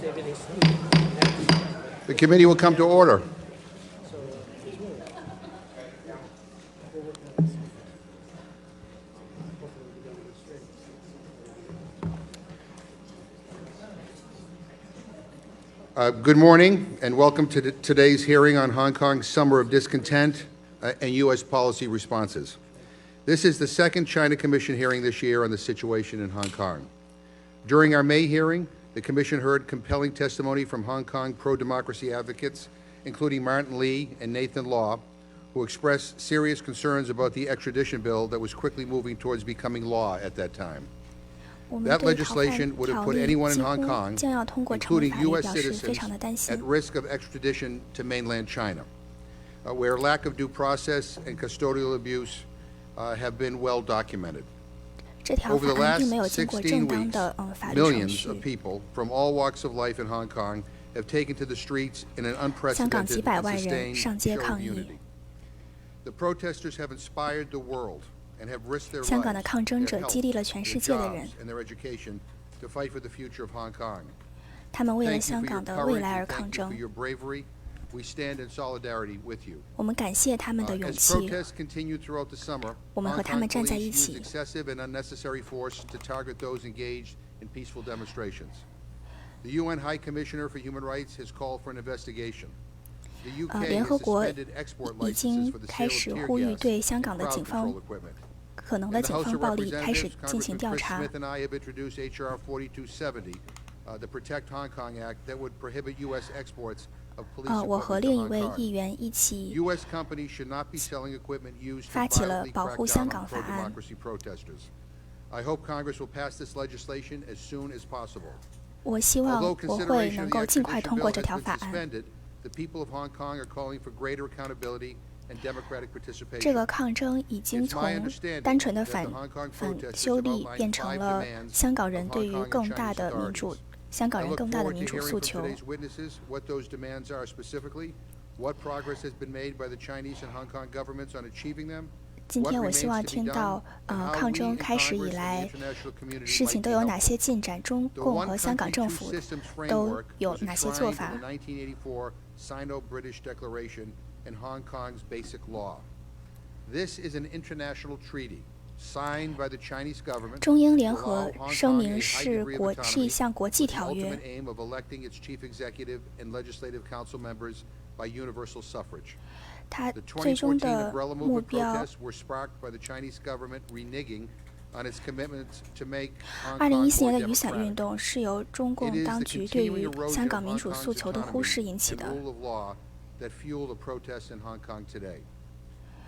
The committee will come to order. Good morning, and welcome to today's hearing on Hong Kong's Summer of Discontent and U.S. policy responses. This is the second China Commission hearing this year on the situation in Hong Kong. During our May hearing, the Commission heard compelling testimony from Hong Kong pro-democracy advocates, including Martin Lee and Nathan Law, who expressed serious concerns about the extradition bill that was quickly moving towards becoming law at that time. That legislation would have put anyone in Hong Kong, including U.S. citizens, at risk of extradition to mainland China, where lack of due process and custodial abuse have been well documented. Over the last 16 weeks, millions of people from all walks of life in Hong Kong have taken to the streets in an unprecedented and sustained show of unity. The protesters have inspired the world and have risked their lives, their health, their jobs, and their education to fight for the future of Hong Kong. Thank you for your courage and thank you for your bravery. We stand in solidarity with you. As protests continue throughout the summer, Hong Kong police use excessive and unnecessary force to target those engaged in peaceful demonstrations. The UN High Commissioner for Human Rights has called for an investigation. The UK has suspended export licenses for the sale of tear gas and crowd control equipment. In the House of Representatives, Congressman Chris Smith and I have introduced H.R. 4270, the Protect Hong Kong Act, that would prohibit U.S. exports of police equipment to Hong Kong. U.S. companies should not be selling equipment used to violently crack down on pro-democracy protesters. I hope Congress will pass this legislation as soon as possible. Although consideration of the extradition bill has been suspended, the people of Hong Kong are calling for greater accountability and democratic participation. 这个抗争已经从单纯的反修例变成了香港人对于更大的民主诉求。今天我希望听到抗争开始以来事情都有哪些进展，中共和香港政府都有哪些做法。And Hong Kong's basic law. This is an international treaty signed by the Chinese government. 中英联合声明是一项国际条约。The ultimate aim of electing its chief executive and legislative council members by universal suffrage. 它最终的目标。2014年的雨伞运动是由中共当局对于香港民主诉求的忽视引起的。That fuel the protests in Hong Kong today.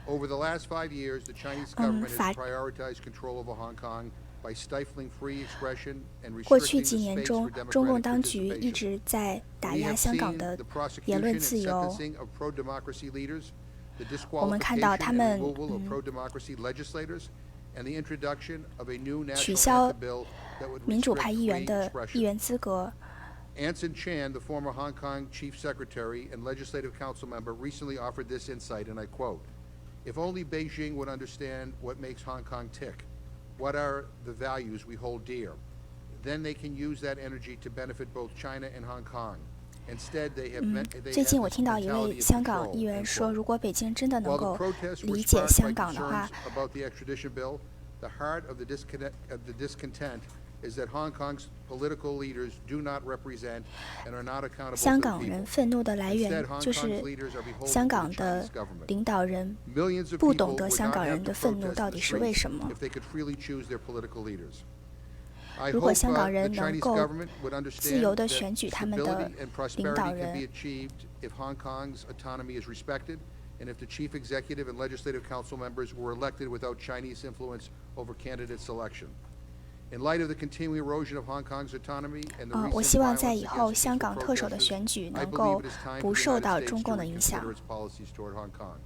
Over the last 5 years, the Chinese government has prioritized control over Hong Kong by stifling free expression and restricting the space for democratic participation. 过去几年中，中共当局一直在打压香港的言论自由。我们看到他们取消民主派议员的议员资格。Anson Chan, the former Hong Kong chief secretary and legislative council member, recently offered this insight, and I quote, "If only Beijing would understand what makes Hong Kong tick, what are the values we hold dear, then they can use that energy to benefit both China and Hong Kong." Instead, they have 最近我听到一位香港议员说，如果北京真的能够理解香港的话， the heart of the discontent is that Hong Kong's political leaders do not represent and are not accountable to the people. 香港人愤怒的来源就是香港的领导人不懂得香港人的愤怒到底是为什么。如果香港人能够自由地选举他们的领导人， and if the chief executive and legislative council members were elected without Chinese influence over candidate selection. In light of the continuing erosion of Hong Kong's autonomy and the recent 我希望在以 violence 后 against 香港 peaceful 特首的 protesters, 选举 I 能够 believe it is time 不 for the 受 United 到 States 中 to 共的影响。 reconsider its policies toward Hong Kong.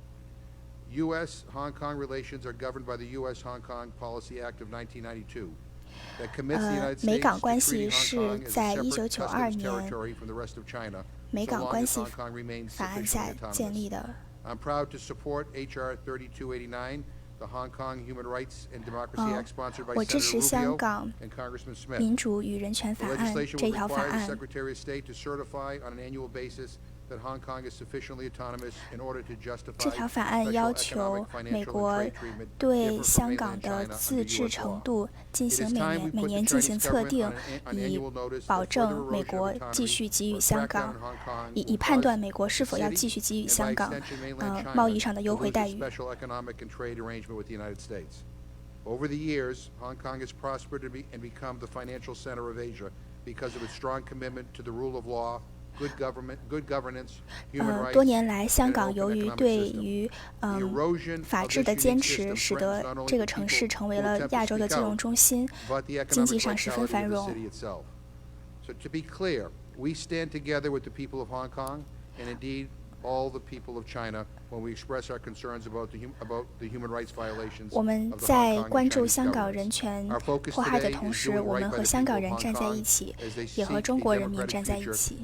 U.S.-Hong Kong relations are governed by the U.S.-Hong Kong Policy Act of 1992. That commits the United 美 States 港 to 关系 treating 是 Hong Kong as 在 a separate customs 1992年 territory from the rest of China, 美 so 港 long 关 as 系 Hong Kong remains 法案下 sufficiently 建立 autonomous. 的。 I'm proud to support H.R. 3289, 我支持香港民主与人权法案这条法案。这条法案要求美国对香港的自治程度进行每年进行测定，以保证美国继续给予香港，以判断美国是否要继续给予香港贸易上的优惠待遇。Over the years, Hong Kong has prospered and become the financial center of Asia because of its strong commitment to the rule of law, good governance, human rights, 多年来，香港由于对于法治的坚持，使得这个城市成为了亚洲的金融中心，经济上十分繁荣。So to be clear, we stand together with the people of Hong Kong and indeed all the people of China when we express our concerns about the human rights violations. 我们在关注香港人权迫害的同时，我们和香港人站在一起，也和中国人民站在一起。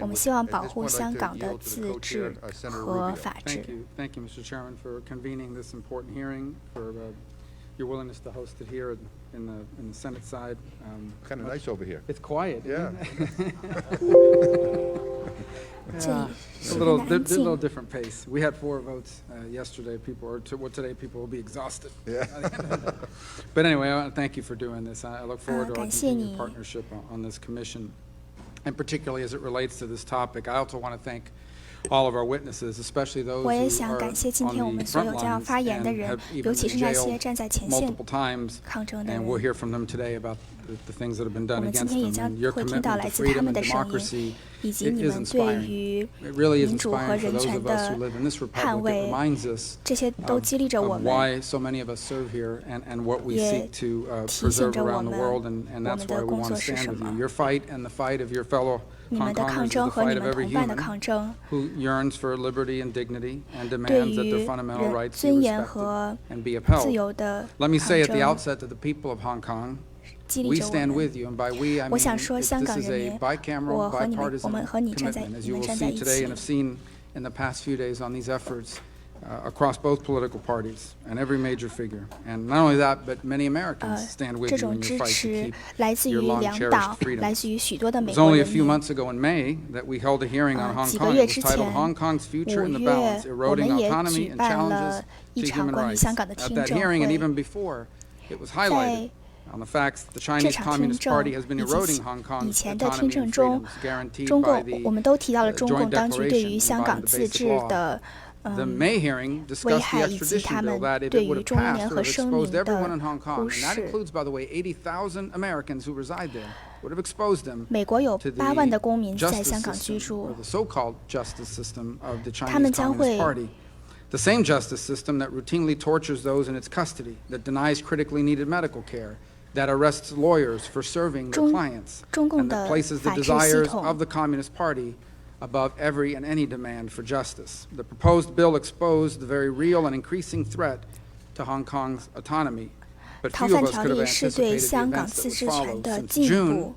我们希望保护香港的自治和法治。Thank you, Mr. Chairman, for convening this important hearing, for your willingness to host it here in the Senate side. Kind of nice over here. It's quiet. Yeah. A little different pace. We had 4 votes yesterday. Today people will be exhausted. Yeah. But anyway, I want to thank you for doing this. I look forward to our continued partnership on this commission, and particularly as it relates to this topic. I also want to thank all of our witnesses, especially those who 我 are 也想感谢今天我 on 们 the 所有 front 将要 lines 发言的 and 人， have 尤 even 其是 been 那些 jailed 站在前线 multiple times. 抗争的 And 人。 we'll hear from them today about the things that have been 我 done 们今 against 天也 them. 将 And your 会听到 commitment 来 to 自他 freedom 们 and 的声 democracy 音，以及 it 你 is 们对 inspiring. 于 It really is 民主和 inspiring for 人 those 权 of us 的 who live in this 捍 republic. It 卫， reminds us 这些都激励着我 of 们， why so many of us serve here and what we 也 seek to 提醒 preserve 着我 around the 们 world. And 我 that's 们 why 的 we 工 want 作 to 是 stand 什 with you. 么。 Your fight and the fight of your fellow 你 Hong 们的 Kongers 抗 is 争 the 和你 fight of 们 every 同伴的 human 抗争， who yearns for liberty and dignity and 对 demands that 于 their fundamental 人 rights be 尊严 respected 和 and be 自 upheld. 由的 Let me 抗 say at the 争， outset to the people of Hong Kong, 激 we 励着我 stand 们。 with you, and by we I 我 mean 想说， this 香港 is 人 a 民， bicameral, 我和你们，我 bipartisan 们和你站在， commitment, as 你 you 们 will 站在 see 一 today 起 and。have seen in the past few days on these efforts across both political parties and every major figure. And not only that, but many Americans stand with 这 you 种 in your 支 fight to 持 keep 来自于 your 两 long-cherished 党， freedoms. 来自于许多的 It 美 was 国 only a 人 few 民。 months ago in May that we held a hearing on Hong 几个 Kong. 月 It 之 was titled 前 Hong Kong's Future ，5 in the 月 Balance, 我 Eroding 们也 Autonomy 举 and 办 Challenges 了一 to 场 Human 关于 Rights. 香港的 At 听 that 证 hearing and 会。 even before, it was highlighted on the facts that the Chinese 这场 Communist 听 Party 证 has been 以及 eroding Hong 以 Kong's 前的听 autonomy 证 and 中， freedoms guaranteed 中 by 共 the 我们都提到了中 Joint 共当局对于 Declaration 香 and by 港 the 自 basic 治 law. 的 The May hearing 危 discussed the 害，以及他 extradition 们 bill that if 对 it 于 would have 中英 passed 联 would 合 have 声明 exposed everyone in 的 Hong Kong, 忽 and that 视。 includes, by the way, 80,000 Americans who reside there, would have exposed them 美国有 to 8万的 the 公民在 justice 香港居 system, 住 or，the so-called justice system of the 他们 Chinese 将 Communist 会 Party. The same justice system that routinely tortures those in its custody, that denies critically needed medical care, that arrests lawyers for serving their clients, 中共 and 的 that places the 法治系 desires 统 of the Communist Party above every and any demand for justice. The proposed bill exposed the very real and increasing threat to Hong Kong's autonomy, but 逃 few 犯 of us 条 could have 例是对 anticipated the 香港 events 自 that would 治权 follow. 的 Since 进一 June, 步。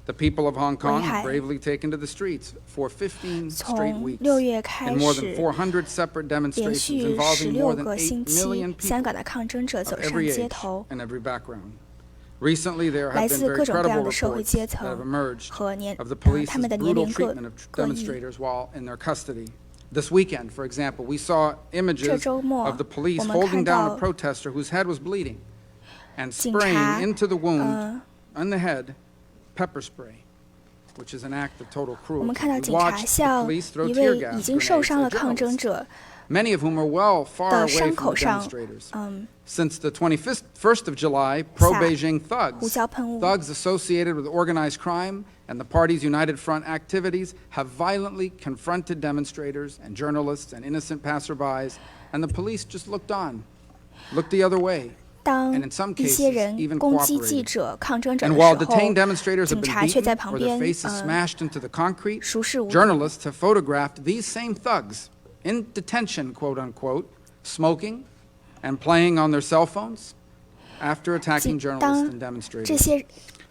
the people of Hong Kong 危害。 have bravely taken to the streets for 15 straight 从 weeks 6月开 in more than 始， 400 separate 连 demonstrations 续 involving more 16 than 个 8星 million 期，香 people 港的抗争者走 of 上 every 街 age 头， and every background. Recently, there 来 have been 自 very 各种各 credible 样的社会 reports 阶 that have 层 emerged 和 of the police's 他们的年 brutal 龄 treatment of 各异。 demonstrators while in their custody. This weekend, for example, we saw 这 images 周末 of the police 我们 holding 看 down 到 a protester whose head was bleeding and 警 spraying 察 into the wound on the head pepper spray, which is an act of total 我们 cruelty. 看到 We 警察 watched the 向 police throw 一 tear 位 gas 已经受 grenades 伤的 at 抗争 journalists, 者 many of whom are well far 的 away 伤 from 口 the 上 demonstrators. Since the 21st of July, pro-Beijing 胡 thugs, 椒喷雾。 thugs associated with organized crime and the party's United Front activities have violently confronted demonstrators and journalists and innocent passerbys, and the police just looked on, looked the other way. 当 And in some 一些 cases, 人 even 攻击 cooperated. 记者、抗争者的 And 时 while 候， detained demonstrators have 警 been 察却在 beaten 旁 or 边 their faces smashed into the concrete, 熟视无睹。 journalists have photographed these same thugs in detention, quote unquote, smoking and playing on their cell phones after attacking journalists and 这 demonstrators. 些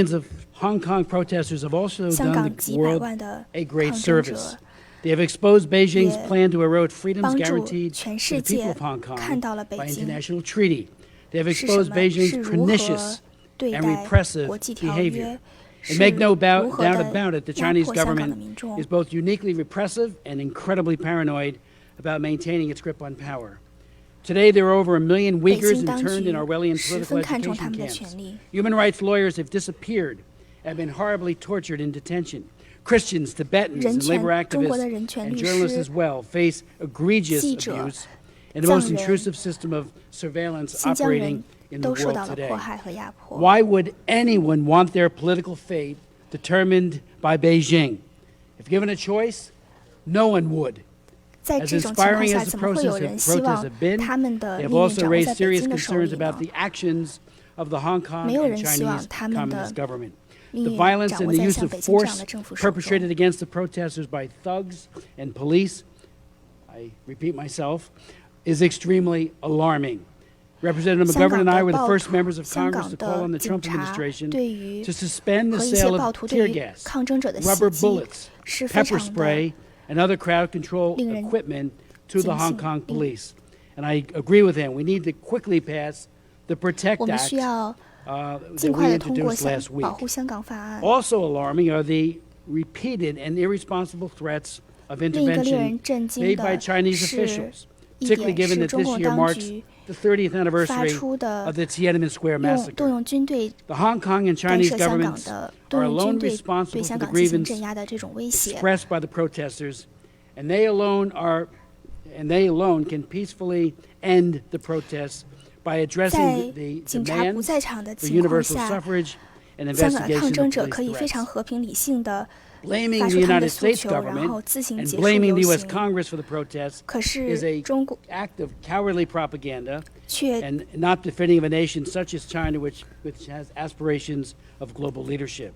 Millions of Hong Kong protesters have also 香 done 港 the 几百 world 万的 a 抗 great 争 service. 者 They have exposed Beijing's 也 plan to erode freedoms 帮助 guaranteed 全 to 世 the people 界 of Hong 看 Kong 到了北 by 京 international treaty. They have 是什 exposed 么？ Beijing's 是如何 pernicious 对 and 待 repressive 国际条 behavior. 约， And 是 make no 如 doubt 何 about 的 it, the 压 Chinese 迫香港的 government 民众 is。both uniquely repressive and incredibly paranoid about maintaining its grip on power. Today, there are over 1 million 北 Uyghurs 京当 interned 局 in Orwellian 十 political 分看重他 education 们的 camps. 权利。 Human rights lawyers have disappeared and been horribly tortured in detention. Christians, Tibetans, 人 and 权 labor 中国的 activists 人权 and 律 journalists 师 as well face egregious 记者 abuse and the most 藏人 intrusive system of surveillance 新疆 operating 人 in the 都受 world 到了 today. 迫害和压迫。 Why would anyone want their political fate determined by Beijing? If given a choice, no one would. 在 As 这种情况 inspiring 下， as the 怎么会有人 protests 希望 have been, 他们的 they 命 have 运 also 掌握 raised 在北 serious 京的手 concerns 里 about 呢？ the actions of the Hong Kong 没有 and 人希望 Chinese 他们的 Communist government. 命 The 运 violence 掌 and 握 the 在 use 像 of 北京这样 force 的政府手 perpetrated 中。 against the protesters by thugs and police, I repeat myself, is extremely alarming. Representative 香 McGovern 港 and 的 I were the 暴 first 徒， members of 香 Congress 港 to call on 的 the Trump 警察 administration 对于 to suspend the 和一些 sale 暴 of 徒 tear 对于 gas, 抗争者的袭 rubber 击 bullets, 是非 pepper 常的 spray, and other crowd control 令人 equipment to the 警 Hong 醒 Kong 令 police. And I agree with him. We need to quickly pass the 我 Protect 们 Act 需要 that 尽 we 快的通过 introduced last 保 week. 护香港法案。 Also alarming are the repeated and irresponsible threats of 另一个令人 intervention 震惊 made by 的 Chinese 是 officials, 一 particularly 点 given 是 that 中 this 共 year 当 marks 局 the 30th 发 anniversary 出的 of the Tiananmen Square 动 massacre. 用军队 The Hong Kong and 干 Chinese 涉香港 governments 的 are 动用 alone 军队 responsible 对 for 香 the 港进行 grievance 镇压的这种威胁。 expressed by the protesters, and they alone can peacefully end the protests by 在 addressing the 警察不 demands 在场的 for 情况 universal 下， suffrage and 香港的抗 investigation 争 of 者可以 police 非常 threats. 和平理性的 Blaming 发 the 出他们的 United 诉 States 求，然后 government 自行 and 结束 blaming 游 the U.S. 行。 Congress for the protests 可 is 是 a 中国 act of cowardly propaganda 却 and not befitting of a nation such as China, which has aspirations of global leadership.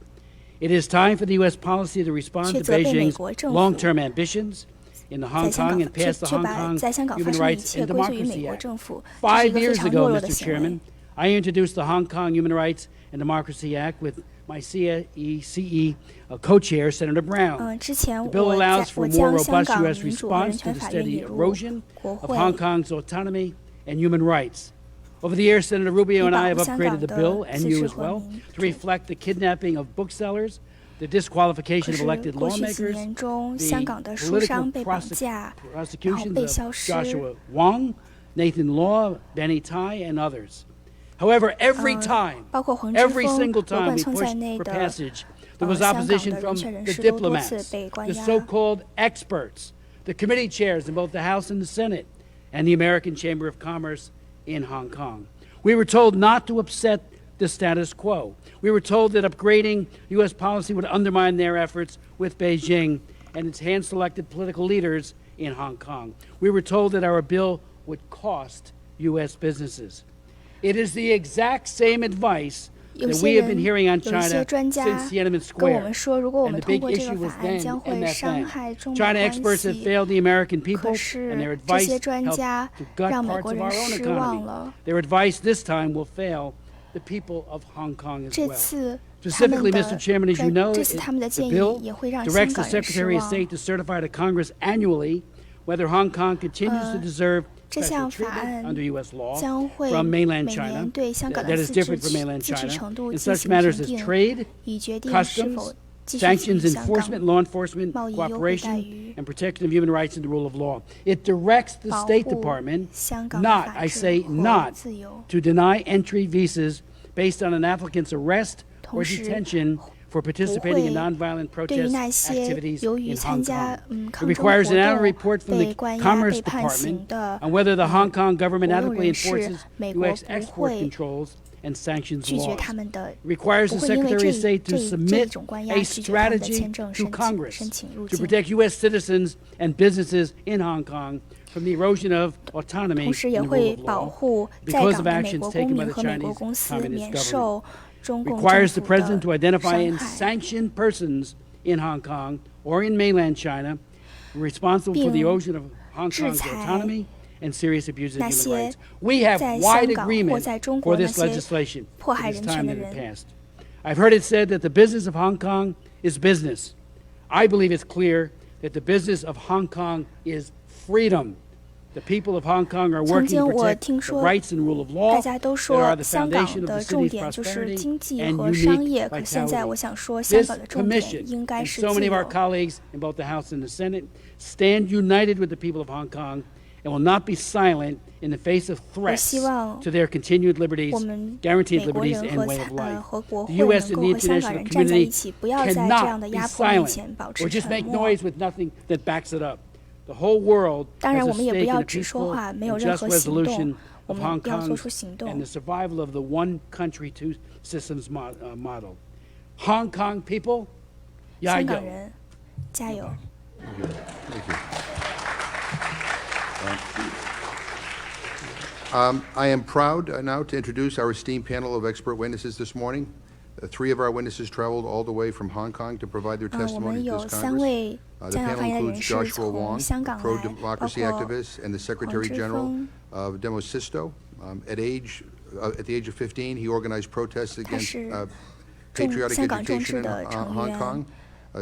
It is time for the U.S. policy to respond 却 to 责备美 Beijing's 国政府 long-term ambitions in the 在 Hong 香 Kong 港 and pass the 却 Hong 把 Kong 在香港发 Human 生的一 Rights 切 and 归罪于美 Democracy 国 Act. 政府，这是 5一个非 years 常 ago, 懦弱的 Mr. 行为 Chairman,。I introduced the Hong Kong Human Rights and Democracy Act with my CECC co-chair, Senator Brown. 之前 The bill 我 allows for 我 a more 将香 robust 港 U.S. 民主和人 response to 权 the 法院 steady 引入 erosion 国 of 会， Hong Kong's autonomy and human rights. Over the years, Senator Rubio and I have 以保护香 upgraded 港 the 的 bill, and 自 you 治 as 和 well, 民 to 主。 reflect the kidnapping of booksellers, the disqualification 可 of 是 elected 过去几 lawmakers, 年中， the 香港的书 political 商被绑架，然后 prosecutions 被 of 消失。 Joshua Wong, Nathan Law, Benny Tai, and others. However, every time, 包括黄之 every 锋、 single 罗 time 冠 we 聪在 pushed 内 for 的 passage, there was 香港 opposition 的人 from 权人 the 士都多次 diplomats, 被关 the 押。 so-called experts, the committee chairs in both the House and the Senate, and the American Chamber of Commerce in Hong Kong. We were told not to upset the status quo. We were told that upgrading U.S. policy would undermine their efforts with Beijing and its hand-selected political leaders in Hong Kong. We were told that our bill would cost U.S. businesses. It is the exact same advice 有 that 些 we have been 人 hearing on 有一些 China 专家 since Tiananmen 跟我 Square. 们说，如果我 And 们 the 通 big 过这 issue 个 was 法案， then 将会伤 MFN. 害中美 China 关 experts have 系。 failed the American people, 可 and 是 their 这 advice 些专 helped 家 to gut 让美 parts 国 of 人 our own 失望 economy. 了。 Their advice this time will fail the people of Hong Kong as 这 well. 次他们 Specifically, 的 Mr. Chairman, as you know, 这次他们的 the 建 bill 议也会让香 directs the 港人失 Secretary of 望。 State to certify to Congress annually whether Hong Kong continues to deserve 这 special 项法 treatment 案 under U.S. law 将会 from 每 mainland 年 China 对香港 that 的 is 自治 different from mainland 自治 China 程度 in 进 such 行 matters 评 as 定， trade, 以决定是否 customs, 继续给 sanctions 予香港 enforcement, law enforcement, 贸易优惠待 cooperation, 遇， and protection of human rights and the rule of law. It directs the 保 State 护 Department 香港的 not, 法 I 治 say 和 not, 自由。 to deny entry visas based on an applicant's arrest or 同时 detention for participating in nonviolent 对于 protest 那些 activities 由于 in 参 Hong 加 Kong. 抗 It 争活 requires an annual 动 report from 被 the 关押、 Commerce 被判刑 Department 的 on whether the Hong Kong government 活动 adequately 人士， enforces 美国 U.S. 不 export 会 controls and sanctions 拒绝 laws. 他们的， It requires 不 the 会因为 Secretary of State to 这 submit 种关押 a 拒绝他们的 strategy 签证 to Congress 申请入 to 境。 protect U.S. citizens and businesses in Hong Kong from the erosion of autonomy 同时也 and the 会 rule of 保 law 护在 because 港 of 的美 actions 国公 taken by 民 the 和美国 Chinese 公司 Communist 免 government. 受中共政 Requires the 府 President to 的 identify 伤 and 害， sanction persons in Hong Kong or in mainland China responsible for the 并 erosion of Hong 制 Kong's 裁 autonomy and serious abuses of 那 human 些 rights. We have 在 wide 香港或 agreement 在中 for 国那 this 些 legislation. 迫 It 害 is 人 time 权的 that it 人。 passed. I've heard it said that the business of Hong Kong is business. I believe it's clear that the business of Hong Kong is freedom. The people of Hong Kong are 曾 working 经 to 我 protect 听 the 说 rights and rule of law 大家都 that are 说 the 香港 foundation of 的 the 重 city's 点就是经 prosperity 济 and 和商 unique 业，可现在 vitality. 我想说，香 This 港的重点 commission 应该 and 是 so 自 many of our 由。 colleagues in both the House and the Senate stand united with the people of Hong Kong and will not be silent in the face of threats 希望 to their continued liberties, 我们 guaranteed 美国 liberties 人 and way of 和 life. 和国 The 会 U.S. 能 and 够 the 和香港 international 人站在一 community 起，不要在这样的 cannot be 压迫面 silent 前保 or 持 just 沉 make 默。 noise with nothing that backs it up. The whole world 当 has 然， a 我们也不 stake in 要 the 只说 peaceful 话，没有 and 任 just 何行动。 resolution 我 of 们 Hong 要做 Kong's 出行 and 动 the。survival of the one country, two systems model. Hong Kong people, 香港 yayo. 人，加油！ I am proud now to introduce our esteemed panel of expert witnesses this morning. Three of our witnesses traveled all the way from Hong Kong to provide their 我 testimony 们 to 有 this 3 Congress. 位 The 将要 panel 发言的人 includes 士 Joshua 从 Wong, 香 a 港来，包 pro-democracy 括 activist and the 黄 Secretary 之 General 锋。 of Demosisto. At the age of 15, he organized protests 他 against 是 patriotic 香港众 education 志 in 的 Hong 成员， Kong.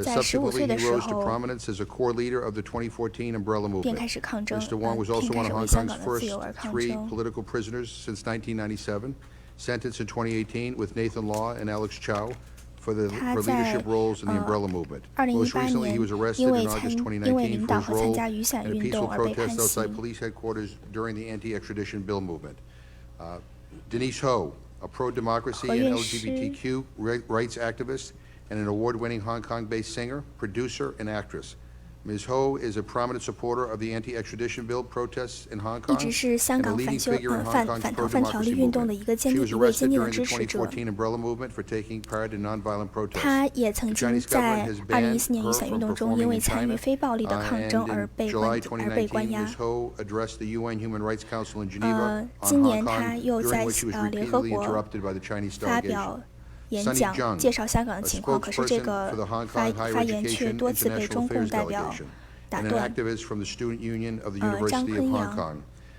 在15 Subsequently, 岁的 he 时 rose to 候 prominence as a core leader of the 2014 Umbrella 便 Movement. 开始抗争， Mr. Wong was 并 also 开 one 始 of 为 Hong 香 Kong's 港的自 first 由而抗 3争。 political prisoners since 1997, sentenced in 2018 with Nathan Law and Alex Chow for leadership roles in the Umbrella Movement. Most 2018 recently, he was 年 arrested 因 in 为 August 因为 2019 领 for 导 his 和参 role 加雨伞 in a 运 peaceful 动而被判 protest outside 刑。 police headquarters during the anti-extradition bill movement. Denise Ho, a pro-democracy 何 and 韵诗 LGBTQ rights activist and an award-winning Hong Kong-based singer, producer, and actress. Ms. Ho is a prominent supporter of the anti-extradition bill protests in Hong 一 Kong 直是香 and a 港 leading 反修 figure in Hong 反 Kong's 反逃犯条例 pro-democracy 运动的 movement. 一个 She was 一位坚 arrested 定的 during the 支持者。 2014 Umbrella Movement for taking part in nonviolent protests. 他也 The 曾经 Chinese 在 government has banned 2014年雨 her 伞运 from 动中，因 performing 为 in 参与 China. 非暴力的抗 And 争而 in 被 July 关 2019, 押 Ms. Ho addressed the UN Human Rights Council in Geneva on 今 Hong 年他 Kong, 又 during 在 which she was 联合 repeatedly 国 interrupted by the Chinese 发 delegation. 表演 Sunny 讲， Zhang, 介绍香港的 a 情况，可是 spokesperson 这 for 个 the Hong 发 Kong Higher 发言却 Education 多次被 International 中共 Affairs 代表 Delegation, 打 and an 断。 activist from the Student Union of the 张 University of 坤 Hong 阳 Kong.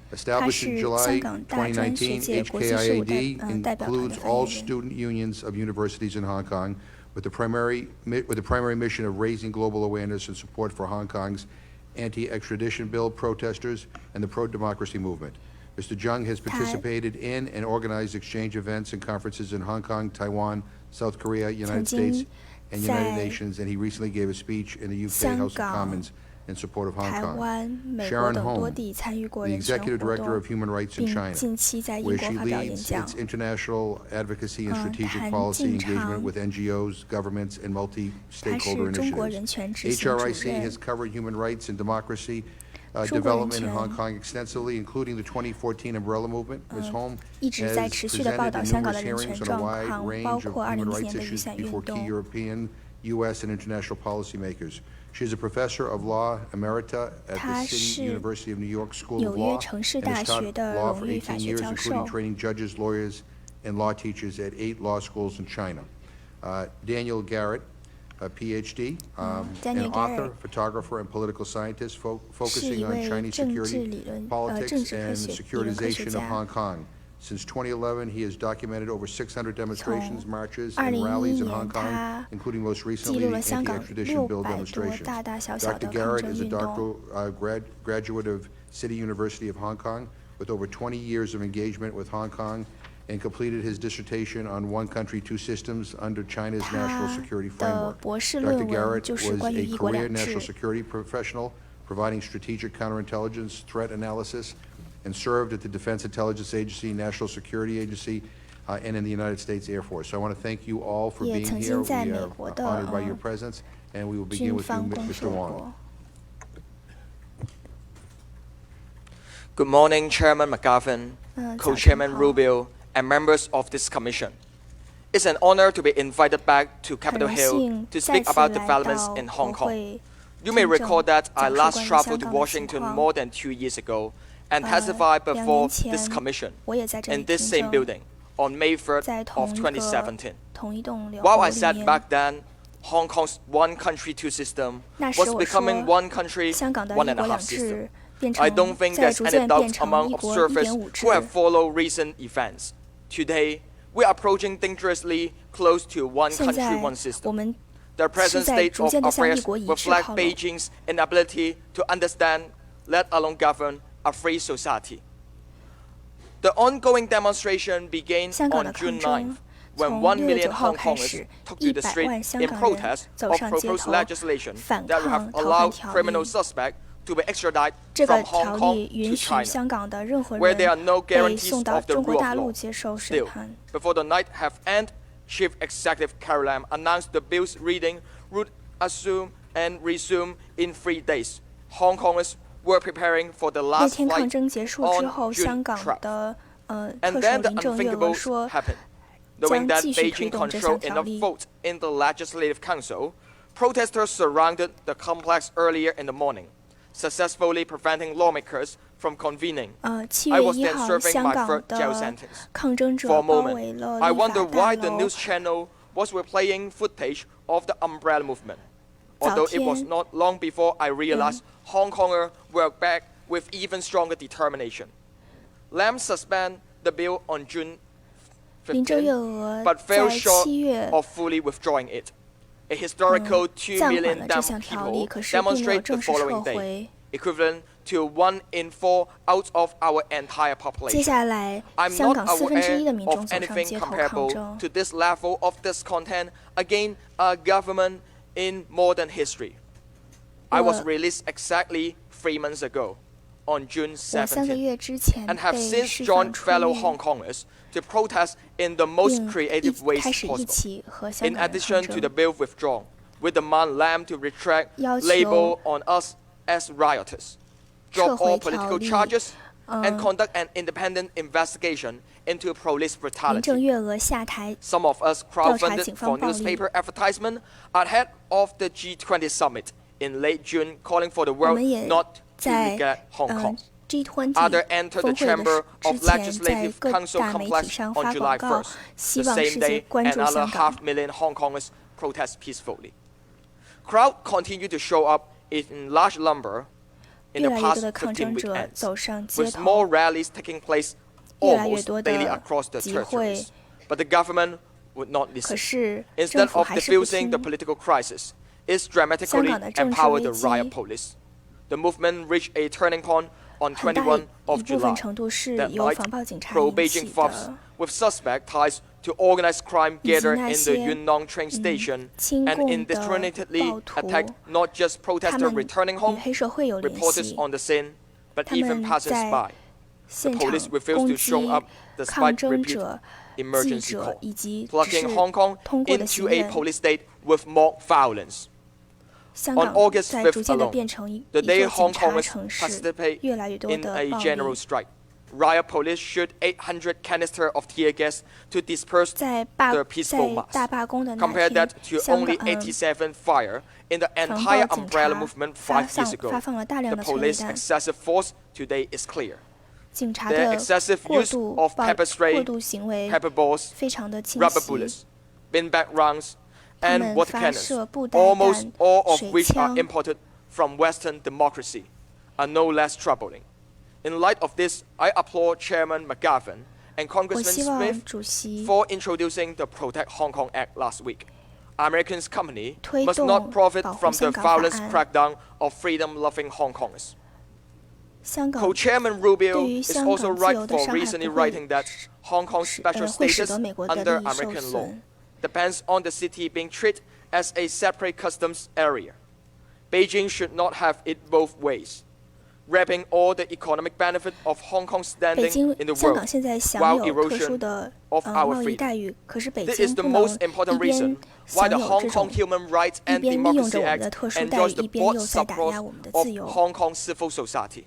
他 Established in 是 July 香港大专学 2019, 界国际事务代 HKIAD 代表团 includes 的发 all 言人。 student unions of universities in Hong Kong with the primary mission of raising global awareness and support for Hong Kong's anti-extradition bill protesters and the pro-democracy movement. Mr. Zhang has participated in and organized exchange events and conferences in Hong Kong, Taiwan, South Korea, United States, and United Nations, and he recently gave a speech in the UK House of Commons in support of Hong 台 Kong. 湾、美国 Sharon 等多 Home, 地参与过 the 人权 Executive 活 Director 动 of，Human Rights in 并 China, 近期在英 where 国 she 发表演 leads 讲 its。international advocacy and strategic 谭 policy 进 engagement 长 with NGOs, governments, and 他 multi-stakeholder 是中国 initiatives. 人权执行主 HRIC 任 has。covered human rights and democracy 中国人 development in 权 Hong Kong extensively, including the 2014 Umbrella Movement. Ms. Home 一直在 has 持续地报 presented 道 in 香港 numerous 的人权 hearings on a 状 wide 况，包 range of 括 human 2014 rights 年的雨 issues 伞 before 运 key 动。 European, U.S., and international policymakers. She is a professor of law emerita at 她 the City 是 University of New York School of 纽约 Law 城市 and 大 has 学 taught 的 law 荣 for 誉 18法学 years, 教 including 授。 training judges, lawyers, and law teachers at 8 law schools in China. Daniel Garrett, a PhD, Daniel an author, Garrett photographer, and political scientist 是 focusing 一 on 位 Chinese 政治 security, 理论政 politics, 治科 and 学 the 理论科学 securitization of 家。 Hong Kong. Since 2011, he has documented over 600 demonstrations, 从 marches, and rallies in 2011 Hong Kong, 他 including most 记 recently 录 the 了香港 anti-extradition bill 600多 demonstrations. 大大小小 Dr. 的抗 Garrett 争 is a 运动。 graduate of City University of Hong Kong with over 20 years of engagement with Hong Kong and completed his dissertation on one country, two systems under China's national 他 security 的 framework. 博士 Dr. 论文 Garrett 就是 was 关于 a 一国 career 两 national 制。 security professional, providing strategic counterintelligence, threat analysis, and served at the Defense Intelligence Agency, National Security Agency, and in the United States Air Force. So I want to thank you all for 也 being 曾 here. 经 We 在美 are 国的 honored by your presence, and we will begin 军 with you, 方工 Mr. 作 Wong. 过。 Good morning, Chairman McGovern, 早 Co-Chairman 上好。 Rubio, and members of this commission. It's an honor to be invited back to 很 Capitol 荣 Hill 幸 to 再 speak 次 about 来 developments 到 in 国 Hong Kong. 会 You may 听证 recall that I 讲述 last 关于 traveled 香 to 港的情 Washington 况。 more than 2 years ago and 2 testified before 年 this 前 commission 我也在这里 in this 听 same 证， building on May 在 3rd 同 of 一个2017. 同一栋楼 While I 里 said 面。 back then, Hong Kong's one country, two system 那时 was 我 becoming 说 one country, 香港的 one 一 and 国 a 两 half 制 system. 变 I 成 don't think 在 there's 逐 any 渐变 doubt 成 among 一国 observers 1.5制 who。have followed recent events. Today, we are approaching dangerously close to one 现 country, 在 one 我 system. 们 The present 是在 state 逐 of 渐地向 affairs 一国一制 reflects 靠拢。 Beijing's inability to understand, let alone govern, a free society. The ongoing demonstration began 香港的 on 抗 June 争 9th when 从 1 6月 million 9号 Hong 开 Kongers 始 took to the ，100 万 street 香 in 港人 protest 走 of 上街 proposed 头 legislation 反 that would 抗 have 逃犯 allowed 条 criminal 例。 suspects to be extradited 这个 from 条 Hong Kong 例允 to 许 China, 香港的任何 where there are 人 no 被 guarantees 送到 of the 中国 rule 大 of 陆 law. 接受审 Still, 判。 before the night have ended, Chief Executive Carrie Lam announced the bill's reading would assume and resume in 3 days. Hong Kongers were preparing for the 那 last 天抗 flight 争结束之 on 后， June 香港 12th. 的特 And 首 then the 林郑月娥 unthinkable 说 happened. Knowing 将 that 继续推 Beijing 动这项 controlled 条 enough 例。 votes in the Legislative Council, protesters surrounded the complex earlier in the morning, successfully preventing lawmakers from convening. 7 I 月 was 1 then 号， serving 香 my 港 third jail 的 sentence. 抗争 For a 者包围 moment, 了 I 立法 wonder 大 why the 楼。 news channel was replaying footage of the umbrella movement. Although it was 早天 not long before I realized Hong Kongers were back with even stronger determination. Lam suspended the bill on June 林郑月 15th, 娥 but 在 fell short 7月 of fully withdrawing it. A historical 2暂缓 million 了这 damn 项条例， people 可是并没有 demonstrate the 正式撤 following day, 回。 equivalent to 1 in 4 out of our entire 接 population. 下来， I'm 香 not 港1/4的民 aware 众 of 走上 anything 街头抗 comparable 争。 to this level of discontent against a government in modern history. I was 我 released exactly 3 months ago, on June 我3个 17th, 月之前 and have 被 since 释 joined 放出 fellow 狱， Hong Kongers to protest in the most 并 creative ways 开始一 possible. 起和香 In 港人抗 addition to the 争。 bill withdrawn, we demand Lam to retract 要求 label on us as rioters, 撤 drop 回 all 条 political 例 charges, and conduct an independent investigation into police 林郑 brutality. 月娥下台， Some of us 调查 crowdfunded 警 for 方暴力。 newspaper advertisement ahead of the G20 summit in late June, calling for the 我 world 们也 not to 在 neglect Hong Kong. G20 Others entered the 峰会 chamber 的 of 之前，在 Legislative 各 Council 大媒体 complex 上 on 发 July 广告， 1st. 希 The 望 same 世界 day, 关注 another 香港。 500,000 Hong Kongers protest peacefully. Crowd continued to show up in large number in 越 the 来越多 past 的抗争 15 者 weekends, 走上街 with 头 more，rallies taking place 越来越 almost 多 daily 的 across the 集会。 territories. But the government would not 可 listen. 是政 Instead 府 of 还是不 diffusing 听 the。political crisis, it dramatically 香港的政治 empowered 危 the 机 riot police. The movement reached a turning point on 很大 21一 of 部分 July. 程度是 That 由 night, 防暴警察 pro-Beijing 引起 thugs 的。 with suspect ties to organized crime 以及 gathered 那 in the 些 Yunnan train station 亲 and 共的 indiscriminately 暴徒， attacked not just 他 protesters 们 returning 与 home, 黑社会有联 reporters 系， on the scene, but 他 even 们 passers 在 by. 现 The 场 police refused 攻 to 击 show up 抗 despite 争 repeated 者、记 emergency 者 call, 以及只 plugging 是 Hong Kong 通过的 into 行 a 人。 police state with mob violence. 香 On 港 August 在 5th 逐渐的 alone, 变成一 the 座 day 警 Hong 察 Kongers 城市， participate 越来越多 in 的 a 暴 general 力。 strike. Riot police shoot 800 canister of tear gas to disperse 在 the peaceful 大 mass. 罢工的那 Compare 天 that，to 香 only 港 87 fire in the 防 entire 暴警 umbrella 察 movement 发 5 years ago. 放了大量 The 的催泪 police 弹， excessive force today is clear. 警察 Their 的 excessive 过 use 度 of 暴 pepper spray, 过度行为 pepper balls, 非常的清 rubber 晰。 bullets, beanbag rounds, 他 and 们 water 发 cannons, 射布袋 almost 弹、 all of 水 which are 枪， imported from Western democracy, are no less troubling. In light of this, I applaud Chairman McGavin and 我 Congressman 希望 Smith 主席 for introducing the Protect Hong Kong Act last week. Americans' company 推 must 动 not profit 保护 from the 香港法 violence 案。 crackdown of freedom-loving Hong Kongers. 香港 Co-chairman Rubio 对于 is 香 also 港自 right 由的 for 伤害 recently 不会 writing that Hong Kong's special 会使 status 得美国的 under 利益受 American law 损。 depends on the city being treated as a separate customs area. Beijing should not have it both ways, wrapping all the economic benefit of Hong Kong's 北 standing 京 in the 香港 world 现在享 while 有特殊 erosion 的 of our 贸易 freedom. 待遇，可是北 This 京 is the 不能 most important 一边 reason why 享 the 有 Hong 这 Kong 种 Human Rights 一 and 边利用 Democracy 着我们 Act 的特殊待 enjoys 遇， the 一边 broad 又在打压 support 我们的 of 自由。 Hong Kong civil society.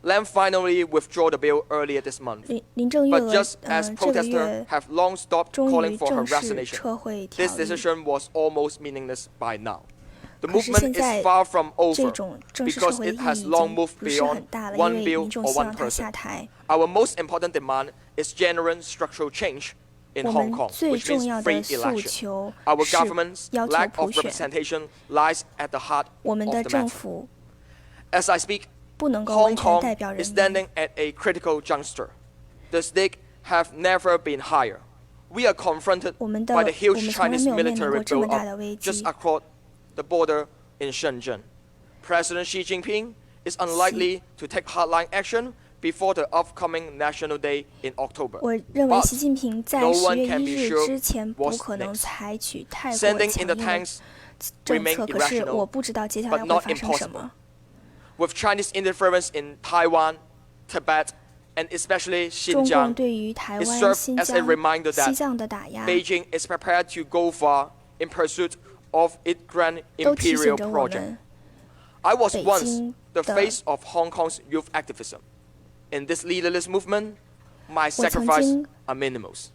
Lam finally withdrew the bill earlier this month. 林郑月 But 娥 just as 这个 protesters 月 have long stopped 终 calling 于 for her 正式 resignation, 撤回条 this 例。 decision was almost meaningless by now. The 可是 movement 现在 is far from 这 over 种正式撤 because 回的 it 意义 has 已 long 经 moved 不是很 beyond 大了，因 one 为 bill 民众 or 希 one 望他 person. 下台。 Our most important demand is genuine structural change in 我 Hong 们 Kong, 最 which 重 means 要 free 的诉 election. 求 Our 是 government's 要求 lack 普 of 选。 representation lies at the heart 我们 of 的 the 政 matter. 府 As I speak, 不能够 Hong 完全 Kong 代表 is 人民。 standing at a critical juncture. The stakes have never been higher. We are confronted 我们的 by the 我 huge 们从来 Chinese 没有面临 military 过这么大的 build-up 危 just 机。 across the border in Shenzhen. President Xi Jinping is unlikely to take hardline action before the upcoming National Day in October. 我认为 But 习近平在 no 10 one 月 can 1 be 日 sure 之前不 what's 可能 next. 采取太过 Sending 强 in the 硬的 tanks 政 remain 策，可是 irrational, 我不知道接下来 but 会 not 发生什 impossible. 么。 With Chinese interference in Taiwan, Tibet, and especially 中共 Xinjiang, 对于台 it 湾、 serves 新 as a 疆、 reminder 西 that 藏的打压， Beijing is prepared to go far in pursuit of its grand 都提 imperial 醒着我 project. 们， I was 北 once 京 the 的 face of Hong Kong's youth activism. In this leaderless movement, my 我曾 sacrifices 经 are minimals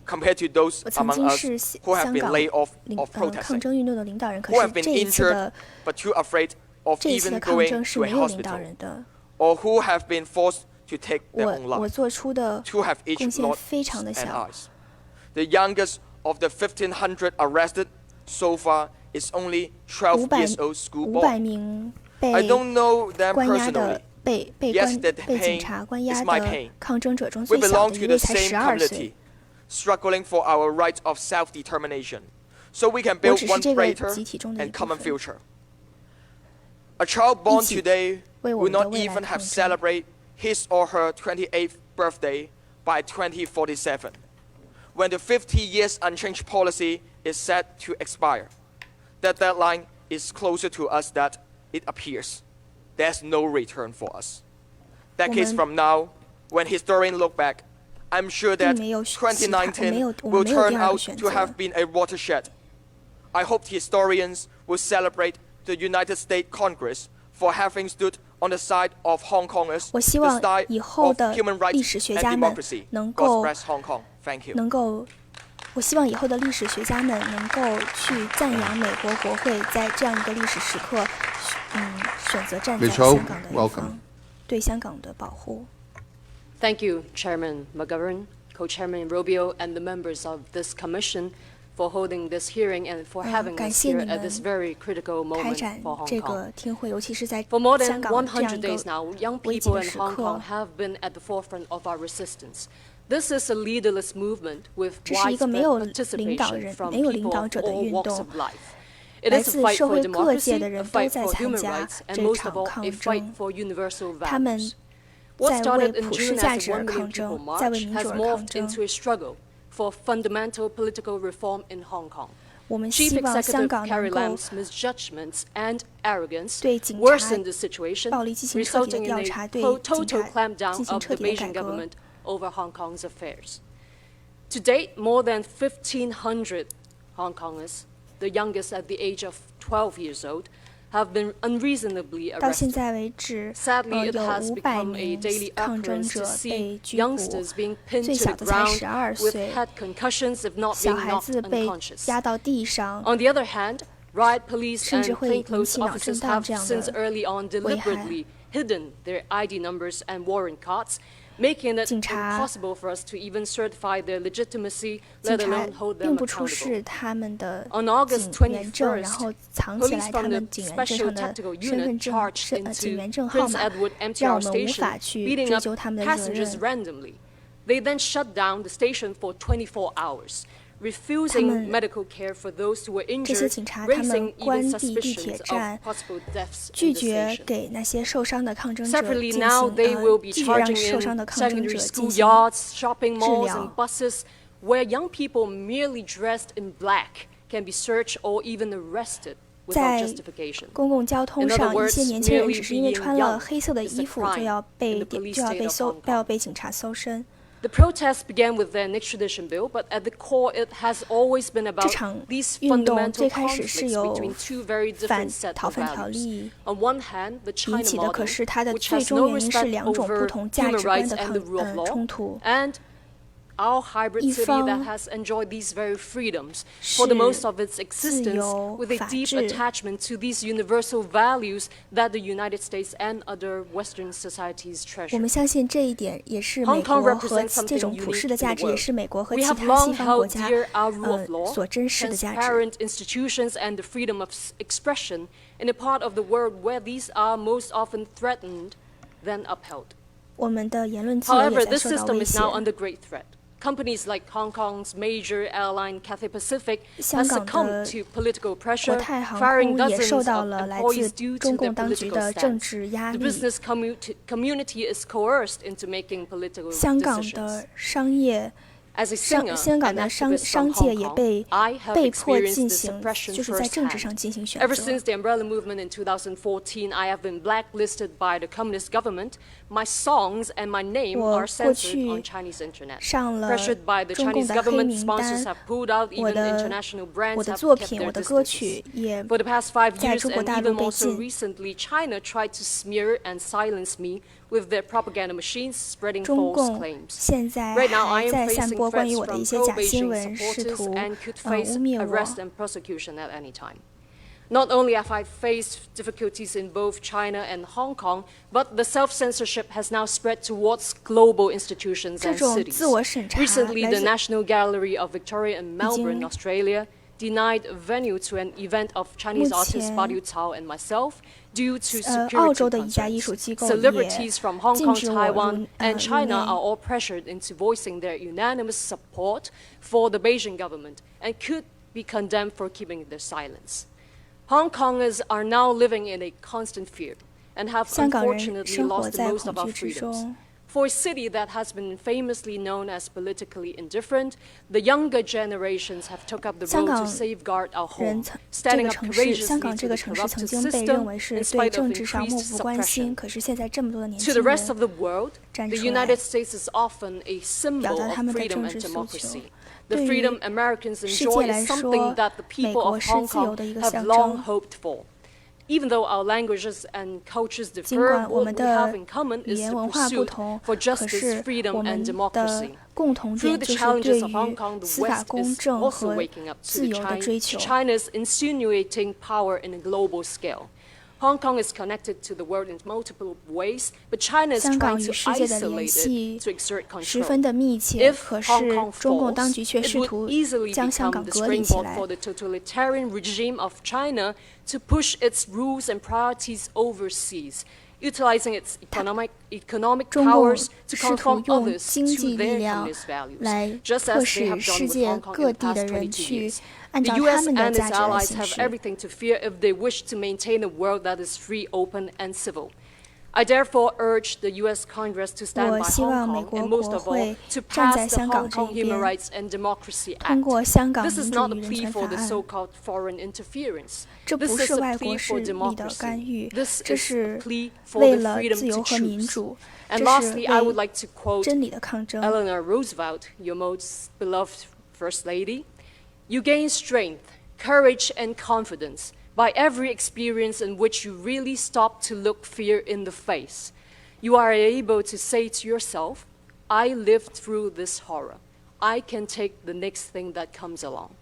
compared to those 我曾 among 经 us 是 who have 香 been 港 laid off 抗 of 争 protesting, 运动的领导人，可 who 是 have been 这一次 injured 的 but too afraid of 这一次 even 的抗 going 争是 to a 没有领导 hospital, 人的。 or who have been forced to take their 我 own 我 lives, 做出的 to have 贡 each 献 lost 非常的 an 小。 eyes. The youngest of the 1,500 arrested so far is only 12 years old 500 schoolboy. 名 I 被 don't know them 关押 personally. 的被 Yes, that 被警 pain 察关 is 押 my 的 pain. 抗争者中 We 最小 belong 的 to 一 the 位才 same 12岁 community,。struggling for our right of self-determination, so we can 我 build 只是 one 这个 greater 集体中的一 and 部 common 分， future. A child born 一起 today 为我 will 们的 not 未来 even 抗 have 争。 celebrate his or her 28th birthday by 2047, when the 50 years unchanged policy is set to expire. That deadline is closer to us than it appears. There's no return for us. Decades 我们 from now, when historians look back, I'm sure that 并没有其他，我们 2019没有 will 第 turn 二个 out 选 to 择。 have been a watershed. I hope historians will celebrate the United States Congress for having stood on the side of Hong Kongers, 我希 the 望 side 以后 of 的 human 历 rights 史学 and 家们 democracy. 能 God 够 bless Hong Kong. Thank you. 能够，我希望以后的历史学家们能够去赞扬美国国会在这样一个历史时刻，选择站在 Ms. Ho, 香港的一 welcome. 方，对香港的保护。 Thank you, Chairman McGovern, Co-Chairman Rubio, and the members of this commission for holding this hearing and for having 感 us 谢 here 你 at this 们 very critical 开 moment 展 for 这 Hong Kong. 个听会，尤其是在 For more 香 than 港这样 100一 days 个 now, young 危急 people 的 in 时 Hong 刻 Kong，have been at the forefront of our resistance. This is a leaderless movement with 这是一个没有 widespread 领导 participation 人、 from 没有领 people 导 of 者的 all 运 walks 动， of life. It 来 is a 自 fight 社 for 会各界 democracy, 的 a 人都 fight 在 for 参 human 加 rights, and 这 most 场 of all, 抗 a 争 fight。for universal 他们 values. What 在为 started in 普世 June 价 as 值 a 而 1 million 抗 people 争，在为 march 民主 has 而抗 morphed 争。 into a struggle for fundamental political reform in Hong Kong. 我们 Chief 希望香 Executive 港能 Carrie 够 Lam's misjudgments and arrogance 对警察 worsened the situation, 暴力进行彻底的 resulting in 调查， a 对警 total 察 clampdown 进行 of 彻 the 底的改 Beijing 革。 government over Hong Kong's affairs. To date, more than 1,500 Hong Kongers, the youngest at the age of 12 years old, have been unreasonably 到现 arrested. 在为止， Sadly, it 有 has 500 become a 名 daily 抗争 occurrence 者 to see 被拘捕， youngsters being pinned 最 to 小 the 的才 ground 12 with 岁， head concussions if not 小 being 孩 knocked 子被 unconscious. 压到地上。 On the other hand, riot police 甚 and 至会引 plainclothes 起脑 officers 震荡 have 这样 since 的 early on 危害。 deliberately hidden their ID numbers and warrant cards, making it 警察 impossible for us to even certify their legitimacy, 警 let 察 alone hold 并 them 不出 accountable. 示他们的 On August 警员证， 21st, 然后藏起 police 来他 from the 们警员证 Special 上的 Tactical 身份 Unit 证、charged 警员 into 证号 Prince 码， Edward 让 MTR 我们无 Station, 法去 beating 追 up 究他们的责 passengers 任。 randomly. They then shut down the station for 24 hours, refusing medical care for those who were 这些 injured, 警察他们 raising 关 even 闭地铁 suspicions 站 of，possible deaths 拒 in the 绝 station. 给那些受伤的抗争者 Separately 进 now, 行 they will be 拒绝让 charging 受伤 in 的抗争者 secondary 进 school 行 yards, shopping 治 malls, 疗 and。buses, where young people merely dressed in black can be searched or even arrested without 在 justification. 公共交通 In other 上，一 words, 些年轻人 merely 只是因为 being 穿了 young 黑色的 is a 衣服 crime 就要 in 被 the police 就要 state 被 of 搜 Hong 要 Kong. 被警察搜身。 The protests began with an extradition bill, but at the core, it has always been 这 about 场 these 运动 fundamental 最开始是 conflicts 由 between two very 反 different sets 逃 of 犯条 values. 例 On one hand, the 引 China 起的，可 model, 是它的 which 最 has 终 no 原因是 respect 两种不 over 同价 human 值观 rights 的 and the rule of law, 冲突。 and our hybrid 一 city 方 that has enjoyed these very freedoms for the 是 most of its 自 existence, 由、 with a 法 deep 治。 attachment to these universal values that the United States and other Western societies 我 treasure. 们相信这一点也是 Hong 美 Kong 国和 represents 这种 something 普世 unique 的 in 价 the 值，也 world. 是美国和 We 其 have 他 long 西方国 held 家 dear our rule of law, 所珍视的价值。 transparent institutions, and the freedom of expression in a part of the world where these are most often threatened than upheld. 我们的言论自由 However, 也在 this 受到 system 威 is 胁。 now under great threat. companies like Hong Kong's major airline Cathay Pacific 香 has 港 succumbed 的 to political 国 pressure, 泰航 firing 空也 dozens 受到 of 了来 employees 自 due 中 to their 共当局 political 的政 stance. 治压 The 力。 business community is coerced into making political 香港 decisions. 的商业 As a singer 香港 and 的 activist 商 from 界 Hong 也 Kong, 被 I have 被迫 experienced 进 the 行， suppression 就是在政治 firsthand. 上进行选 Ever 择。 since the umbrella movement in 2014, I have been blacklisted by the communist government. My songs and my name 我 are 过 censored 去 on Chinese internet. 上了 Pressured by the 中共 Chinese 的黑 government, 名 sponsors 单， have pulled out. 我 Even 的 international brands 我的 have 作 kept 品， their 我的歌 distances. 曲也 For the past 5在 years 中国 and 大陆 even 被 more so 禁。 recently, China tried to smear and silence me with their propaganda machines spreading 中 false 共 claims. 现在 Right now, I 还 am 在散 facing 播关于 threats 我的 from 一些假新 pro-Beijing 闻，试 supporters 图 and could face 污蔑 arrest 我。 and prosecution at any time. Not only have I faced difficulties in both China and Hong Kong, but the self-censorship has now spread towards global institutions 这 and 种 cities. 自我审查 Recently, 来 the 自 National Gallery of Victoria in Melbourne, Australia, denied venue to an event of Chinese 目 artist 前 Badiu Cao and myself due to 澳 security 洲的一家艺术 concerns. 机构也 Celebrities from Hong 禁 Kong, 止我 Taiwan, and 入 China 内 are all pressured into voicing their unanimous support for the Beijing government and could be condemned for keeping their silence. Hong Kongers are now living in a constant fear and have 香港人 unfortunately 生活 lost 在 most 恐 of our 惧之 freedoms. 中。 For a city that has been famously known as politically indifferent, the younger generations have took up the 香 role 港 to safeguard our 人 home, 这 standing 个 up 城市，香 courageously 港这 to 个 the 城市曾 corrupted 经被认 system 为 in 是对 spite of 政治上漠 increased 不关心， suppression. 可是现在这么多的年 To 轻 the rest 人 of the world, 站 the 出来 United States is often a 表 symbol 达 of 他们的 freedom 政 and 治诉求。 democracy. The 对于 freedom Americans 世 enjoy 界来 is 说， something that the 美 people 国 of 是 Hong 自由 Kong 的一个 have 象 long 征。 hoped for. Even though our languages and cultures 尽 differ, 管我 what 们 we have 的 in common 语 is 言 the 文化不 pursuit 同， for 可 justice, 是 freedom, 我 and 们的 democracy. 共同 Through 点 the 就是 challenges 对 of Hong 于 Kong, the 司法 West 公 is 正 also 和 waking up to 自 the 由的追求。 China's insinuating power in a global scale. Hong Kong is connected to the world in multiple ways, but China is 香港 trying 与 to 世界的联 isolate 系 it to exert 十分 control. 的密切， If 可是 Hong Kong 中共 falls, 当局却 it 试 would 图 easily 将香 become 港 the 隔离起 springboard 来 for。the totalitarian regime of China to push its rules and priorities overseas, utilizing its economic 中共 powers to 试图 conform 用 others 经 to 济力 their 量 communist values, 来 just 迫 as they 使 have 世 done with 界 Hong Kong 各 in the 地的 past 人 22去 years. 按 The 照他 U.S. 们的 and 价 its 值来 allies 行 have 事。 everything to fear if they wish to maintain a world that is free, open, and civil. I therefore urge the U.S. Congress to stand 我 by 希 Hong 望美 Kong 国 and 国 most of all 会 to 站 pass 在 the 香港 Hong 这 Kong 一 Human 边， Rights and Democracy 通 Act. 过香港 This 民 is 主 not a 与人 plea 权法 for the 案。 so-called foreign interference. 这不 This 是 is a 外国 plea 势 for 力的干 democracy. 预， This 这 is a 是 plea for 为 the 了 freedom 自由 to 和民 choose. 主， And 这 lastly, I 是 would 为 like to quote 真理的抗争。 Eleanor Roosevelt, your most beloved First Lady. You gain strength, courage, and confidence by every experience in which you really stop to look fear in the face. You are able to say to yourself, I lived through this horror. I can take the next thing that comes along.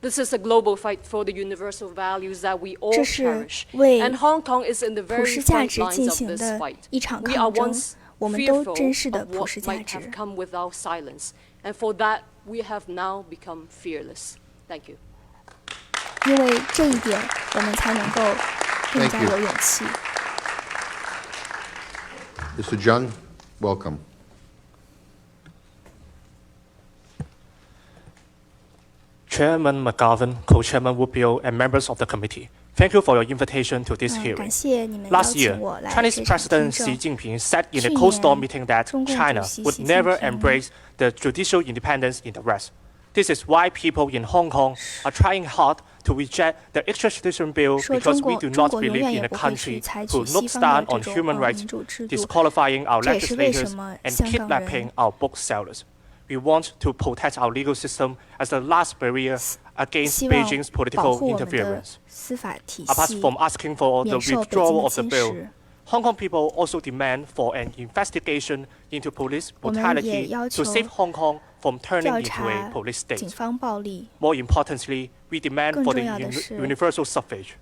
This is a global fight for the universal values that we all 这是 cherish. 为 And Hong Kong is in the 普 very 世价 front 值 lines 进 of 行 this 的 fight. 一场 We are 抗争， once 我们都 fearful 珍视的 of 普 what 世价 might 值 have。come with our silence. And for that, we have now become fearless. Thank you. 因为这一点，我们才能够更加 Thank you. 有勇气。 Mr. Jung, welcome. Chairman McGovern, Co-Chairman Rubio, and members of the committee, thank you for your invitation to this 感 hearing. 谢你们邀 Last year, 请我来 Chinese 这场听 President Xi 证。 Jinping said in a 去 closed door 年 meeting that 中共 China 主席 would 习近 never 平 embrace the judicial independence in the West. This is why people in Hong Kong are trying hard to reject the extradition bill 说 because 中 we 国 do 中 not 国永 believe 远 in 也 a 不会 country 去采 who 取西 looks 方 down 的 on 这 human 种 rights, 民主制度。 disqualifying our 这也是为什 legislators 么 and 香港人 kidnapping our booksellers. We want to protect our legal system as the last barrier against 希望 Beijing's 保 political 护我们的 interference. 司法体 Apart 系 from asking for the 免受北京 withdrawal 的 of the 侵 bill, 蚀。 Hong Kong people also demand for an investigation into police 我们也 brutality 要 to 求 save Hong Kong from turning 调 into 查 a police 警 state. 方暴力。 More importantly, we demand 更 for 重 the 要的是 universal suffrage.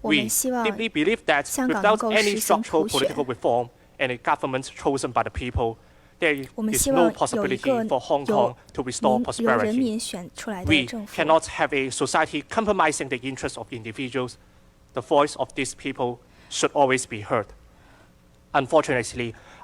我 We 们希望 deeply believe that 香港能 without 够 any 实行 structural 普选。 political reform and a government chosen by the people, there 我们 is 希 no 望有一 possibility 个 for Hong 有 Kong to restore 由人 prosperity. 民选出来的 We 政府。 cannot have a society compromising the interests of individuals. The voice of these people should always be heard. Unfortunately,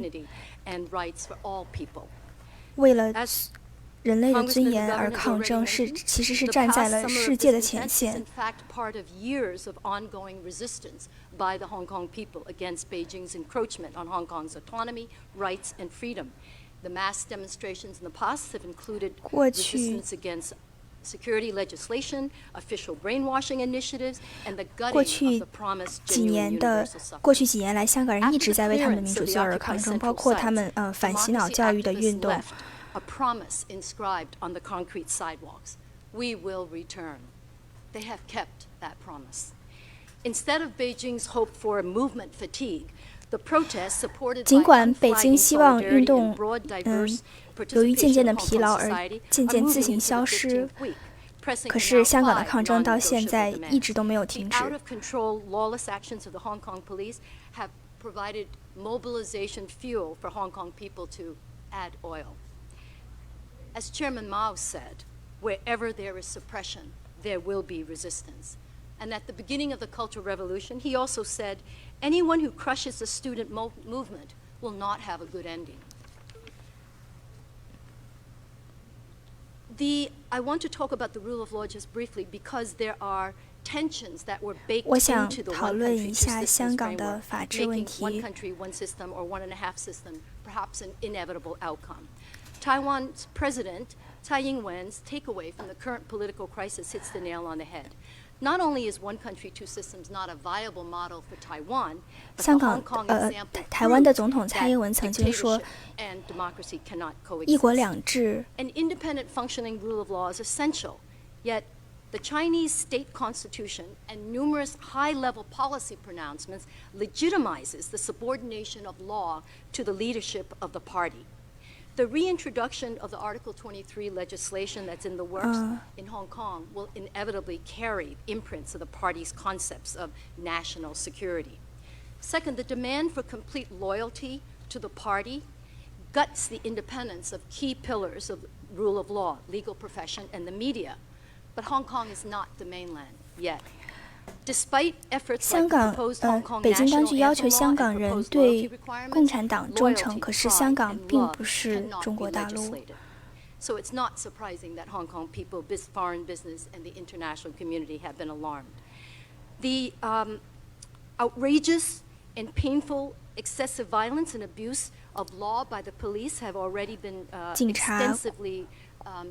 dignity and rights for all people. 为了 As 人类的 Congressman 尊严 McGovern 而 has 抗 already 争， mentioned, 其实是 the 站在 past 了 summer 世 of 界的 discontent 前 is 线 in。fact part of years of ongoing resistance by the Hong Kong people against Beijing's encroachment on Hong Kong's autonomy, rights, and freedom. The mass demonstrations in the past have included 过去 resistance against security legislation, official brainwashing initiatives, and the 过 gutting 去 of the promised 几 genuine 年的 universal 过 suffrage. 去几年来，香港人一直在为他们的民主自由而抗争，包括他们反洗脑教育的运动。 A promise inscribed on the concrete sidewalks. We will return. They have kept that promise. Instead of Beijing's hope for movement fatigue, the protests supported 尽 by 管北京 unflagging 希望运 solidarity 动 and broad diverse 由于渐渐 participation 的 of 疲 Hong 劳 Kong 而 society 渐 are 渐自 moving 行 into 消 the 失。 15th week, pressing 可 for 是 now 香港的 5抗争到现 non-negotiable 在 demands. 一直都没有停 The 止。 out-of-control, lawless actions of the Hong Kong police have provided mobilization fuel for Hong Kong people to add oil. As Chairman Mao said, wherever there is suppression, there will be resistance. And at the beginning of the Cultural Revolution, he also said, anyone who crushes the student movement will not have a good ending. I want to talk about the rule of law just briefly because there are tensions that were baked 我想 into the 讨 one 论 country 一 two 下 systems 香港的 framework, 法治问 making one 题。 country, one system, or one and a half system perhaps an inevitable outcome. Taiwan's president, Tsai Ing-wen's takeaway from the current political crisis hits the nail on the head. Not only is one country, two systems not a viable model for Taiwan, but the 香港 Hong Kong example 台湾的 proves 总统蔡 that 英文曾经说 dictatorship and democracy cannot 一国 coexist. 两制 An independent functioning rule of law is essential, yet the Chinese state constitution and numerous high-level policy pronouncements legitimizes the subordination of law to the leadership of the party. The reintroduction of the Article 23 legislation that's in the works in Hong Kong will inevitably carry imprints of the party's concepts of national security. Second, the demand for complete loyalty to the party guts the independence of key pillars of rule of law, legal profession, and the media. But Hong Kong is not the mainland yet. Despite efforts 香 like the 港 proposed Hong Kong 北京当 national 局要求 anthem 香 law 港 and 人 proposed 对 loyalty requirements, 共产党忠诚， loyalty, 可是香 pride, 港 and 并 love 不是 cannot 中国 be 大陆。 legislated. So it's not surprising that Hong Kong people, foreign business, and the international community have been alarmed. The outrageous and painful excessive violence and abuse of law by the police have already been 警察 extensively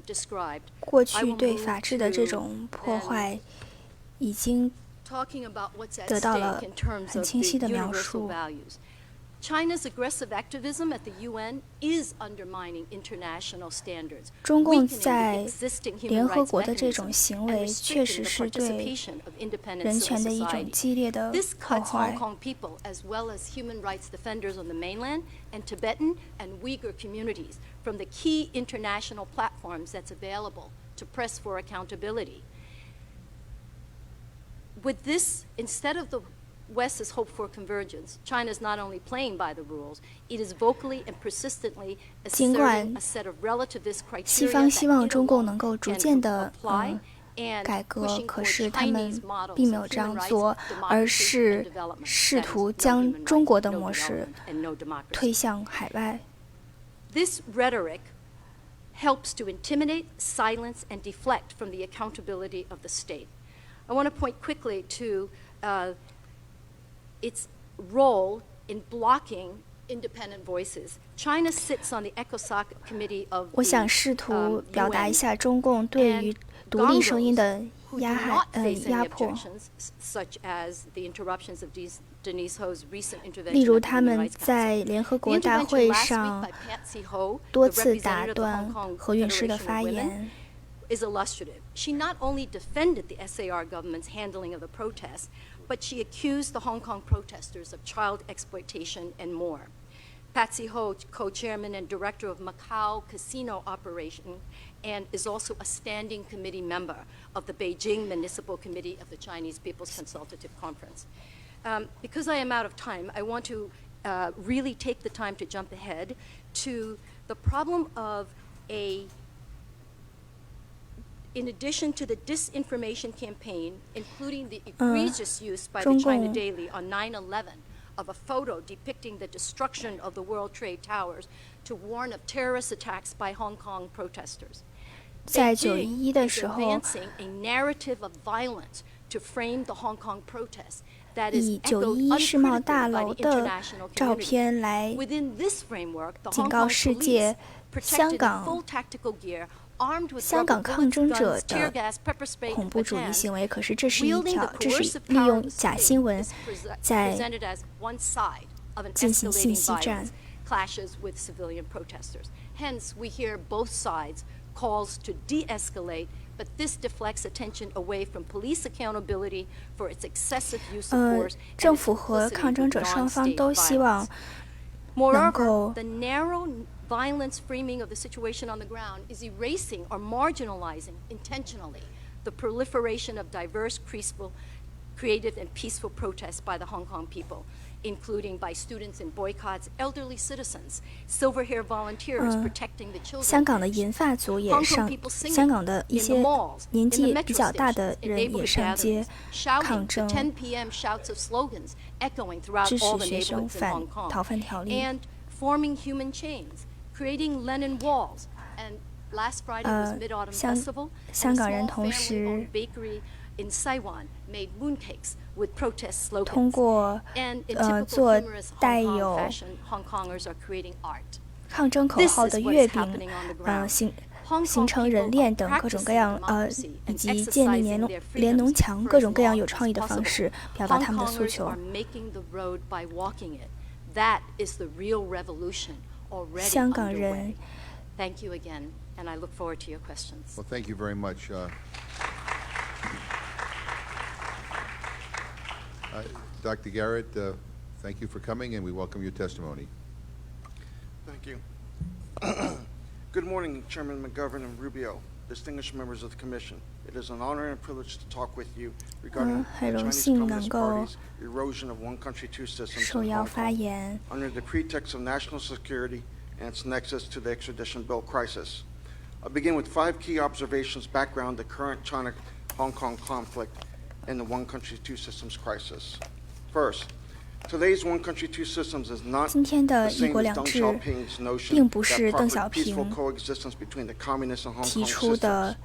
described. 过 I 去 will 对 move 法治的这 to 种破 then 坏，已经 talking about what's at 得到了 stake in terms 很 of 清晰 the 的描 universal 述。 values. China's aggressive activism at the UN is undermining international standards, 中共 weakening 在 the existing 联 human 合 rights 国的这 mechanism, 种行 and 为，确 restricting 实 the 是对 participation of independent 人 civil 权的一种 society. 激烈的 This 破 cuts 坏。Hong Kong people as well as human rights defenders on the mainland and Tibetan and Uyghur communities from the key international platforms that's available to press for accountability. With this, instead of the West's hope for convergence, China is not only playing by the rules, it is vocally and persistently 尽管 asserting a set of relativist 西 criteria 方希望 that 中 it 共 alone 能够逐 can 渐的 apply and 改革， pushing 可 for 是他们 Chinese models 并没有 of 这样 human 做 rights,，而 democracy, 是 and development. 试 That is 图 no 将 human 中国 rights, 的 no 模式 development, and no democracy. 推向海外。 This rhetoric helps to intimidate, silence, and deflect from the accountability of the state. I want to point quickly to its role in blocking independent voices. China sits on the ECOSOC committee of 我 the 想试图表达一 UN, 下中共对于 and 独立声音的 who do 压害 not face any 压迫。 objections, such as the interruptions of Denise Ho's recent 例 intervention 如， at the 他 Human 们 Rights Council. 在联合 The 国大 intervention 会 last week 上 by Patsy Ho, 多 the 次打 representative of the 断 Hong Kong 何韵诗的 Federation 发 of Women, 言。 is illustrative. She not only defended the SAR government's handling of the protests, but she accused the Hong Kong protesters of child exploitation and more. Patsy Ho, co-chairman and director of Macau casino operation, and is also a standing committee member of the Beijing Municipal Committee of the Chinese People's Consultative Conference. Because I am out of time, I want to really take the time to jump ahead to the problem of in addition to the disinformation campaign, including the egregious use by the China 中共 Daily on 9/11 of a photo depicting the destruction of the World Trade Towers to warn of terrorist attacks by Hong Kong protesters. 在 Beijing 911的 is 时候， advancing a narrative of violence to frame the Hong Kong protests that is 以 echoed 911世贸大 uncritically by 楼 the 的 international 照 community. 片来 Within this framework, the 警 Hong 告 Kong 世 police 界， protected 香 in 港 full tactical gear 香港抗争者的恐怖主义行为，可是这是利用假新闻在进行信息战。clashes with civilian protesters. Hence, we hear both sides calls to de-escalate, but this deflects attention away from police accountability for its excessive use of force. 政府和抗争者双方都希望能够 Moreover, the narrow violence framing of the situation on the ground is erasing or marginalizing intentionally the proliferation of diverse, creative, and peaceful protests by the Hong Kong people, including by students in boycotts, elderly citizens, silver-hair volunteers protecting the children. 香港的银发族也上，香港的一些年纪比较大的人也上街抗争，支持学生逃犯条例。And forming human chains, creating Lenin walls. And last Friday was Mid-Autumn Festival, and a small family-owned bakery in Saiwan made mooncakes with protest slogans. 通过 And in typical 做 humorous 带 Hong 有 Kong fashion, Hong Kongers are creating art. 抗争口号的月饼，形成人链等各种各样以及建立联农墙各种各样有创意的方式表达他们的诉求。香港人 Thank you again, and I look forward to your questions. Well, thank you very much. Dr. Garrett, thank you for coming, and we welcome your testimony. Thank you. Good morning, Chairman McGovern and Rubio, distinguished members of the Commission. It is an honor and a privilege to talk with you regarding the Chinese Communist Party's erosion of one country, two systems in Hong Kong under the pretext of national security and its nexus to the extradition bill crisis. I'll begin with 5 key observations background the current China-Hong Kong conflict and the one country, two systems crisis. First, today's one country, two systems is not the same as Deng Xiaoping's notion that proper peaceful coexistence between the communist and Hong Kong systems.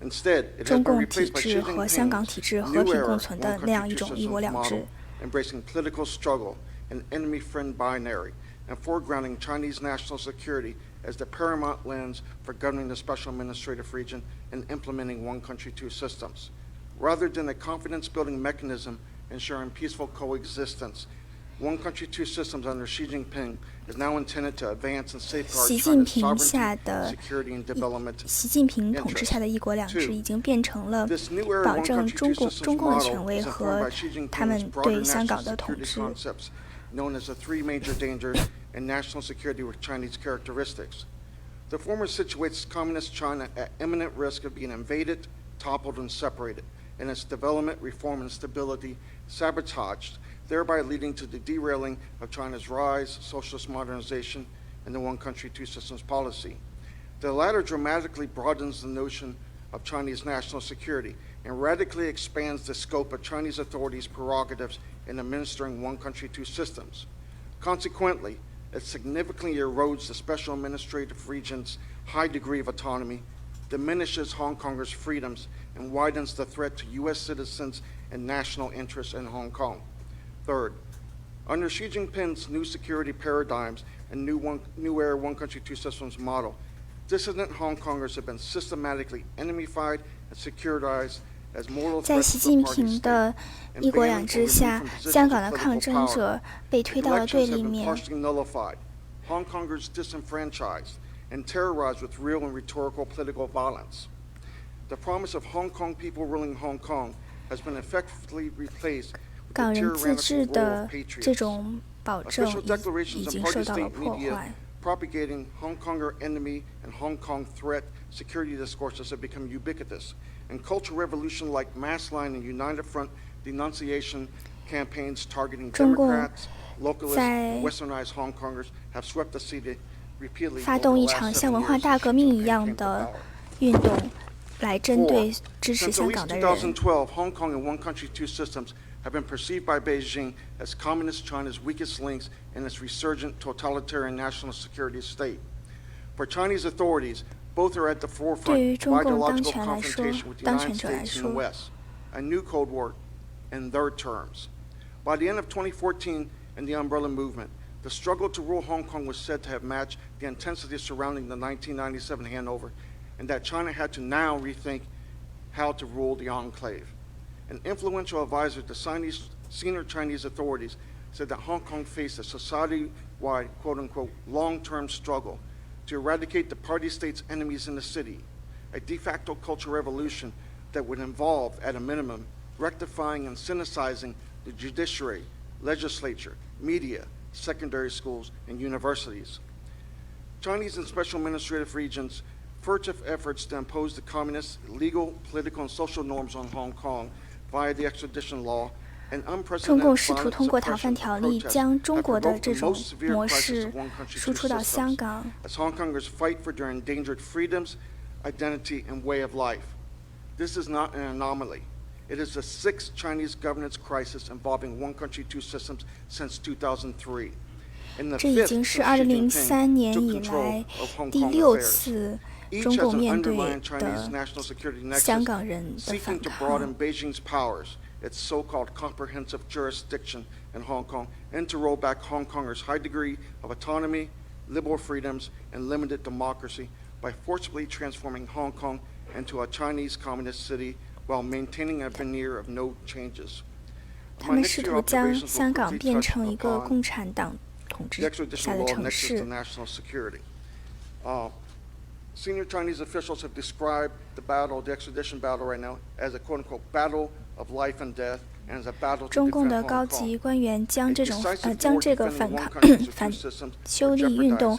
Instead, it has been replaced by Xi Jinping's new era one country, two systems model, embracing political struggle and enemy-friend binary, and foregrounding Chinese national security as the paramount lens for governing the special administrative region and implementing one country, two systems. Rather than a confidence-building mechanism ensuring peaceful coexistence, one country, two systems under Xi Jinping is now intended to advance and safeguard China's sovereignty, security, and development. 习近平统治下的一国两制已经变成了保证中共的权威和他们对香港的统治。Known as the 3 major dangers in national security with Chinese characteristics. The former situates communist China at imminent risk of being invaded, toppled, and separated, and its development, reform, and stability sabotaged, thereby leading to the derailing of China's rise, socialist modernization, and the one country, two systems policy. The latter dramatically broadens the notion of Chinese national security and radically expands the scope of Chinese authorities' prerogatives in administering one country, two systems. Consequently, it significantly erodes the special administrative region's high degree of autonomy, diminishes Hong Kongers' freedoms, and widens the threat to U.S. citizens and national interests in Hong Kong. Third, under Xi Jinping's new security paradigms and new era one country, two systems model, dissident Hong Kongers have been systematically enemified and securitized as mortal 在习近平的一国两制下，香港的抗争者被推到了对立面。 Hong Kongers disenfranchised and terrorized with real and rhetorical political violence. The promise of Hong Kong people ruling Hong Kong has been effectively replaced with the tyrannical role of patriots. Official declarations and party-state media propagating Hong Konger enemy and Hong Kong threat security discourses have become ubiquitous, and cultural revolution like mass line and united front denunciation campaigns targeting Democrats, localists, and westernized Hong Kongers have swept the city repeatedly 发动一场像文化大革命一样的运动，来针对支持香港的人。 Since 2012, Hong Kong and one country, two systems have been perceived by Beijing as communist China's weakest links in its resurgent totalitarian national security state. For Chinese authorities, both are at the forefront of ideological confrontation with the United States and the West, a new Cold War in their terms. By the end of 2014 in the Umbrella Movement, the struggle to rule Hong Kong was said to have matched the intensity surrounding the 1997 handover and that China had to now rethink how to rule the enclave. An influential advisor to senior Chinese authorities said that Hong Kong faced a society-wide, quote-unquote, long-term struggle to eradicate the party-state's enemies in the city, a de facto cultural revolution that would involve, at a minimum, rectifying and synthesizing the judiciary, legislature, media, secondary schools, and universities. Chinese and special administrative regions' furtive efforts to impose the communist legal, political, and social norms on Hong Kong via the extradition law and 中共 unprecedented 试图通过逃犯条例将中国的这种模式输出到香港。as Hong Kongers fight for their endangered freedoms, identity, and way of life. This is not an anomaly. It is the sixth Chinese governance crisis involving one country, two systems since 2003. 这已经是2003年以来第6次中共面对的香港人的反抗。its so-called comprehensive jurisdiction in Hong Kong, and to roll back Hong Kongers' high degree of autonomy, liberal freedoms, and limited democracy by forcibly transforming Hong Kong into a Chinese communist city while maintaining a veneer of no changes. 他们试图将香港变成一个共产党统治下的城市。Senior Chinese officials have described the extradition battle right now, as a quote-unquote battle of life and death, and as a battle to defend Hong Kong. 中共的高级官员将这个反修例运动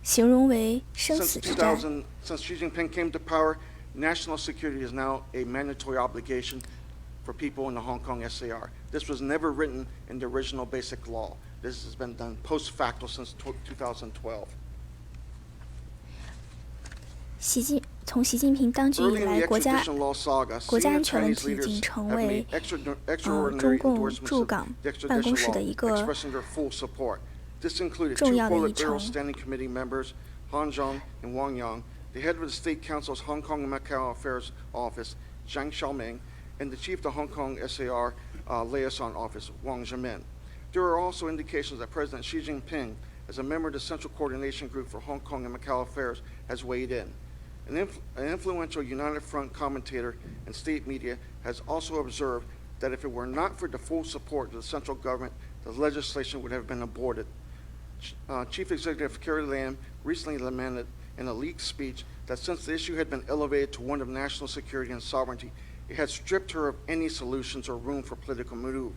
形容为生死之战。Since Xi Jinping came to power, national security is now a mandatory obligation for people in the Hong Kong SAR. This was never written in the original basic law. This has been done post facto since 2012. 从习近平当局以来，国家安全问题已经成为中共驻港办公室的一个重要的议程。Han Zhong and Wang Yang, the head of the State Council's Hong Kong and Macau Affairs Office, Zhang Xiaoming, and the chief of the Hong Kong SAR Liaison Office, Wang Zhemin. There are also indications that President Xi Jinping, as a member of the Central Coordination Group for Hong Kong and Macau Affairs, has weighed in. An influential United Front commentator and state media has also observed that if it were not for the full support of the central government, the legislation would have been aborted. Chief Executive Carrie Lam recently lamented in a leaked speech that since the issue had been elevated to one of national security and sovereignty, it had stripped her of any solutions or room for political maneuver.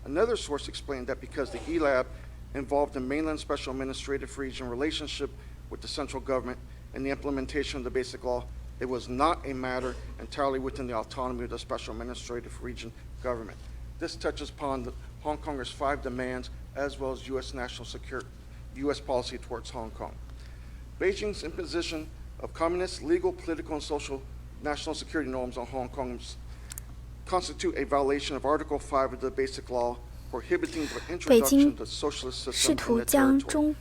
Another source explained that because the ELAB involved the mainland special administrative region relationship with the central government and the implementation of the basic law, it was not a matter entirely within the autonomy of the special administrative region government. This touches upon the Hong Kongers' 5 demands as well as U.S. policy towards Hong Kong. Beijing's imposition of communist, legal, political, and social national security norms on Hong Kong constitute a violation of Article 5 of the Basic Law, prohibiting the introduction of the socialist system in the territory.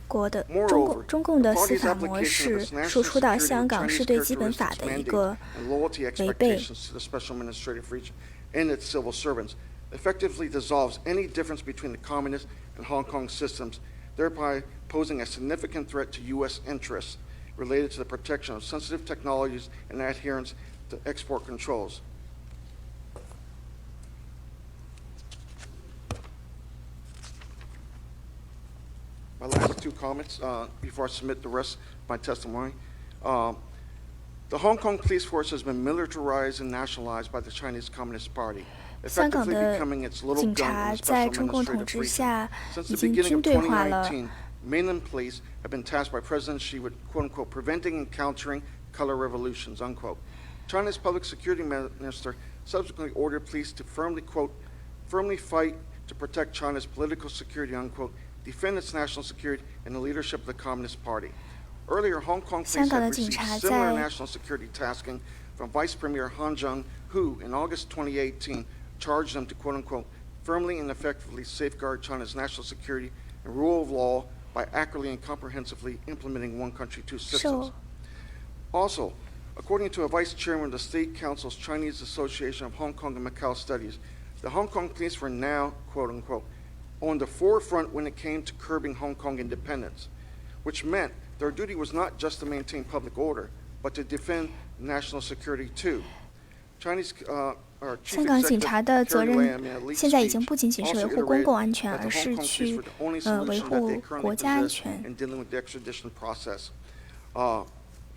中共的司法模式输出到香港是对基本法的一个违背。 and its civil servants, effectively dissolves any difference between the communist and Hong Kong systems, thereby posing a significant threat to U.S. interests related to the protection of sensitive technologies and adherence to export controls. My last 2 comments before I submit the rest of my testimony. The Hong Kong police force has been militarized and nationalized by the Chinese Communist Party, 香港 effectively 的 becoming its little 警 gun 察 in the 在 special 中共统 administrative 治 region. 下 Since 已 the 经 beginning 军 of 队化了。 2019, mainland police have been tasked by President Xi with, quote-unquote, preventing and countering color revolutions, unquote. China's public security minister subsequently ordered police to firmly fight to protect China's political security, unquote, defend its national security and the leadership of the Communist Party. Earlier, Hong Kong police had received similar national security tasking from Vice Premier Han Zheng, who, in August 2018, charged them to, quote-unquote, firmly and effectively safeguard China's national security and rule of law by accurately and comprehensively implementing one country, two systems. Also, according to a vice chairman of the State Council's Chinese Association of Hong Kong and Macau Studies, the Hong Kong police were now, quote-unquote, on the forefront when it came to curbing Hong Kong independence, which meant their duty was not just to maintain public order, but to defend national security too. Chinese 香港警察的责任现在已经不仅仅是维护公共安全，而是去维护国家安全。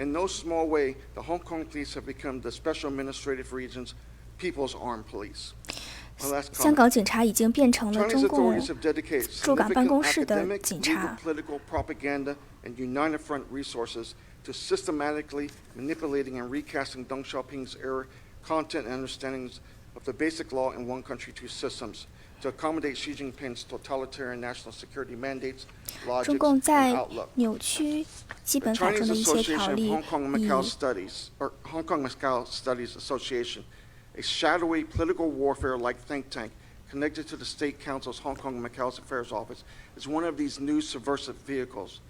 In no small way, the Hong Kong police have become the special administrative region's people's armed police. 香港警察已经变成了中共驻港办公室的警察。To systematically manipulating and recasting Deng Xiaoping's error content and understandings of the basic law in one country, two systems, to accommodate Xi Jinping's totalitarian national security mandates, logics, 中共 and 在 outlook. 扭曲基本法中的一些条例， Hong Kong Macau Studies Association, a shadowy political warfare-like think tank connected to the State Council's Hong Kong and Macau's Affairs Office, is one of these new subversive vehicles.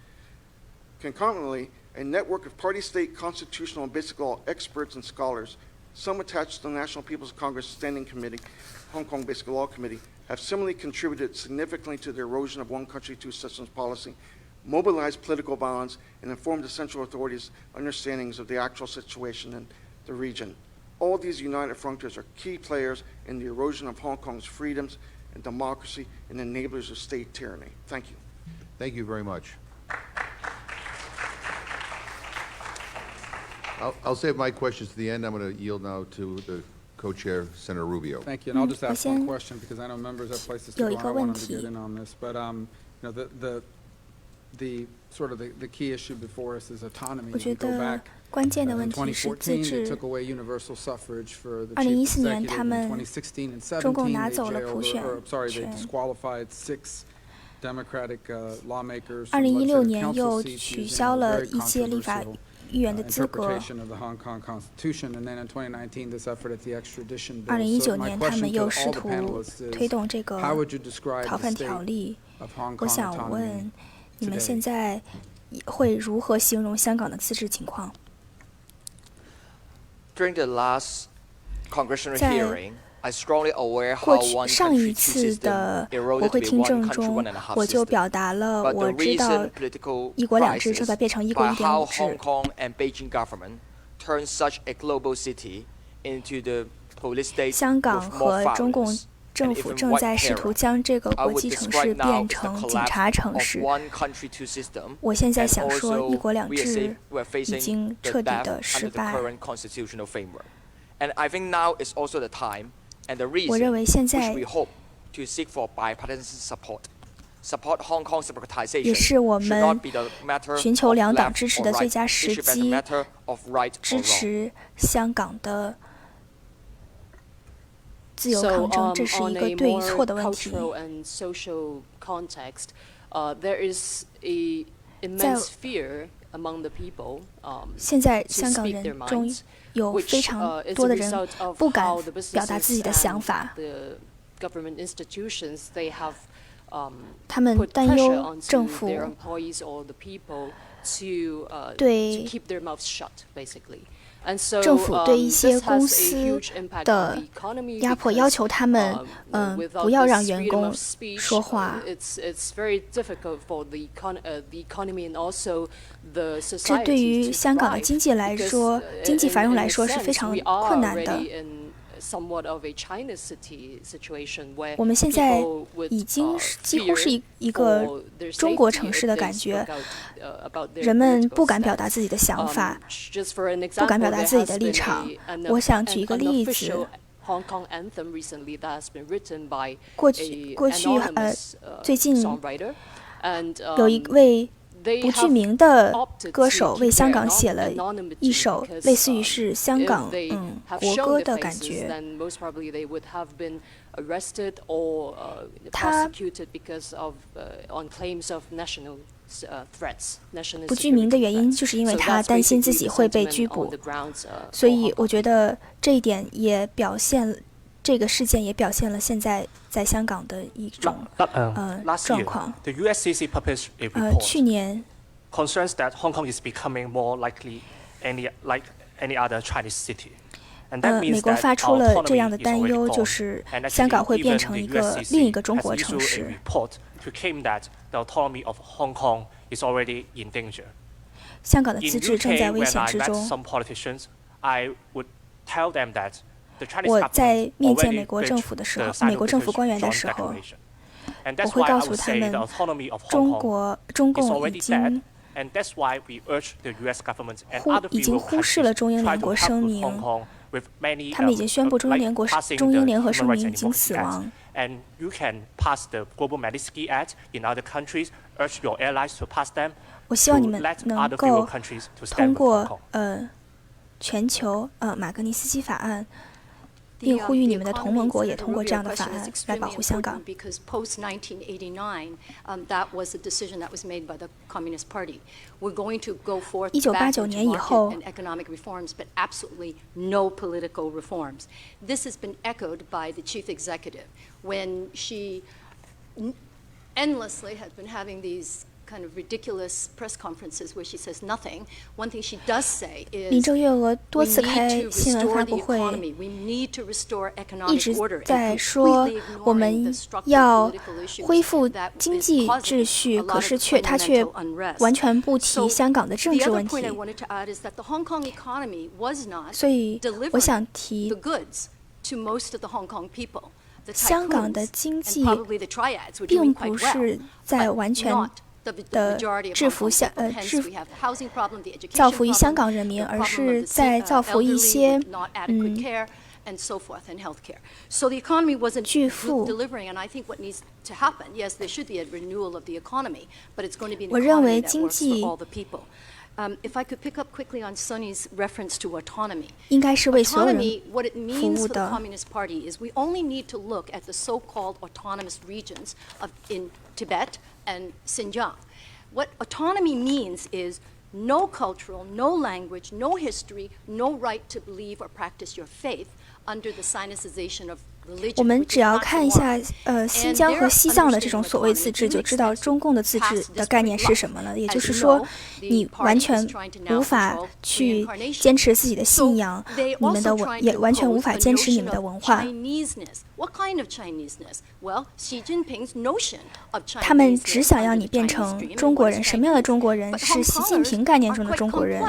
Concomitantly, a network of party-state constitutional and basic law experts and scholars, some attached to the National People's Congress Standing Committee, Hong Kong Basic Law Committee, have similarly contributed significantly to the erosion of one country, two systems policy, mobilized political violence, and informed the central authorities' understandings of the actual situation in the region. All these united frontiers are key players in the erosion of Hong Kong's freedoms and democracy and enablers of state tyranny. Thank you. Thank you very much. I'll save my questions to the end. I'm going to yield now to the co-chair, Senator Rubio. Thank you. And I'll just ask one question because I know members have places to go. I want them to get in on this. But the sort of the key issue before us is autonomy. 我觉得关键的问题是自治。2014年，他们中共拿走了普选权。2016年又取消了一些立法议员的资格。2019年，他们又试图推动这个逃犯条例。我想问，你们现在会如何形容香港的自治情况？ During the last congressional hearing, I strongly aware 过 how 去 one 上一 country, two 次 system 的国 eroded 会 to be 听 one 证 country, 中， one and a half 我就 system. 表达了 But 我 the 知道 recent political 一国两制 crisis 正在变成一 by 国 how 1.5 Hong 制。 Kong and Beijing government turned such a global city into the police state 香港 with more 和中共 violence 政 and 府 even 正 white 在试 terror. 图将这个 I 国 would 际城 describe 市 now 变 as the 成警察 collapse 城 of 市。 one country, two system. 我现在 And 想说， also, 一国两 we are 制 we're 已 facing 经 the 彻底 death 的失 under the 败。 current constitutional framework. And I think now is also the time and the 我认 reason 为现 which 在 we hope to seek for bipartisan support. Support Hong Kong 也 separatization 是我 should 们 not be the matter 寻求 of 两党 left 支持 or 的 right. 最佳 It 时 should be 机， the matter of right or 支 wrong. 持香港的自由 So, 抗争，这是一 on 个 a 对与 more 错的问题。 cultural and social context, there is a immense fear among the people. 现在 to 香港 speak their 人中 minds, 有 which 非常 is 多 a 的人 result of 不敢 how the 表达自己 businesses 的想 and 法， the government institutions they have 他们 put 担 pressure 忧 onto 政府 their employees or the people to 对 keep their mouths shut, basically. And so, 政府对一 this 些 has 公 a 司 huge impact 的 on the economy 压迫， because, 要求他们 without 不要 this 让员 freedom 工 of speech, 说话。 it's very difficult for the economy and also the 这对 society 于 to 香港的 thrive 经济来 because, 说，经济繁荣 in 来 a 说是 sense, 非常 we are 困难的。 already in somewhat of a China situation where 我们现在 people would, 已经是几乎 fear 是一个 for their 中国 safety 城 if 市的 they 感觉， spoke out, about their 人们 political 不敢表达 stance. 自己的想法， Just for an 不敢 example, 表达 there 自己 has 的立 been 场。 an 我想举一个例子， unofficial Hong Kong anthem recently that has been written by 过 a 去 anonymous 最近 songwriter, and 有一位 they 不具 have 名的 opted 歌 to 手 keep 为香 their 港写了 anonymity 一首 because, 类似于是香港 if they have 国 shown 歌 their 的感 faces, 觉。 then most probably they would have been arrested or 他 prosecuted because of on claims of national threats, national 不具名的 security 原因 threats. 就是因为 So 他 that's 担心 basically 自己 the 会被 sentiment 拘 on 捕 the grounds, 所 for 以 Hong 我 Kong. 觉得这一点也表现，这个事件也表现了现在在香港的一种 Last 状 year, 况。 the USCC published a report 去年 concerns that Hong Kong is becoming more likely like any other Chinese city. And that 美 means 国 that 发出 our 了这样 autonomy 的 is 担 already 忧，就 gone. 是 And 香港 actually, 会变 even 成 the 一个 USCC 另一个中 has 国城 issued 市 a。report to claim that the autonomy of Hong Kong is already in danger. 香港的自治正在危险之中。我在面见美国政府的时候，美国政府官员的时候，我会告诉他们，中共已经忽视了中英联合声明，他们已经宣布中英联合声明已经死亡。我希望你们能够通过全球马格尼斯基法案，并呼吁你们的同盟国也通过这样的法案来保护香港。1989年以后，林郑月娥多次开新闻发布会，一直在说我们要恢复经济秩序，可是他却完全不提香港的政治问题。所以我想提，香港的经济并不是在完全的造福于香港人民，而是在造福一些巨富。我认为经济应该是为所有人服务的。and Xinjiang. What autonomy means is no cultural, no language, no history, no right to believe or practice your faith under the Sinicization of religion. 我们只要看一下新疆和西藏的这种所谓自治，就知道中共的自治的概念是什么了。也就是说，你完全无法去坚持自己的信仰，也完全无法坚持你们的文化。他们只想要你变成中国人。什么样的中国人？是习近平概念中的中国人。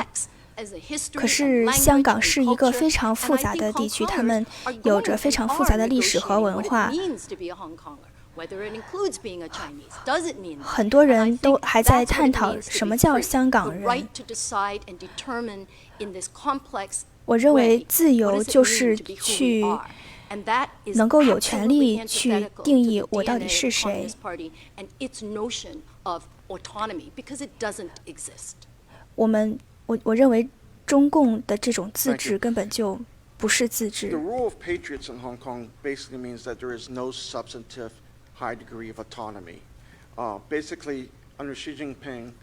可是香港是一个非常复杂的地区，他们有着非常复杂的历史和文化。很多人都还在探讨什么叫香港人。我认为自由就是去能够有权利去定义我到底是谁。我认为中共的这种自治根本就不是自治。 The rule of patriots in Hong Kong basically means that there is no substantive high degree of autonomy. Basically, under Xi Jinping,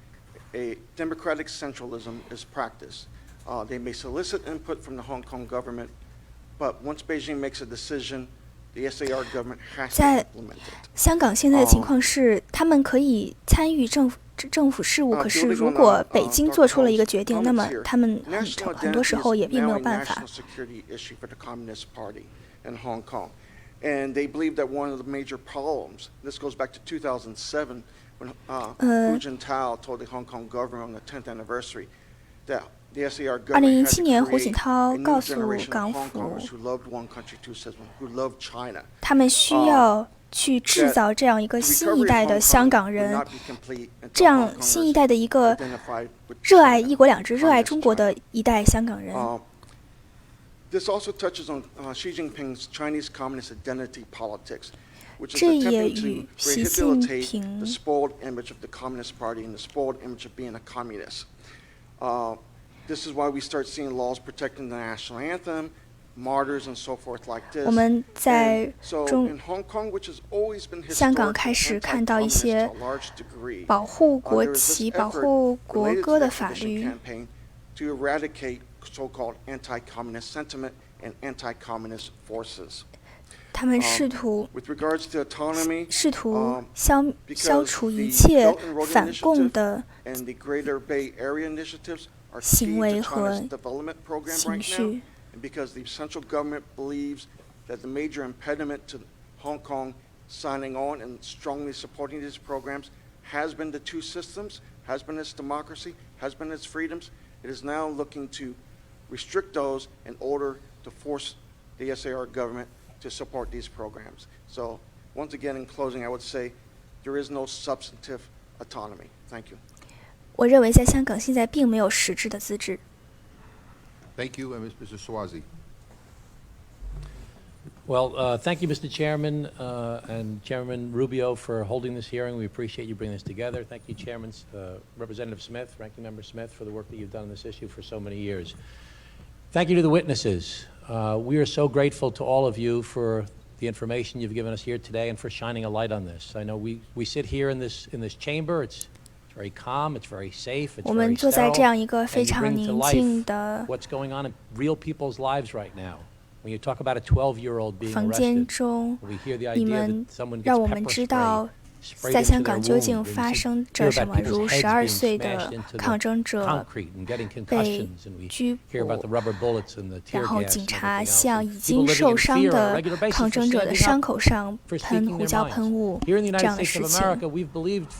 a democratic centralism is practiced. They may solicit input from the Hong Kong government, but once Beijing makes a decision, the SAR government has to implement it. 香港现在的情况是，他们可以参与政府事务，可是如果北京做出了一个决定，那么他们很多时候也并没有办法。And they believe that one of the major problems, this goes back to 2007, when Hu Jintao told the Hong Kong government on the 10th anniversary that the SAR government had to create a new generation of Hong Kongers who loved one country, two systems, who loved China. 他们需要去制造这样一个新一代的香港人，这样新一代的一个热爱一国两制、热爱中国的一代香港人。This also touches on Xi Jinping's Chinese Communist identity politics, which is 这也 attempting to 与习近 rehabilitate 平 the spoiled image of the Communist Party and the spoiled image of being a communist. This is why we start seeing laws protecting the national anthem, martyrs and so forth like this. 我们在 So in Hong Kong, which has always been 香港 historically 开始看到一 anti-communist 些 to a large degree, 保护国 there is this 旗、保 effort 护国 related 歌 to 的 the 法 extradition 律。 campaign to eradicate so-called anti-communist sentiment and anti-communist forces. 他们试图 With regards to autonomy, 消除一切反共的 and the Greater Bay Area initiatives are 行 key 为 to 和 China's development program 情 right now, 绪。 and because the central government believes that the major impediment to Hong Kong signing on and strongly supporting these programs has been the two systems, has been its democracy, has been its freedoms. It is now looking to restrict those in order to force the SAR government to support these programs. So once again, in closing, I would say there is no substantive autonomy. Thank you. 我认为在香港现在并没有实质的自治。Thank you, Mr. Swazi. Well, thank you, Mr. Chairman and Chairman Rubio, for holding this hearing. We appreciate you bringing this together. Thank you, Chairman Representative Smith, Ranking Member Smith, for the work that you've done on this issue for so many years. Thank you to the witnesses. We are so grateful to all of you for the information you've given us here today and for shining a light on this. I know we sit here in this chamber. It's very calm. It's very safe. It's 我 very 们坐在这样 sterile. 一个 And 非 you 常 bring to 宁 life 静的 what's going on in real people's lives right now. When you talk about a 12-year-old being 房间 arrested, 中， we hear the 你 idea 们 that someone 让 gets 我们 pepper 知道 sprayed 在 into 香 their 港究竟 wound. 发 We 生 hear 着什 about 么，如 people's heads 12 being 岁 smashed 的 into 抗 the 争者 concrete and getting 被 concussions, and we 拘 hear 捕 about the rubber bullets and the tear 然后 gas 警 and 察 everything 向 else. 已 People 经 living 受 in 伤 fear on 的 a regular basis 抗 for 争者的 standing 伤 up 口上 for 喷 speaking 胡 their 椒 minds. 喷雾 Here in the 这样 United 的 States 事 of 情。 America, we've believed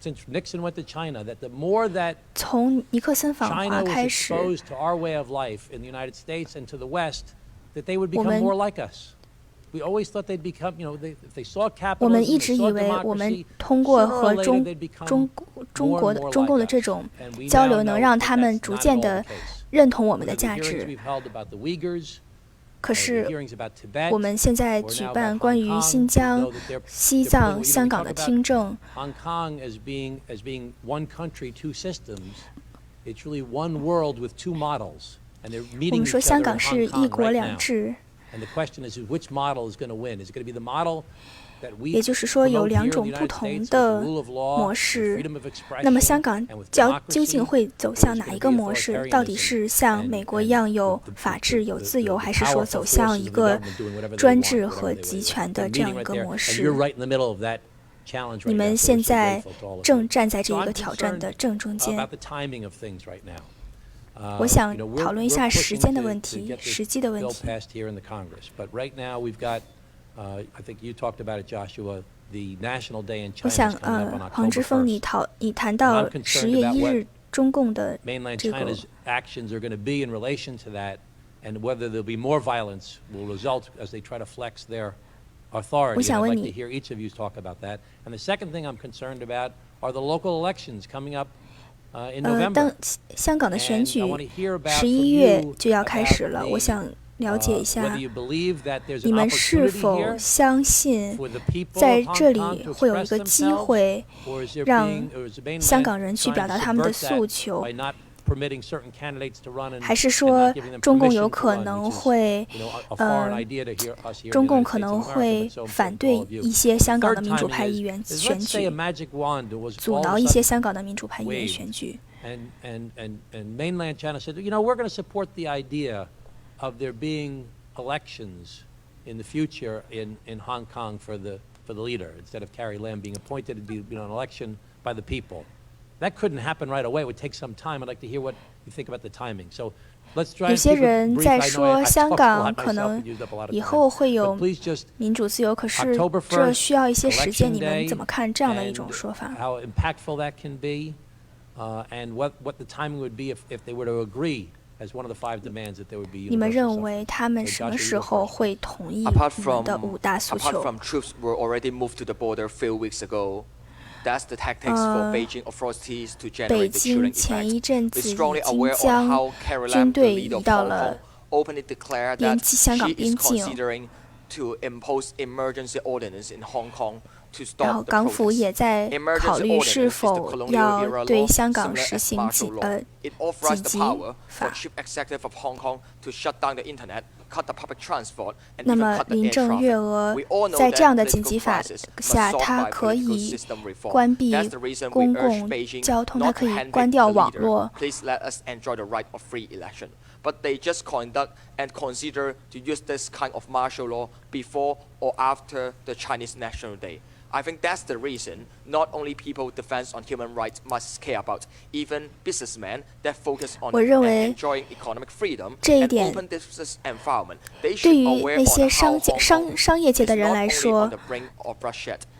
since Nixon went to China that the more that 从尼克森访 China 华 was 开始， exposed to our way of life in the United States and to the West, that they would become 我们 more like us. We always thought they'd become, if they saw 我们 capitalism, 一 they 直 saw 以为我们 democracy, 通过 sooner or 和 later 中 they'd become 中 more 国 and more 中共的 like 这 us. 种 And we 交 now 流，能 know 让 that 他们 that's 逐 not 渐 at all 的 the case. 认同我们的 The 价 hearings 值。 we've held about the Uyghurs, 可 the 是 hearings about Tibet, 我们现在 or 举 now 办 about 关 Hong 于 Kong, 新 we 疆 know that they're- 西 they're 藏、 putting- 香 we 港的 talk about 听证， Hong Kong as being one country, two systems. It's really one world with two models, and they're 我 meeting 们 each 说 other 香 in 港是 Hong 一 Kong 国 right 两 now. 制， And the question is which model is going to win? Is it going to be the model that we 也就是说有 promote 两 here in 种 the 不 United 同 States 的 as the rule of law, 模 and 式 freedom of expression, 那么香港 and with 究竟 democracy, 会走 or is 向 it 哪 gonna 一 be 个模式？到底是像美国一样有法治、有自由，还是说走向一个专制和集权的这样一个模式？你们现在正站在这一个挑战的正中间。我想讨论一下时间的问题，时机的问题。我想，黄之锋，你谈到10月1日中共的这个。And whether there'll be more violence will result as they try to flex their authority. I'd like to hear each of you talk about that. And the second thing I'm concerned about are the local elections coming up in November. 当香港的选举11月就要开始了，我想了解一下，你们是否相信在这里会有一个机会，让香港人去表达他们的诉求？还是说中共有可能会，中共可能会反对一些香港的民主派议员选举，阻挠一些香港的民主派议员选举。And mainland China said, we're going to support the idea of there being elections in the future in Hong Kong for the leader, instead of Carrie Lam being appointed, it'd be an election by the people. That couldn't happen right away. It would take some time. I'd like to hear what you think about the timing. So let's try and keep it brief. 有些人在说香港可能以后会有民主自由，可是这需要一些时间。你们怎么看这样的一种说法？ How impactful that can be, and what the timing would be if they were to agree as one of the 5 demands that there would be. 你们认为他们什么时候会同意你们的5大诉求？ Apart from troops were already moved to the border a few weeks ago. That's the tactics for Beijing authorities to generate the chilling effect. We're strongly aware of how Carrie Lam, the leader of Hong Kong, openly declared that she is considering to impose emergency ordinance in Hong Kong to 然后 stop the 港府也 protests. 在考虑是否要对香港实行紧急法。Chief Executive of Hong Kong to shut down the internet, cut the public transport, and 那 even 么 cut the 林 air 郑月 traffic. 娥 We all know 在这样 that 的紧急 political 法 crisis must 下， solve 她 by 可 political 以 system reform. 关闭 That's the reason we 公 urge 共 Beijing 交通，她 not 可 to 以 handpick 关掉 the 网 leader. 络。 Please let us enjoy the right of free election. But they just conduct and consider to use this kind of martial law before or after the Chinese National Day. I think that's the reason not only people defense on human rights must care about, even businessmen that focus on enjoying economic freedom and open business environment. They should be aware on how Hong Kong is not only on the brink of bloodshed.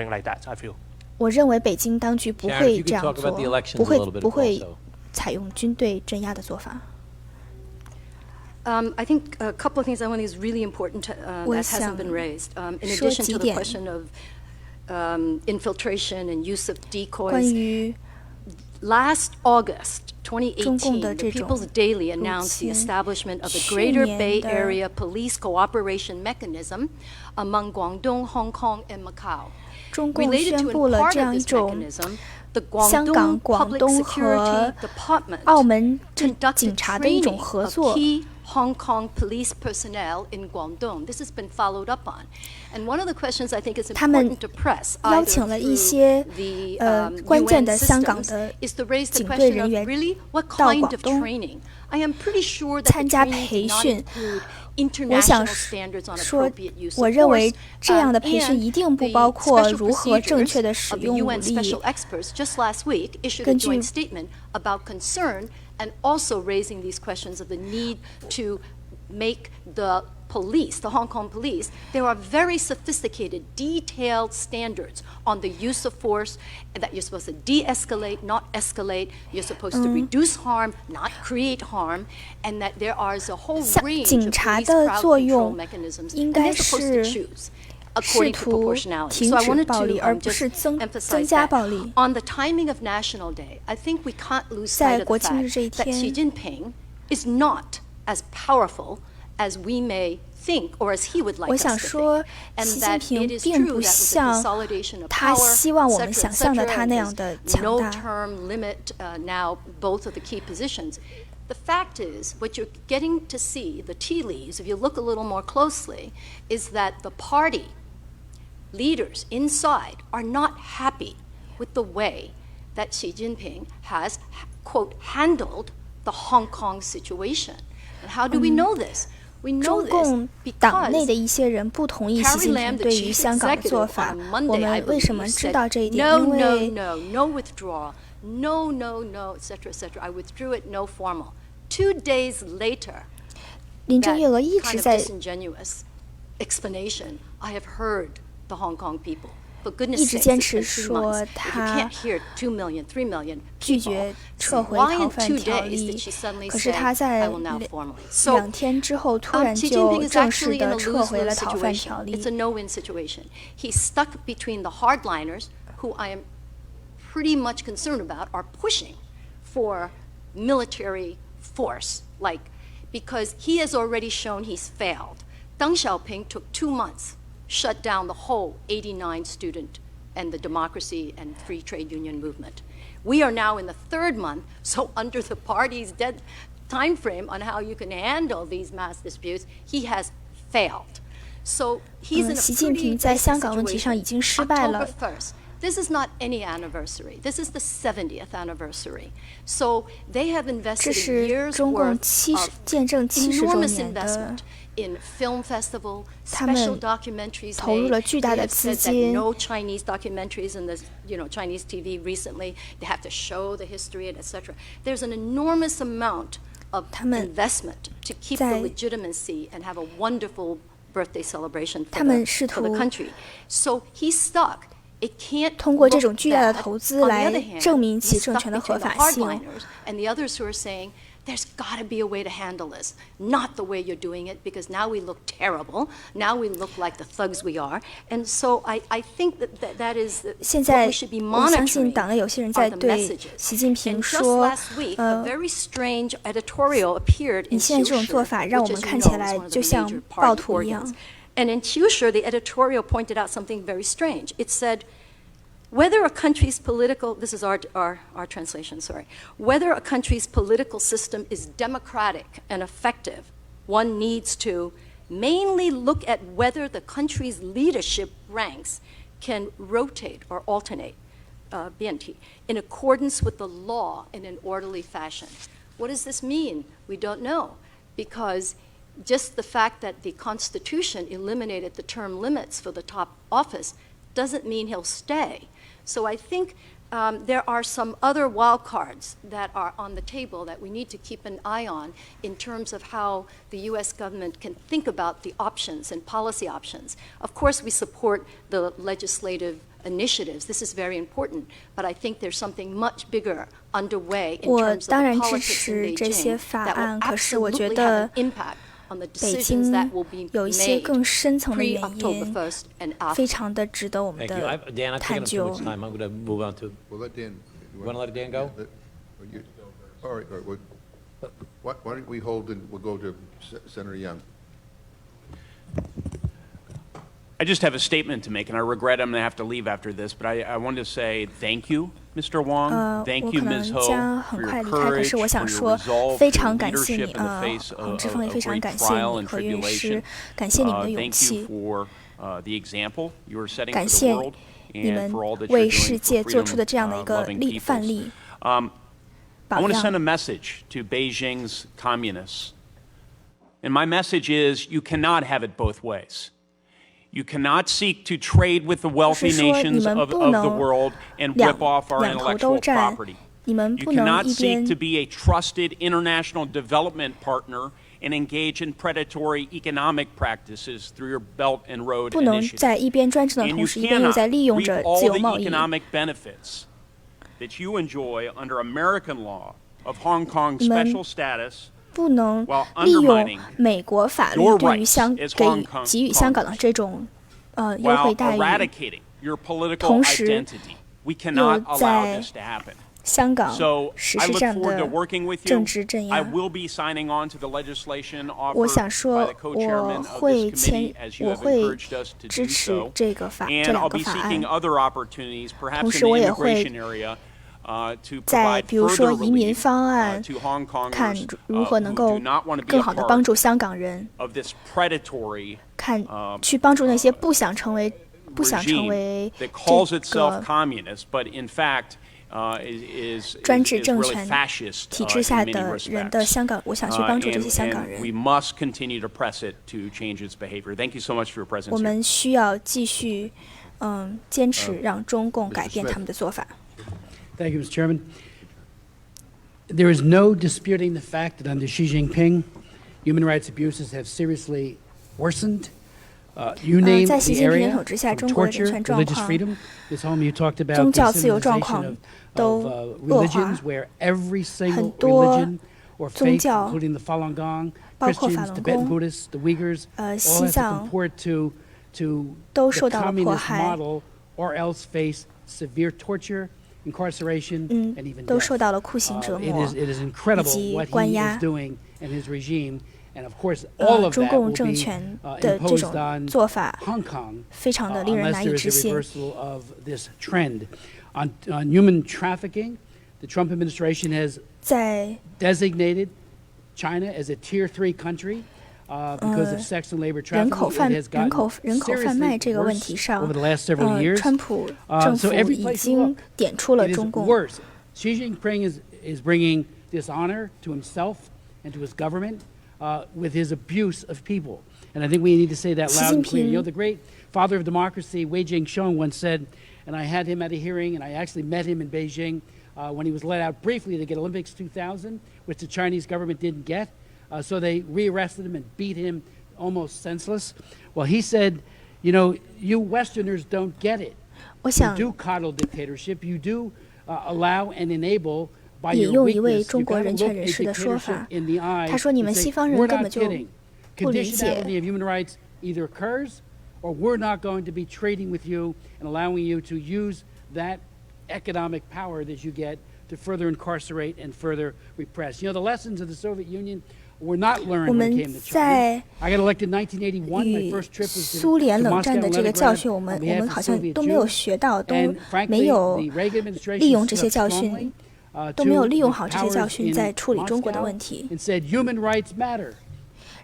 something like that, I feel. 我认为北京当局不 Sharon, if 会 you 这 could 样 talk 做 about the，elections 不 a 会 little bit 不会 also. 采用军队镇压的做法。I think a couple of things I think is really important that hasn't been raised. In addition to the question of infiltration and use of decoys, last August 2018, the People's Daily announced the establishment of the Greater Bay Area Police Cooperation Mechanism among Guangdong, Hong Kong, and Macau. 中共宣布了这样一种香港、广东和澳门警察的一种合作。Hong Kong police personnel in Guangdong. This has been followed up on. And one of the questions I think is important to press, either through the UN systems, is to raise the question of really what kind of training. I am pretty sure that the training does not include international standards on appropriate use of force. 我认为这样的培训一定不包括如何正确的使用武力。Special experts just last week issued a joint statement about concern and also raising these questions of the need to make the police, the Hong Kong police, there are very sophisticated, detailed standards on the use of force, that you're supposed to de-escalate, not escalate, you're supposed to reduce harm, not create harm, and that there is a whole range of police crowd control mechanisms, and they're supposed to choose according to proportionality. So I wanted to just emphasize that. On the timing of National Day, I think we can't lose sight of the fact that Xi Jinping is not as powerful as we may think or as he would like us to think. And that it is true that with the consolidation of power, etc., no term limit now both of the key positions. The fact is, what you're getting to see, the tea leaves, if you look a little more closely, is that the party leaders inside are not happy with the way that Xi Jinping has, quote, handled the Hong Kong situation. And how do we know this? We know this because Carrie Lam, the chief executive, on Monday, I believe, said, no withdrawal, no, etc. I withdrew it, no formal. 2 days later, that kind of disingenuous explanation, I have heard the Hong Kong people. For goodness sake, it's been 2 months. If you can't hear 2 million, 3 million people, so why in 2 days did she suddenly say, I will now formally? So, Xi Jinping is actually in a lose-lose situation. It's a no-win situation. He's stuck between the hardliners, who I am pretty much concerned about, are pushing for military force, because he has already shown he's failed. Deng Xiaoping took 2 months, shut down the whole 89 student and the democracy and free trade union movement. We are now in the 3rd month, so under the party's dead time frame on how you can handle these mass disputes, he has failed. So he's in a pretty situation. October 1st. This is not any anniversary. This is the 70th anniversary. So they have invested years worth of enormous investment in film festival, special documentaries made. They have said that no Chinese documentaries in the Chinese TV recently. They have to show the history, etc. There's an enormous amount of investment to keep the legitimacy and have a wonderful birthday celebration for the country. So he's stuck. 通过这种巨大的投资来证明其政权的合法性。And the others who are saying, there's got to be a way to handle this, not the way you're doing it, because now we look terrible. Now we look like the thugs we are. And so I think that is what we should be monitoring are the messages. And just last week, a very strange editorial appeared in Xiushu, which is one of the major party organs. And in Xiushu, the editorial pointed out something very strange. It said, whether a country's political, this is our translation, sorry, whether a country's political system is democratic and effective, one needs to mainly look at whether the country's leadership ranks can rotate or alternate, BNT, in accordance with the law in an orderly fashion. What does this mean? We don't know, because just the fact that the Constitution eliminated the term limits for the top office doesn't mean he'll stay. So I think there are some other wild cards that are on the table that we need to keep an eye on in terms of how the U.S. government can think about the options and policy options. Of course, we support the legislative initiatives. This is very important, but I think there's something much bigger underway in 我 terms of 当 the 然支 politics in 持这些 Beijing 法 that will 案，可是我觉 absolutely 得 have an impact on the 北 decisions 京 that will be 有一些 made 更深层的原 pre-October 因， 1st and after. 非常的值得我们 Thank you. 的 Dan, I've taken 探 up too 究 much。time. I'm going to move on to. We'll let Dan. You want to let Dan go? All right. Why don't we hold and we'll go to Senator Young. I just have a statement to make, and I regret I'm going to have to leave after this, but I wanted to say thank you, Mr. Wong. 我 Thank 可 you, 能 Ms. Ho, 将 for 很 your 快离开，可 courage, 是我 for 想 your 说， resolve, 非 for 常 your 感谢 leadership 你 in the face 洪 of 志峰也非常 great 感谢 trial 你 and 和律师 tribulation. 感谢你们的勇 Thank you 气， for the example you are setting 感 for 谢 the world 你 and 们 for all that you're 为 doing 世 for 界做出的这样的一个 freedom-loving 范 peoples. 例 I 榜 want to send a 样。 message to Beijing's communists. And my message is you cannot have it both ways. You cannot seek to trade with the wealthy 是说， nations 你们 of 不 the 能 world and 两 rip off our 两头都 intellectual 占， property. 你们 You 不能 cannot 一 seek 边 to be a trusted international development partner and engage in predatory economic practices through your Belt and Road 不能 Initiative. 在一边专政的 And 同 you 时，一边又 cannot 在利用 reap 着自 all 由 the 贸易。 economic benefits that you enjoy under American law of Hong Kong 你们 special status 不能 while 利用 undermining 美国法律 your 对于 rights as 给 Hong Kong 给予香港的这种优 while 惠待遇， eradicating your political 同时 identity. We cannot 又 allow 在 this to happen. 香港 So 实 I 施 look 这样 forward to 的 working with 政 you. 治镇 I 压。 will be signing on to the legislation 我 offered 想 by 说 the，co-chairman 我 of 会 this committee 签， as you 我 have 会 encouraged us to 支 do 持 so. 这 And 两 I'll 个 be 法 seeking 案。 other opportunities, perhaps 同 in 时 the 我也会 immigration area, to 在 provide 比如 further 说移民 relief 方案， to Hong 看 Kongers 如何能 who 够 do not want to be 更 a 好的帮 part 助香港人， of this predatory 看去帮助那些不想成 regime 为 that calls 这 itself 个 communist, but in fact is 专制政 really 权 fascist 体 in 制下 many 的人的 respects. 香港，我想去帮助这些香港 And we 人。 must continue to press it to change its behavior. Thank you so much for your 我 presence here. 们需要继续坚持让中共改变他们的做法。 Thank you, Mr. Chairman. There is no disputing the fact that under Xi Jinping, human rights abuses have seriously worsened. You named 在习 the 近平 area 统治下， from 中国的人 torture, 权状 religious 况、 freedom. This home you talked about 宗 the 教自由状 civilization 况 of 都恶化 religions where every 很 single 多 religion or 宗 faith, 教 including the Falun Gong, 包括 Christians, 法轮 Tibetan 功 Buddhists, the Uyghurs, all 西 have to 藏 comport to 都 the 受到了迫 communist 害， model or else face severe torture, incarceration, and even 都 death. 受到了酷刑折 It 磨 is incredible 以及 what 关 he 押 is doing and his regime, and of course all of 中 that 共 will 政 be 权的这 imposed 种 on 做法 Hong Kong 非常的令人 unless 难以 there 置 is a 信。 reversal of this trend. On human trafficking, the Trump administration has 在 designated China as a tier 3 country because of sex and labor 人 trafficking. 口贩 It has gotten 人口贩卖 seriously 这个问 worse 题上 over the last several years. 川普政 So 府 every 已 place you 经 look, 点出了 it is 中共。 worse. Xi Jinping is bringing dishonor to himself and to his government with his abuse of people. And I think we need to say that loud and clear. You know, the great father of democracy, Wei Jingsheng, once said, and I had him at a hearing, and I actually met him in Beijing when he was let out briefly to get Olympics 2000, which the Chinese government didn't get. So they rearrested him and beat him almost senseless. Well, he said, you know, you Westerners don't get it. 我 You 想 do coddle dictatorship. You do allow and enable by 引 your 用一位 weakness. 中 You 国 gotta 人 look 权人 a 士的说 dictatorship 法。 in the eye 他说你 and 们 say, 西方人 we're 根 not 本就 kidding. 不理解。 Conditionality of human rights either occurs or we're not going to be trading with you and allowing you to use that economic power that you get to further incarcerate and further repress. You know, the lessons of the Soviet Union were not learned 我 when 们 it came to China. 在 I got elected in 1981. My 与 first trip was 苏 to 联冷 Moscow 战的 and 这个教 Leningrad 训，我 on 们 behalf of 好像 Soviet 都没有 Jews. 学到，都 And 没 frankly, 有 the Reagan administration 利用这些 stood 教 up 训 strongly, 都没有 to 利用 the 好这些教 powers 训， in 在处理中国的 Moscow 问题。 and said human rights matter.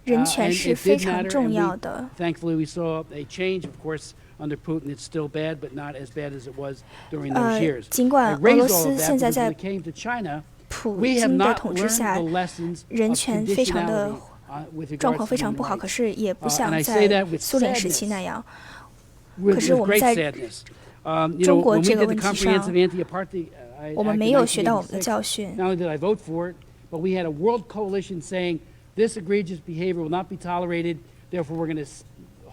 人权 And 是 it 非 did 常 matter, 重 and 要 we, 的。 thankfully, we saw a change. Of course, under Putin, it's still bad, but not as bad as it was during those years. 尽管 I 俄 raised 罗 all 斯 of that 现在 because 在 when it came to China, 普 we have 京的 not 统治 learned 下 the lessons 人 of 权非常的 conditionality with 状 regards 况 to 非常 human 不好，可 rights. 是也不 And 像 I say 在 that with 苏联时期 sadness. 那样。 With 可是我们 great 在 sadness. You know, 中国 when we 这个 did the 问题上， comprehensive anti-apartheid 我们 act 没 in 有学到我们的 1986, 教训。 not only did I vote for it, but we had a world coalition saying this egregious behavior will not be tolerated. Therefore, we're going to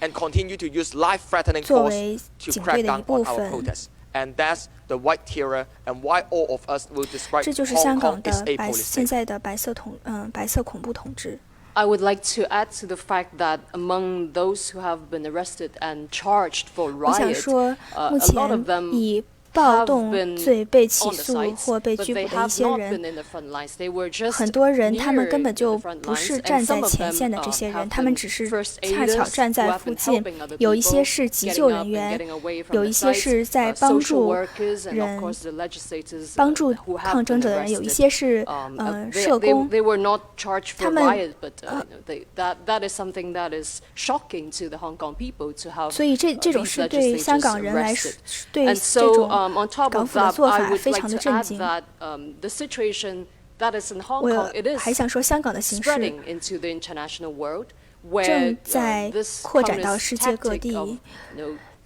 and continue to use life-threatening 作 force 为 to 警 crack 队的 down 一部 on our 分。 protests. And that's the white terror, and why all of us will describe 这就是 Hong 香 Kong 港 as 的 a police 现 state. 在的白色恐怖统治。I would like to add to the fact that among those who have been arrested and charged for 我想 riot, 说，目 a lot of 前 them 以暴 have 动 been 罪被起 on the 诉 sites, 或被 but 拘捕 they 的一 have 些 not 人 been in the front lines. They were just 很多人他们 near 根本就 the front 不是 lines, 站 and 在 some of 前 them 线的这些 have 人，他们 been 只是 first 恰巧 aiders 站 who 在 have 附 been 近 helping other， 有一些 people 是急 getting 救 up 人 and 员 getting away， from 有 the 一些 sites, 是在帮 social 助 workers, and of 人 course the legislators 帮助 who have 抗争 been 者的人，有一 arrested. 些是 社工。 They were not charged for 他们 riot, but that is something that is shocking to the Hong Kong people to have 所以这种 these 是对 legislators 香港人来说， arrested. 对 And 这 so 种 on top 港 of 府的 that, 做 I 法 would 非 like 常的 to 震 add 惊。 that the situation that is in Hong 我 Kong, it is 还想说，香港的形势 spreading into the international world, where 正在 this 扩展到 communist 世界各 tactic 地。 of,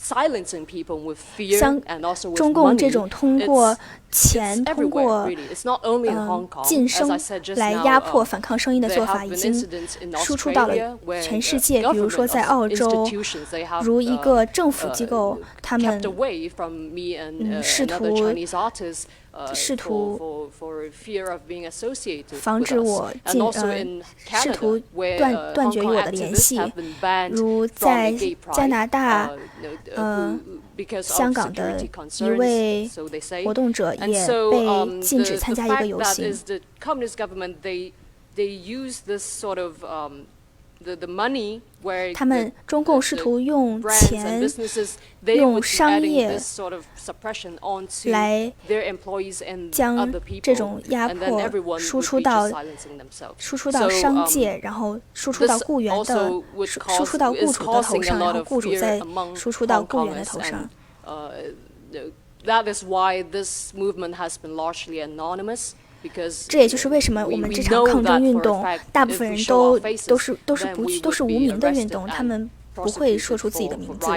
silencing people with fear 像 and also with 中共这 money, 种通过 it's 钱、通 everywhere, 过 really. It's not only in Hong Kong. 晋 As 升 I said just 来 now, 压迫反抗声音的 there 做法 have 已 been 经 incidents in 输出到了 Australia where 全世界。比如说 government 在澳 of 洲， institutions, they have, 如一个政府机构，他们 kept away from me and 试 another 图 Chinese artist 试图 for fear of being associated 防 with 止 us. 我 And 进 also in 试图 Canada, where 断 Hong 绝与 Kong 我的联 activists 系， have been banned 如 from 在 the gay 加 pride, 拿大， because 香 of 港的 security 一 concerns, 位 so they say. 活动者 And 也 so 被禁止 the 参加一个 fact 游 that 行。 is the communist government, they use this sort of the money where 他们中共试图用 brands and 钱 businesses, they 用 would be 商 adding 业 this sort of suppression onto 来 their employees and 将 other 这 people, 种压 and then 迫 everyone 输 would 出 be 到 just silencing themselves. 输出到 So, 商界，然后输出到 this 雇员的 also would 输出到 cause, 雇 is 主的头 causing a 上，然 lot 后 of 雇主 fear 再 among 输出到 Hong 雇员的 Kongers, 头上 and。That is why this movement has been largely anonymous, because 这也就是为什么我们这场抗争运动，大部分人都是无名的运动，他们不会说出自己的名字，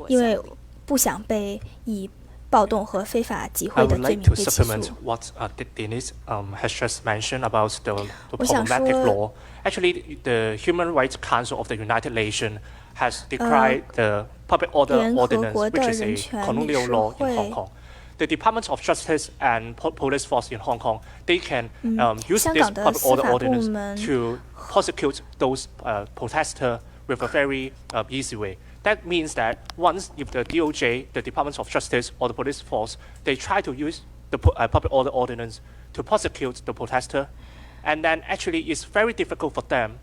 因为不想被以暴动和非法集 I 会的 would 罪 like 名 to 被起 supplement 诉。 what Denise has just mentioned about the 我想 problematic 说 law. Actually, the Human Rights Council of the United Nations has decried the Public Order 联合 Ordinance, 国的 which is 人 a 权理 colonial 事 law in 会 Hong Kong. The Department of Justice and Police Force in Hong Kong, they can use 香 this 港的 Public 司 Order 法部 Ordinance 门 to prosecute those protesters with a very easy way. That means that once if the DOJ, the Department of Justice, or the police force, they try to use the Public Order Ordinance to prosecute the protester, and then actually it's very difficult for them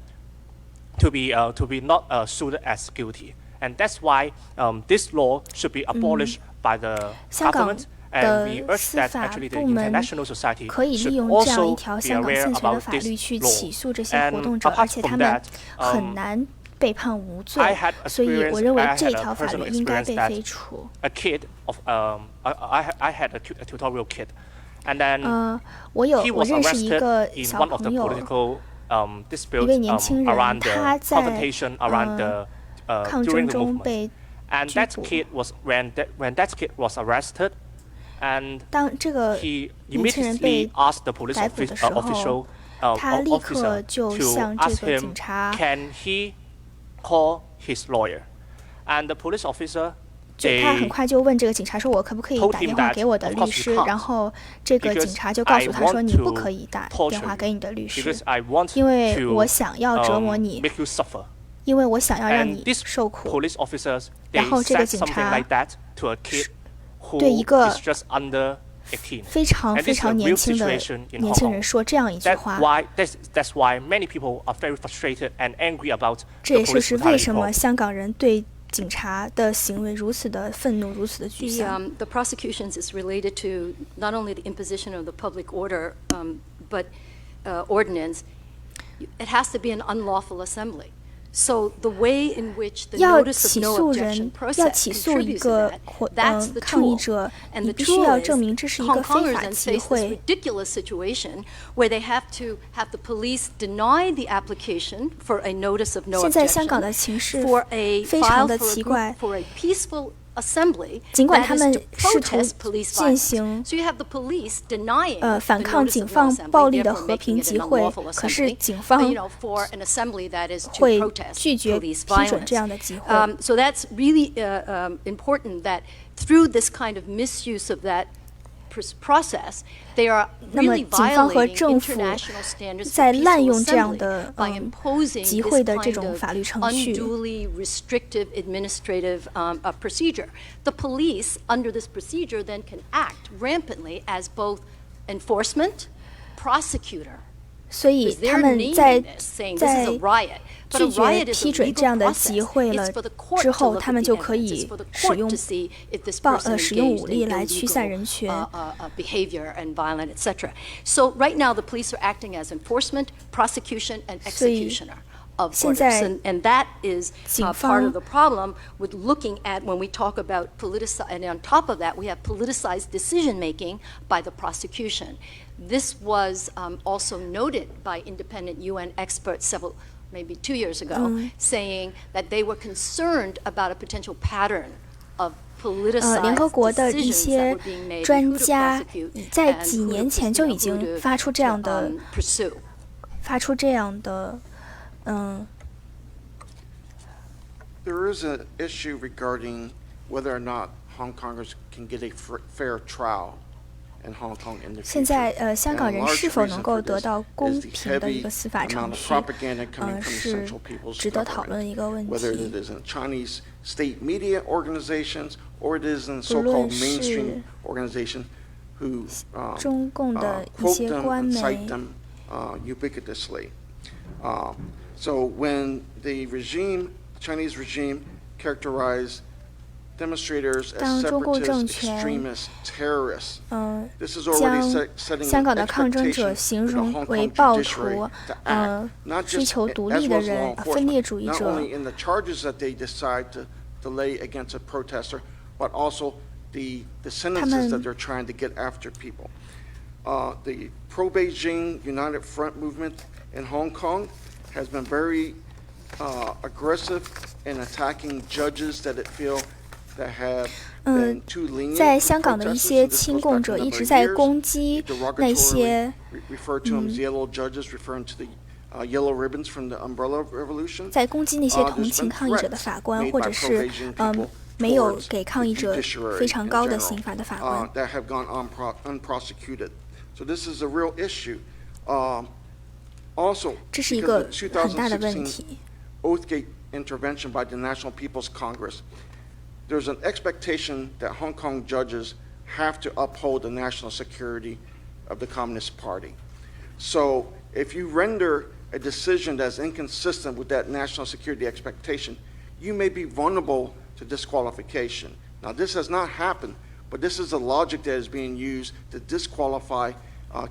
to be not sued as guilty. And that's why this law should be abolished by the 香港 government. And we 的 urge 司 that 法 actually the 部门 international society 可以 should 利用这样一 also 条 be 香港 aware 现存的 about 法 this 律去 law. 起诉这些活 And 动者，而 apart 且他 from 们 that, 很难被判无罪 I had， 所以我 experienced, 认为 I 这 had 条 a 法律 personal 应该 experience 被 that 废除。 a kid of I had a tutorial kid, and then 我 he 我 was 认识一 arrested 个 in 小 one of the 朋友， political 一 disputes 位年轻人， around the 他在 confrontation around the 抗 during 争 the 中 movement. 被 And 拘 that 捕。 kid was when that kid was arrested, and 当这个 he 年轻人 immediately 被 asked the police 逮捕的时候， official 他立刻 officer 就 to 向这 ask 个 him 警察 can he call his lawyer, and the police officer 他很快就问这个警察说：“我可不可以打电话给我的律师？” 然后这个警察就告诉他说：“你不可以打电话给你的律师，因为我想要折磨你，因为我想要让你受苦。”然后这个警察对一个非常非常年轻的年轻人说这样一句话。这也是为什么香港人对警察的行为如此的愤怒，如此的沮丧。The prosecutions is related to not only the imposition of the public order, but ordinance. It has to be an unlawful assembly. So the way in which the 要 notice 起 of 诉 no 人 objection 要 process 起诉一 contributes to 个 that. That's the 抗议 tool. 者， And 你 the 必须 tool 要 is 证明这是一 Hong 个非 Kongers 法 then 集 face this 会。 ridiculous situation where they have to have the police deny the application for a notice of no 现在香港 objection 的情势 for a 非常 file 的 for a 奇 group 怪。 for a peaceful assembly 尽管 that 他 is 们 to 试图 protest police 进 violence. 行 So you have the police denying 反 the 抗 notice 警 of no 方 assembly, 暴力的 therefore 和平 making it 集 an 会， unlawful 可是 assembly, 警方 for an assembly that is to 会 protest 拒绝 police 批准这样 violence. 的集会。 So that's really important that through this kind of misuse of that process, they are 那么 really 警方和 violating 政府 international standards 在 for 滥 peaceful 用这样 assembly 的 by imposing 集 this 会的这 kind 种 of 法律程序。 unduly restrictive administrative procedure. The police, under this procedure, then can act rampantly as both enforcement, prosecutor. 所以 Because 他 they're 们 naming 在 this, saying this is a riot. But 拒 a 绝 riot is 批 a 准这 legal 样的 process. 集会了 It's for the court 之 to 后， look 他 at 们 the 就可 evidence. 以 It's for the 使 court 用 to see if this person 使用 engaged 武力 in 来驱散 illegal 人权。 behavior and violent, etc. So right now, the police are acting as enforcement, prosecution, and executioner of orders, and that is part of the problem with looking at when we talk about and on top of that, we have politicized decision making by the prosecution. This was also noted by independent UN experts maybe 2 years ago, saying that they were concerned about a potential pattern of 联合国的一些专家在几年前就已经发出这样的There is an issue regarding whether or not Hong Kongers can get a fair trial in Hong Kong in the future. 现在香港人是否能够得到公平的一个司法程序，是值得讨论的一个问题。 Whether it is in Chinese state media organizations or it is in so-called mainstream organizations who quote them and cite them ubiquitously. So when the Chinese regime characterized demonstrators as separatist, extremist, terrorists. This is already setting an expectation for the Hong Kong judiciary to act, not just as well as law enforcement, not only in the charges that they decide to lay against a protester, but also the sentences that they're trying to get after people. The pro-Beijing United Front movement in Hong Kong has been very aggressive in attacking judges that it feels that have been too lenient. 在香港的一些亲共者一直在攻击那些 refer to them as yellow judges, referring to the yellow ribbons from the Umbrella Revolution. 在攻击那些同情抗议者的法官，或者是没有给抗议者非常高的刑罚的法官。 that have gone unprosecuted. So this is a real issue. Also, 这是一个很大的问题。 Oathgate intervention by the National People's Congress. There's an expectation that Hong Kong judges have to uphold the national security of the Communist Party. So if you render a decision that's inconsistent with that national security expectation, you may be vulnerable to disqualification. Now, this has not happened, but this is the logic that is being used to disqualify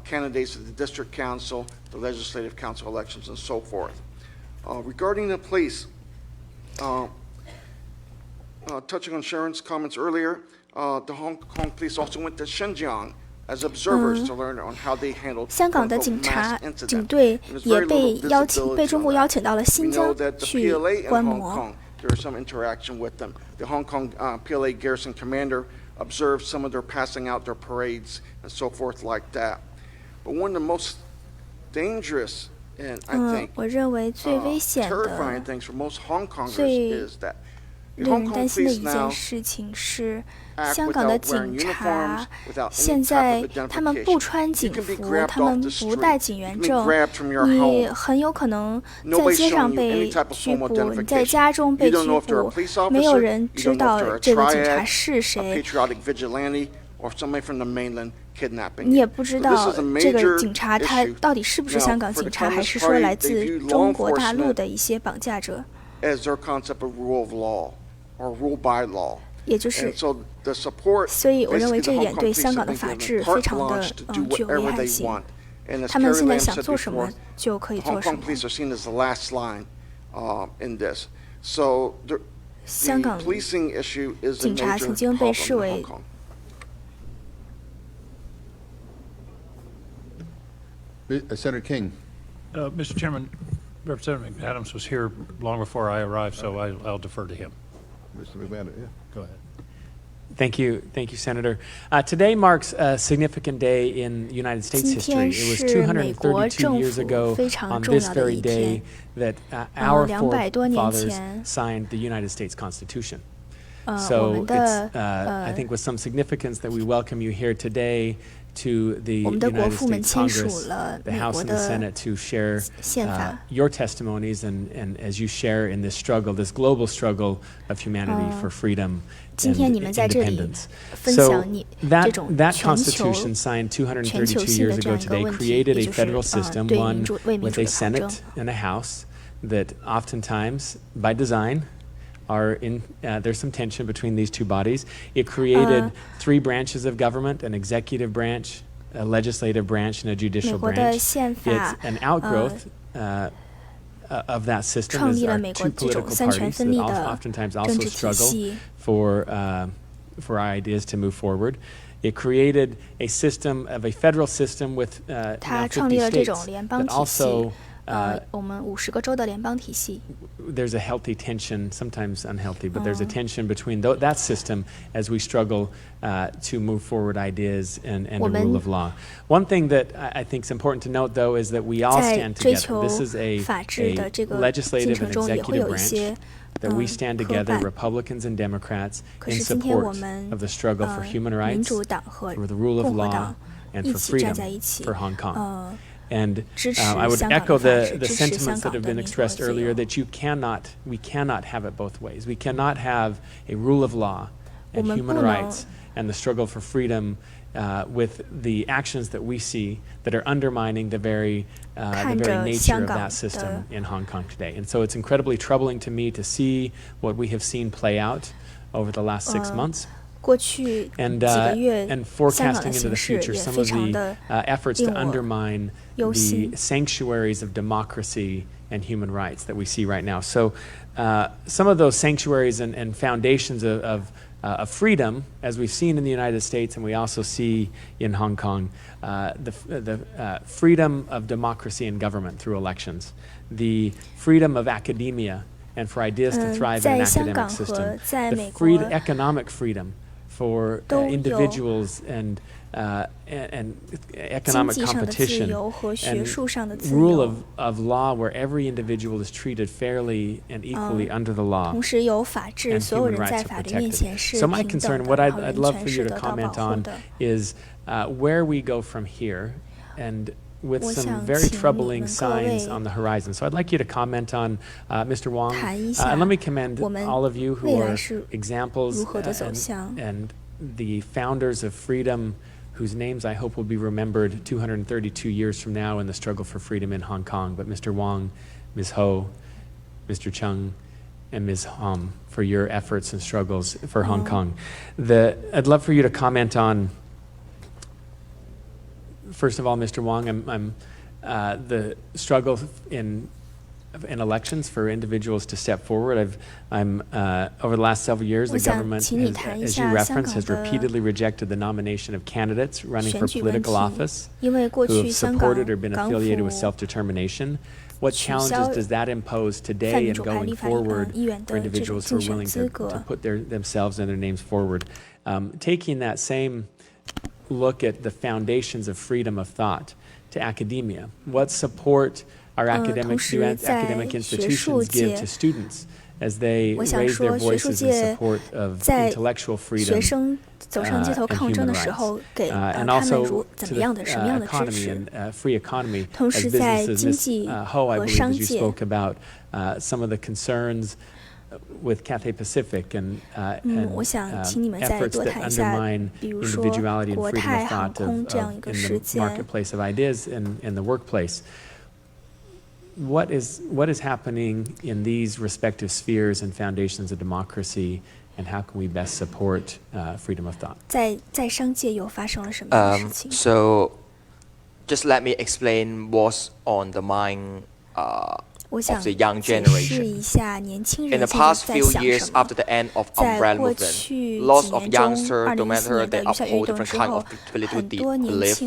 candidates at the district council, the legislative council elections, and so forth. Regarding the police, touching on Sharon's comments earlier, the Hong Kong police also went to Xinjiang as observers to learn on how they handled 香港的警队也被中国邀请到了新疆去观摩。 There was some interaction with them. The Hong Kong PLA garrison commander observed some of their passing out their parades and so forth like that. But one of the most dangerous and I think terrifying things for most Hong Kongers is that the Hong Kong police now 香港的警察现在他们不穿警服，他们不带警员证，你很有可能在街上被拘捕，你在家中被拘捕，没有人知道这个警察是谁，你也不知道这个警察他到底是不是香港警察，还是说来自中国大陆的一些绑架者。 也就是，所以我认为这一点对香港的法治非常的具有危害性。他们现在想做什么就可以做什么。香港警察曾经被视为。 Senator King. Mr. Chairman, Representative McAdams was here long before I arrived, so I'll defer to him. Mr. McMahon, yeah. Go ahead. Thank you, Senator. Today marks a significant day in United States history. It was 232 years ago on this very day that our forefathers signed the United States Constitution. So it's, I think with some significance that we welcome you here today to the United States Congress, the House and the Senate, to share your testimonies and as you share in this struggle, this global struggle of humanity for freedom and independence. So that Constitution signed 232 years ago today created a federal system, one with a Senate and a House that oftentimes, by design, there's some tension between these two bodies. It created three branches of government: an executive branch, a legislative branch, and a judicial branch. It's an outgrowth of that system. As our two political parties that oftentimes also struggle for our ideas to move forward. It created a system of a federal system with now 50 states, but also there's a healthy tension, sometimes unhealthy, but there's a tension between that system as we struggle to move forward ideas and the rule of law. One thing that I think is important to note, though, is that we all stand together. This is a legislative and executive branch that we stand together, Republicans and Democrats, in support of the struggle for human rights, for the rule of law, and for freedom for Hong Kong. And I would echo the sentiments that have been expressed earlier, that we cannot have it both ways. We cannot have a rule of law and human rights and the struggle for freedom with the actions that we see that are undermining the very nature of that system in Hong Kong today. And so it's incredibly troubling to me to see what we have seen play out over the last 6 months. And forecasting into the future some of the efforts to undermine the sanctuaries of democracy and human rights that we see right now. So some of those sanctuaries and foundations of freedom, as we've seen in the United States and we also see in Hong Kong, the freedom of democracy and government through elections, the freedom of academia and for ideas to thrive in an academic system, the economic freedom for individuals and economic competition, and rule of law where every individual is treated fairly and equally under the law, and human rights are protected. So my concern, what I'd love for you to comment on, is where we go from here, and with some very troubling signs on the horizon. So I'd like you to comment on Mr. Wong. And let me commend all of you who are examples and the founders of freedom, whose names I hope will be remembered 232 years from now in the struggle for freedom in Hong Kong. But Mr. Wong, Ms. Ho, Mr. Chung, and Ms. Hom, for your efforts and struggles for Hong Kong. I'd love for you to comment on, first of all, Mr. Wong, the struggle in elections for individuals to step forward. Over the last several years, the government, as you referenced, has repeatedly rejected the nomination of candidates running for political office who have supported or been affiliated with self-determination. What challenges does that impose today and going forward for individuals who are willing to put themselves and their names forward? Taking that same look at the foundations of freedom of thought to academia, what support our academic institutions give to students as they raise their voices in support of intellectual freedom and human rights, and also to the economy and free economy as businesses. Ms. Ho, I believe, as you spoke about some of the concerns with Cathay Pacific and efforts that undermine individuality and freedom of thought in the marketplace of ideas and in the workplace. What is happening in these respective spheres and foundations of democracy, and how can we best support freedom of thought? So, just let me explain what's on the mind of the young generation. In the past few years after the end of umbrella movement, lots of youngsters, no matter they uphold different kind of political belief,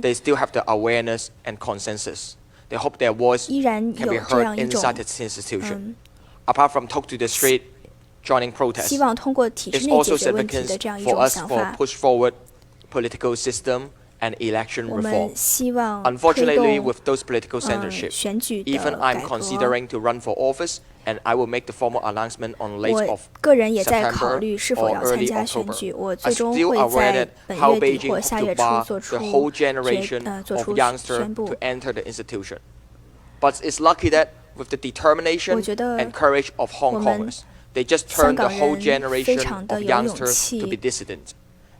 they still have the awareness and consensus. They hope their voice can be heard inside the institution. Apart from talk to the street, joining protests, it's also significant for us for push forward political system and election reform. Unfortunately, with those political censorship, even I'm considering to run for office and I will make the formal announcement on late 我 of 个人也在考 September 虑是否 or 要参 early 加选 October. 举。我 I 最终 still 会 aware 在 that 本 how 月底 Beijing 或 hope 下 to 月初 bar 做 the 出 whole generation 做 of 出 youngsters 宣布 to。enter the institution. But it's lucky that with the determination 我觉得 and courage of Hong 我们 Kongers, they just turned the 香港 whole 人非 generation 常的 of 有勇 youngsters to 气 be dissident.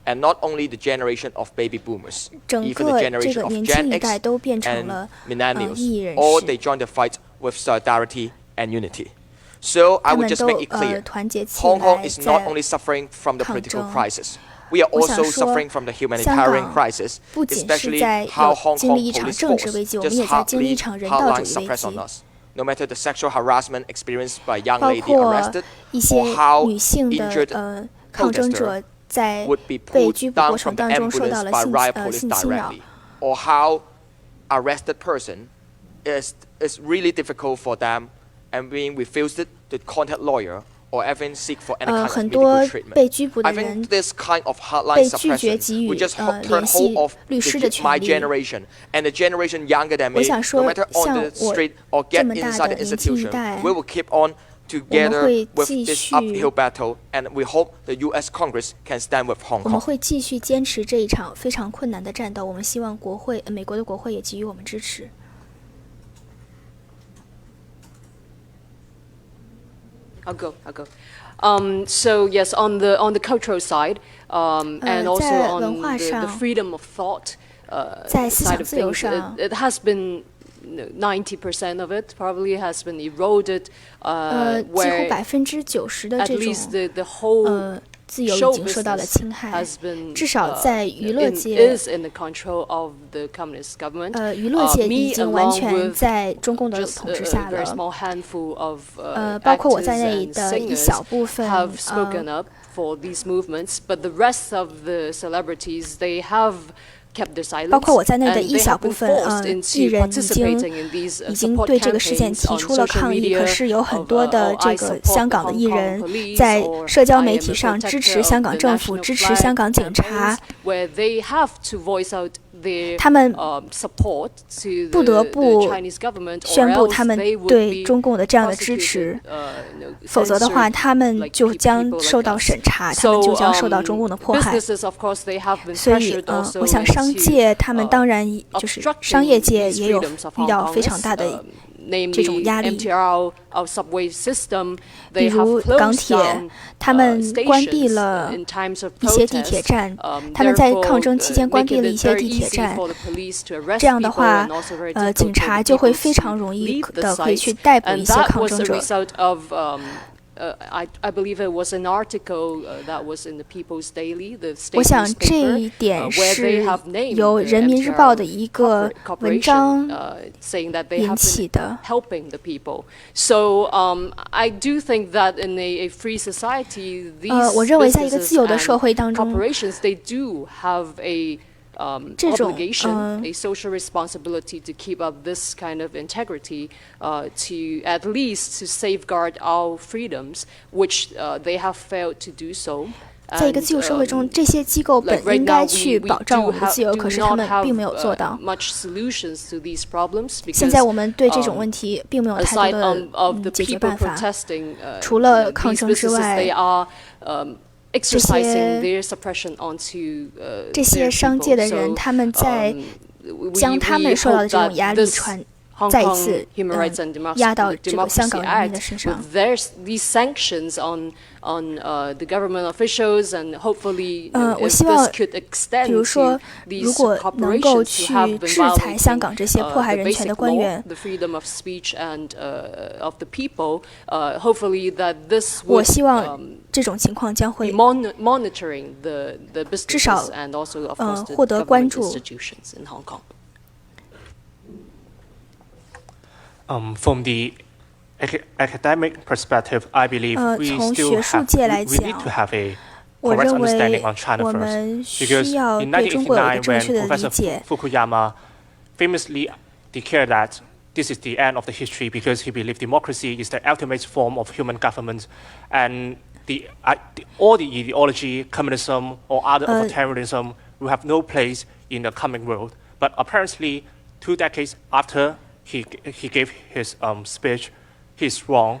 And not only the generation of baby boomers, 整 even 个 the 这 generation 个 of 年 Gen 轻一 X 代都变成 and 了millennials, 异议人 all 士 they joined the fight with solidarity and unity. So I 他 would 们 just 都 make it clear, 团结起 Hong Kong 来 is not 在 only suffering from the 抗 political 争。 crisis. We are 我想 also 说 suffering from the 香 humanitarian 港 crisis, 不仅是 especially 在 how 有 Hong 经历 Kong 一场 police 政治 force 危机，我们 just 也在经历一 hardly 场人道主 hardline 义危 suppress on 机， us. No matter the sexual harassment experienced by a young 包 lady 括 arrested 一些 or how 女性 injured 的抗争 protester 者在 would be 被 pulled 拘捕 down 过 from 程 the 当中受到 ambulance 了 by riot 性 police 侵扰。 directly, or how arrested person is really difficult for them and being refused to contact lawyer or even seek for any kind of 很 medical 多 treatment. 被拘捕的 I 人 think this kind of hardline 被拒绝 suppression 给予 will just turn 联 whole 系 of 律师的 my 权利。 generation and the generation younger than 我 me, 想 no 说， matter on 像 the 我 street or 这 get 么大 inside 的 the 年轻一 institution, 代， we will keep on together 会 with 继 this 续 uphill battle, and we hope the U.S. Congress can stand with Hong 我们 Kong. 会继续坚持这一场非常困难的战斗。我们希望美国的国会也给予我们支持。I'll go. So yes, on the cultural side, and also 在 on 文化 the 上 freedom of thought 在思 side 想 of 自由 things, 上 it has been 90% of it probably has been eroded, 几乎 where 90%的 at 这 least 种 the whole 自由 show 已经受到了 business 侵害 has。been 至少在娱乐界 is in the control of the communist government. 娱乐界已 Me 经完 along 全 with 在中共的 just 统治 a 下 very 了。 small handful of 包括我 actors 在内 and 的一 singers 小部分 have spoken up for these movements, but the rest of the celebrities, they have kept their silence, 包括我在内的 and 一 they 小 have 部 been 分 forced 艺 into 人 participating in these 已经 support 对这个事件 campaigns 提 on 出了 social 抗议。可 media 是有很 of, 多的 I 这个 support 香港的 the 艺 Hong Kong 人 police, 在 or 社交 I 媒 am 体 a 上支 protector 持 of 香港 the 政府， national 支持 flag 香港警察 campaigns,。where they have to voice out their 他们 support to 不 the 得不 Chinese government, or 宣布 else 他们 they would 对 be 中共的这样的支持， 否则的话，他们就将受到审查，他们就将受到中共的迫害。 businesses, of course, they have been 所以 pressured also 我想商 into 界他们当然就是商业界也有 freedoms of 遇 Hong 到非 Kongers, 常大的 namely 这种压力。 MTR, our subway system, 比 they 如 have 港 closed 铁 down 他们关闭 stations 了 in times of 一些地铁 protest. 站，他们在抗争期间关闭 making 了 it 一些 very 地铁 easy 站 for the police to arrest 这样的 people 话 and also very difficult 警 for 察 the 就会 people 非常 to 容易 leave the 的可以 sites. 去逮捕一 And 些 that 抗 was 争 a 者。 result of I believe it was an article that was in the People's Daily, the 我 state 想这 newspaper, 一点 where 是 they have named 由 the 人民日报的 MTR 一个文 corporation, 章 saying that they 引 have 起 been 的。 helping the people. So I do think that in a free society, these 我认为在一个 businesses 自由的社会当 and 中， corporations, they do have a 这种 obligation, a social responsibility to keep up this kind of integrity, to at least to safeguard our freedoms, which they have failed to do so. 在一个自由社会中，这些机构本应该去保障我们的自由，可是他们并没有做到。现在我们对这种问题并没有太多的解决办法，除了抗争之外。这些商界的人，他们在将他们受到的这种压力再一次压到这个香港人民的身上。我希望，比如说，如果能够去制裁香港这些迫害人权的官员，我希望这种情况将会至少获得关注。From the academic perspective, I believe we still need to have a correct understanding on China first. Because in 1989, when Professor Fukuyama famously declared that this is the end of the history because he believed democracy is the ultimate form of human government, and all the ideology, communism or other authoritarianism will have no place in the coming world. But apparently, 2 decades after he gave his speech, he's wrong.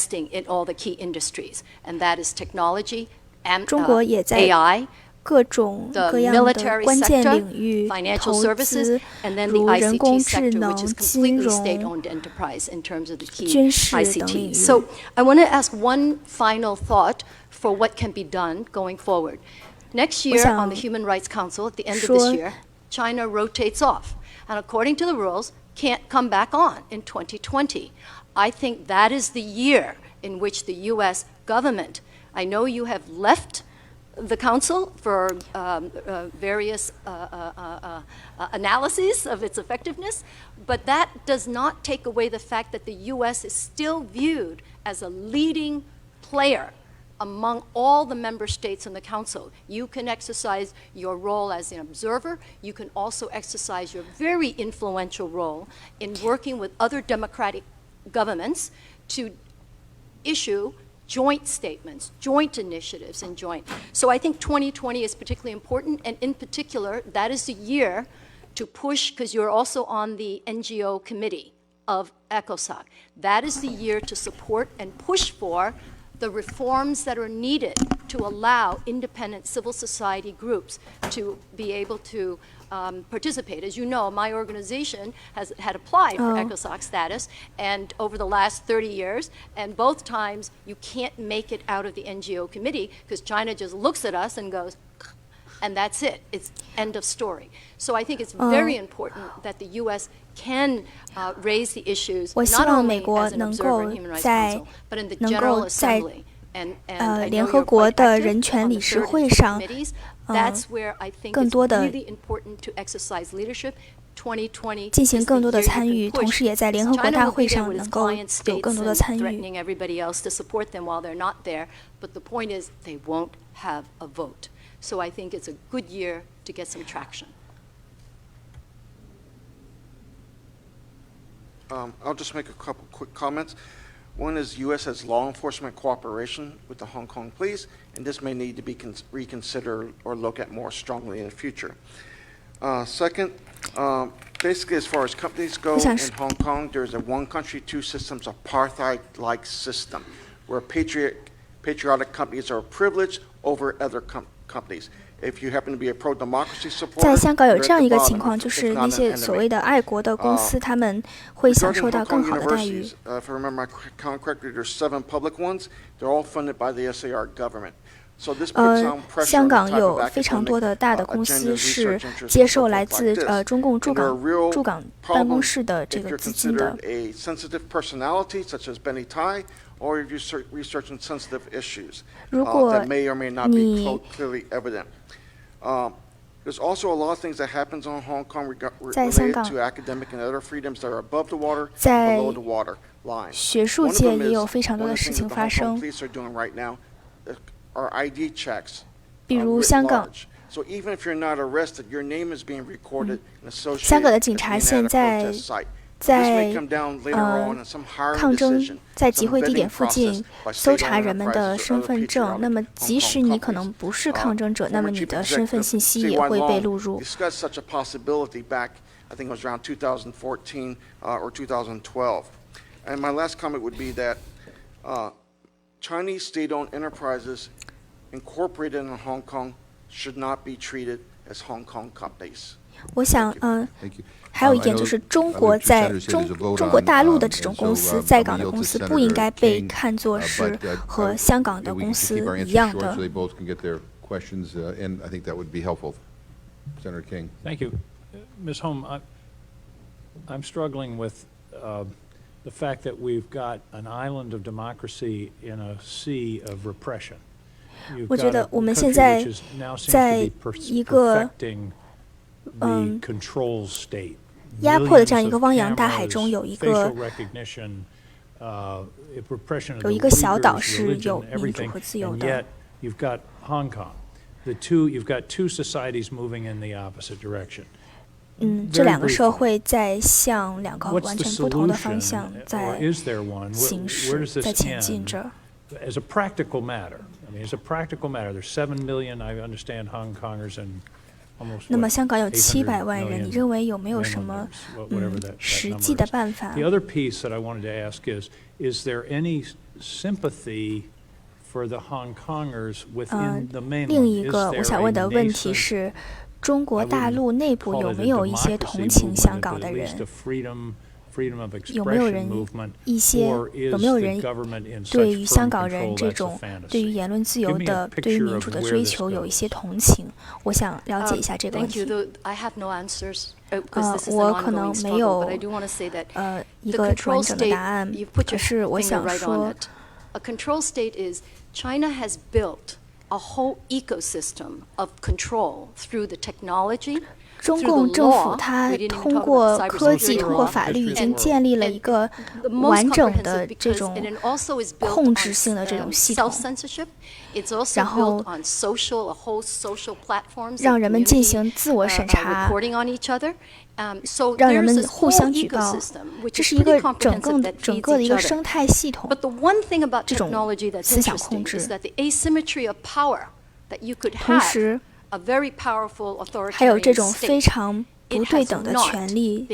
investing in all the key industries, and that is technology, and 中国也在 AI, 各种各样的关键领域投资，如人工智能、金融、军事等领域。So I want to ask one final thought for what can be done going forward. Next year on the Human Rights Council, at the end of this year, China rotates off, and according to the rules, can't come back on in 2020. I think that is the year in which the U.S. government, I know you have left the Council for various analyses of its effectiveness, but that does not take away the fact that the U.S. is still viewed as a leading player among all the member states in the Council. You can exercise your role as an observer. You can also exercise your very influential role in working with other democratic governments to issue joint statements, joint initiatives, and joint. So I think 2020 is particularly important, and in particular, that is the year to push, because you're also on the NGO committee of ECOSOC. That is the year to support and push for the reforms that are needed to allow independent civil society groups to be able to participate. As you know, my organization had applied for ECOSOC status, and over the last 30 years, and both times you can't make it out of the NGO committee because China just looks at us and goes, and that's it. It's end of story. So I think it's very important that the U.S. can raise the issues not only as an observer in Human Rights Council, but in the General Assembly. And I know you're quite active on the 30 committees. That's where I think it's really important to exercise leadership. 2020进行更多的参与，同时也在联合国大会上能够有更多的参与。threatening everybody else to support them while they're not there, but the point is they won't have a vote. So I think it's a good year to get some traction. I'll just make a couple quick comments. One is U.S. has law enforcement cooperation with the Hong Kong police, and this may need to be reconsidered or looked at more strongly in the future. Second, basically as far as companies go in Hong Kong, there's a one country, two systems apartheid-like system where patriotic companies are privileged over other companies. If you happen to be a pro-democracy supporter, 在香港有这样一个情况，就是那些所谓的爱国的公司，他们会享受到更好的待遇。If I remember my count correctly, there's 7 public ones. They're all funded by the SAR government. So this puts some pressure 香 on the 港 type 有 of 非常多的 academic 大的公司 agenda, 是 research interests, 接受 and 来 stuff 自 like this. 中共驻 And there are 港 real 驻港办公室的 problems 这 if 个 you're 资金的。 considered a sensitive personality, such as Benny Tai, or if you're researching sensitive issues 如果 that may or may not be 你 clearly evident. There's also a lot of things that happens on Hong Kong related 香港 to academic and other freedoms that are above the water 在 and below the water line. 学术 One of 界 them 也有 is 非常多 one 的 of the 事 things 情 that the 发 Hong Kong 生， police are doing right now are ID checks. 比如 writ 香港 large. So even if you're not arrested, your name is being recorded and 香港的 associated 警 as 察 being 现 at a 在 protest site. This 在 may come down later on in some hiring 抗争 decision, 在集 some 会地 vetting 点附 process 近 by 搜 state-owned 查人们的 enterprises or 身 other 份证， patriotic 那么 Hong 即 Kong 使你可 companies. 能不是抗争者，那么 Former 你 Chief 的身份 Executive 信息也 CY 会被 Long 录入。 discussed such a possibility back, I think it was around 2014 or 2012. And my last comment would be that Chinese state-owned enterprises incorporated in Hong Kong should not be treated as Hong Kong companies. 我想，还有一点就是中国在中国大陆的这种公司，在港的公司不应该被看作是和香港的公司一样的。 Questions, and I think that would be helpful. Senator King. Thank you. Ms. Holm, I'm struggling with the fact that we've got an island of democracy in a sea of repression. 我觉得我们现在在一个压迫的这样一个汪洋大海中，有一个小岛是有民主和自由的。 You've got Hong Kong. You've got two societies moving in the opposite direction. 这两个社会在向两个完全不同的方向在行驶，在前进着。 As a practical matter, as a practical matter, there's 7 million, I understand, Hong Kongers and almost. 那么香港有700万人，你认为有没有什么实际的办法？ The other piece that I wanted to ask is there any sympathy for the Hong Kongers within the mainland? 另一个 Is 我 there 想 a 问的问题 nascent, 是，中国大陆内部 call 有 it 没 a 有一些 democracy 同情 movement, 香港 but 的 at 人 least a freedom of 有没有 expression 人 movement, 一些 or is 有没有 the 人 government in 对 such 于香 firm 港人 control 这 that's a 种对于 fantasy? 言论自由 Give me a 的、对于 picture 民 of 主的 where 追 this 求有一 goes. 些同情？我想了解一下这个问 Thank you. 题。 Though I have no answers because this is an 我可能 ongoing 没 struggle, 有 but I do want to say that 一 the 个 control 完整的 state, 答案 you've put 可 your 是我 finger 想 right on 说， it. A control state is China has built a whole ecosystem of control through the technology, 中共政府它通过科技、通过法律，已经建立了一个完整的这种控制性的这种系统，然后让人们进行自我审查，让人们互相举报，这是一个整个的一个生态系统，这种思想控制。同时，还有这种非常不对等的权利。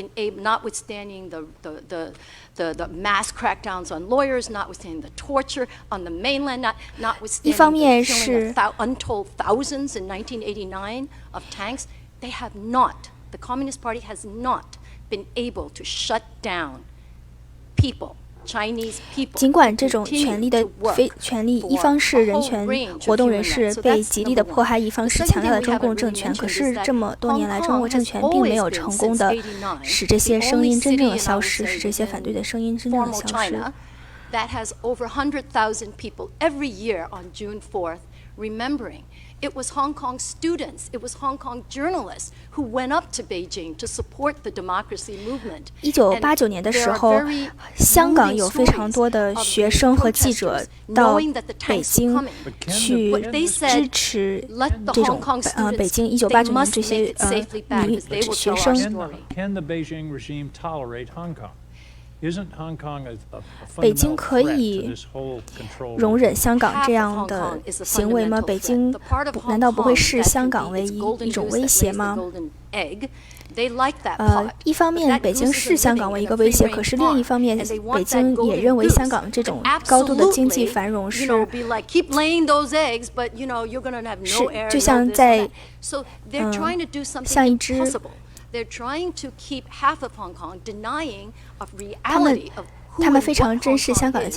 一方面是The Communist Party has not been able to shut down people, Chinese people. 尽管这种权利的权利，一方是人权活动人士被极力的迫害，一方是强大的中共政权。可是这么多年来，中国政权并没有成功的使这些声音真正的消失，使这些反对的声音真正的消失。That has over 100,000 people every year on June 4th remembering. It was Hong Kong students, it was Hong Kong journalists who went up to Beijing to support the democracy movement. 1989年的时候，香港有非常多的学生和记者到北京去支持这种北京1989年这些学生。Can the Beijing regime tolerate Hong Kong? 北京可以容忍香港这样的行为吗？北京难道不会视香港为一种威胁吗？一方面，北京视香港为一个威胁，可是另一方面，北京也认为香港这种高度的经济繁荣是就像在像一只。They're trying to keep half of Hong Kong denying of 他们 reality of 他们非常珍视香港的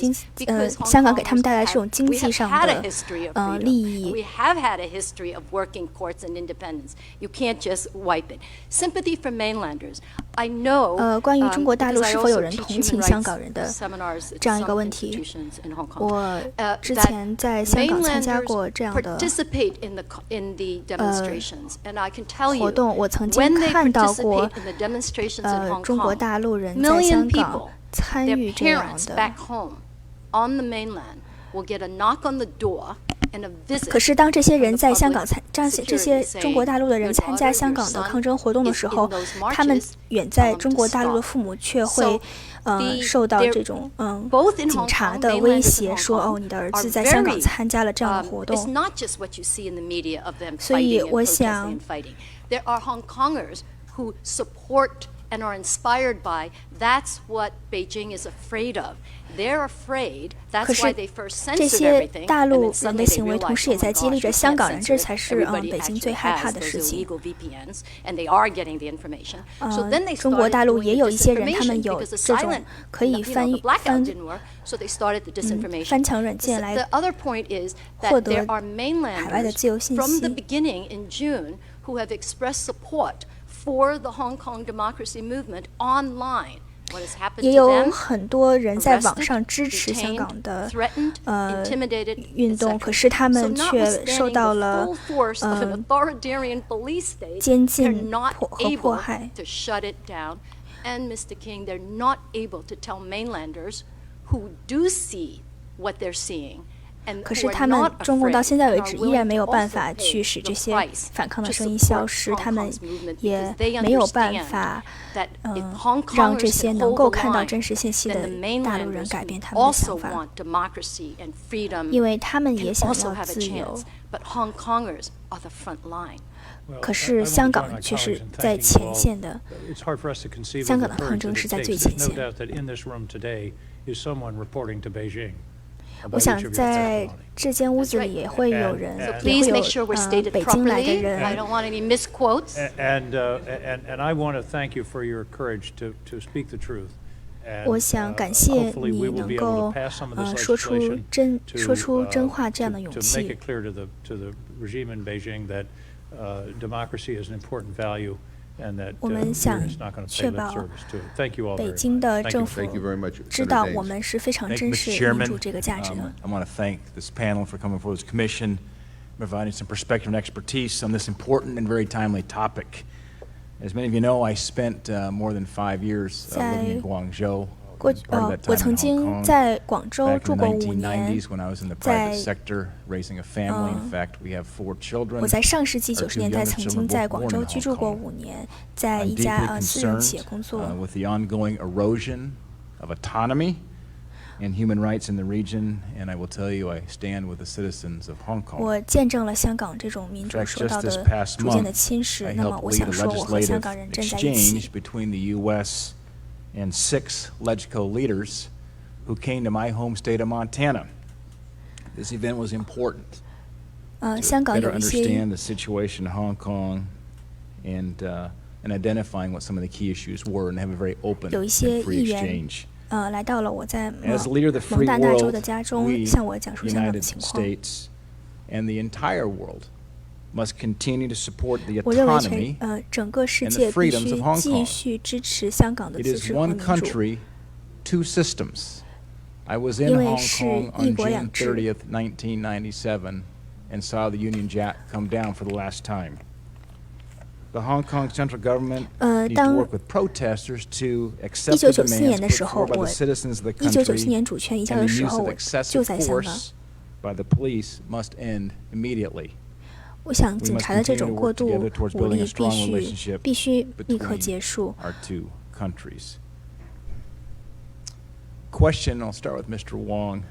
香港给他们带来这种经济上的利益。 We have had a history of working courts and independence. You can't just wipe it. Sympathy for mainlanders. I know. 关于中国大陆是否有人同情香港人的这样一个问题，我之前在香港参加过这样的活动，我曾经看到过中国大陆人在香港。 参与这样的，可是当这些人在香港这些中国大陆的人参加香港的抗争活动的时候，他们远在中国大陆的父母却会受到这种警察的威胁，说哦，你的儿子在香港参加了这样的活动。所以我想。 And are inspired by, that's what Beijing is afraid of. They're afraid. That's why they first censored everything. 大陆人的行为同时也在激励着香港人，这才是北京最害怕的事情。中国大陆也有一些人，他们有这种可以翻墙软件来获得海外的自由信息。 For the Hong Kong democracy movement online, what has happened to them? 也有很多人在网上支持香港的运动，可是他们却受到了监禁和迫害。 And Mr. King, they're not able to tell mainlanders who do see what they're seeing. 可是他们中共到现在为止依然没有办法去使这些反抗的声音消失，他们也没有办法让这些能够看到真实信息的大陆人改变他们的想法，因为他们也想要自由。可是香港却是在前线的，香港的抗争是在最前线。我想在这间屋子里也会有人，也会有北京来的人。I don't want any misquotes. And I want to thank you for your courage to speak the truth. 我想感谢你能够说出真话这样的勇气。To make it clear to the regime in Beijing that democracy is an important value. 我们想确保北京的政府知道我们是非常珍视民主这个价值的。I want to thank this panel for coming before this commission, providing some perspective and expertise on this important and very timely topic. As many of you know, I spent more than 5 years living in Guangzhou. 我曾经在广州住过5年，我在上世纪90年代曾经在广州居住过5年，在一家私人企业工作。With the ongoing erosion of autonomy and human rights in the region, and I will tell you, I stand with the citizens of Hong Kong. 我见证了香港这种民主受到的逐渐的侵蚀。那么，我想说，我和香港人站在一起。Between the U.S. and 6 LegCo leaders who came to my home state of Montana. This event was important to better understand the situation in Hong Kong and identifying what some of the key issues were and have a very open and free exchange. 来到了我在蒙大拿州的家中，向我讲述香港的情况。And the entire world must continue to support the 我认为 autonomy 整个世界必须继续支持香港的自治和民主。 It is one country, 2 systems. I was in Hong Kong on June 30th, 1997, and saw the Union Jack come down for the last time. The Hong Kong central government needs to work with protesters to accept the demands put forward by the citizens of the country, and the use of excessive force by the police must end immediately. 我想，警察的这种过度武力必须立刻结束。 Question, I'll start with Mr. Wong.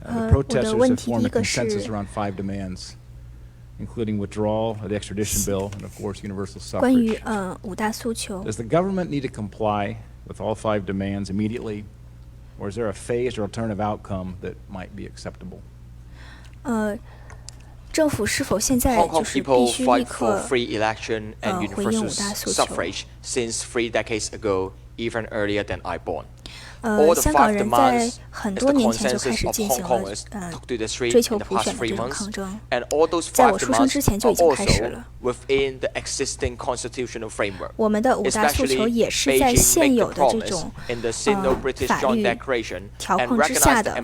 The protesters have formed a consensus around 5 demands, including withdrawal of the extradition bill and, of course, universal suffrage. 关于5大诉求。 Does the government need to comply with all 5 demands immediately, or is there a phased or alternative outcome that might be acceptable? 政府是否现在就是必须立刻回应5大诉求？ 香港人在很多年前就开始进行了追求普选的这种抗争，在我出生之前就已经开始了。我们的5大诉求也是在现有的这种法律条框之下的。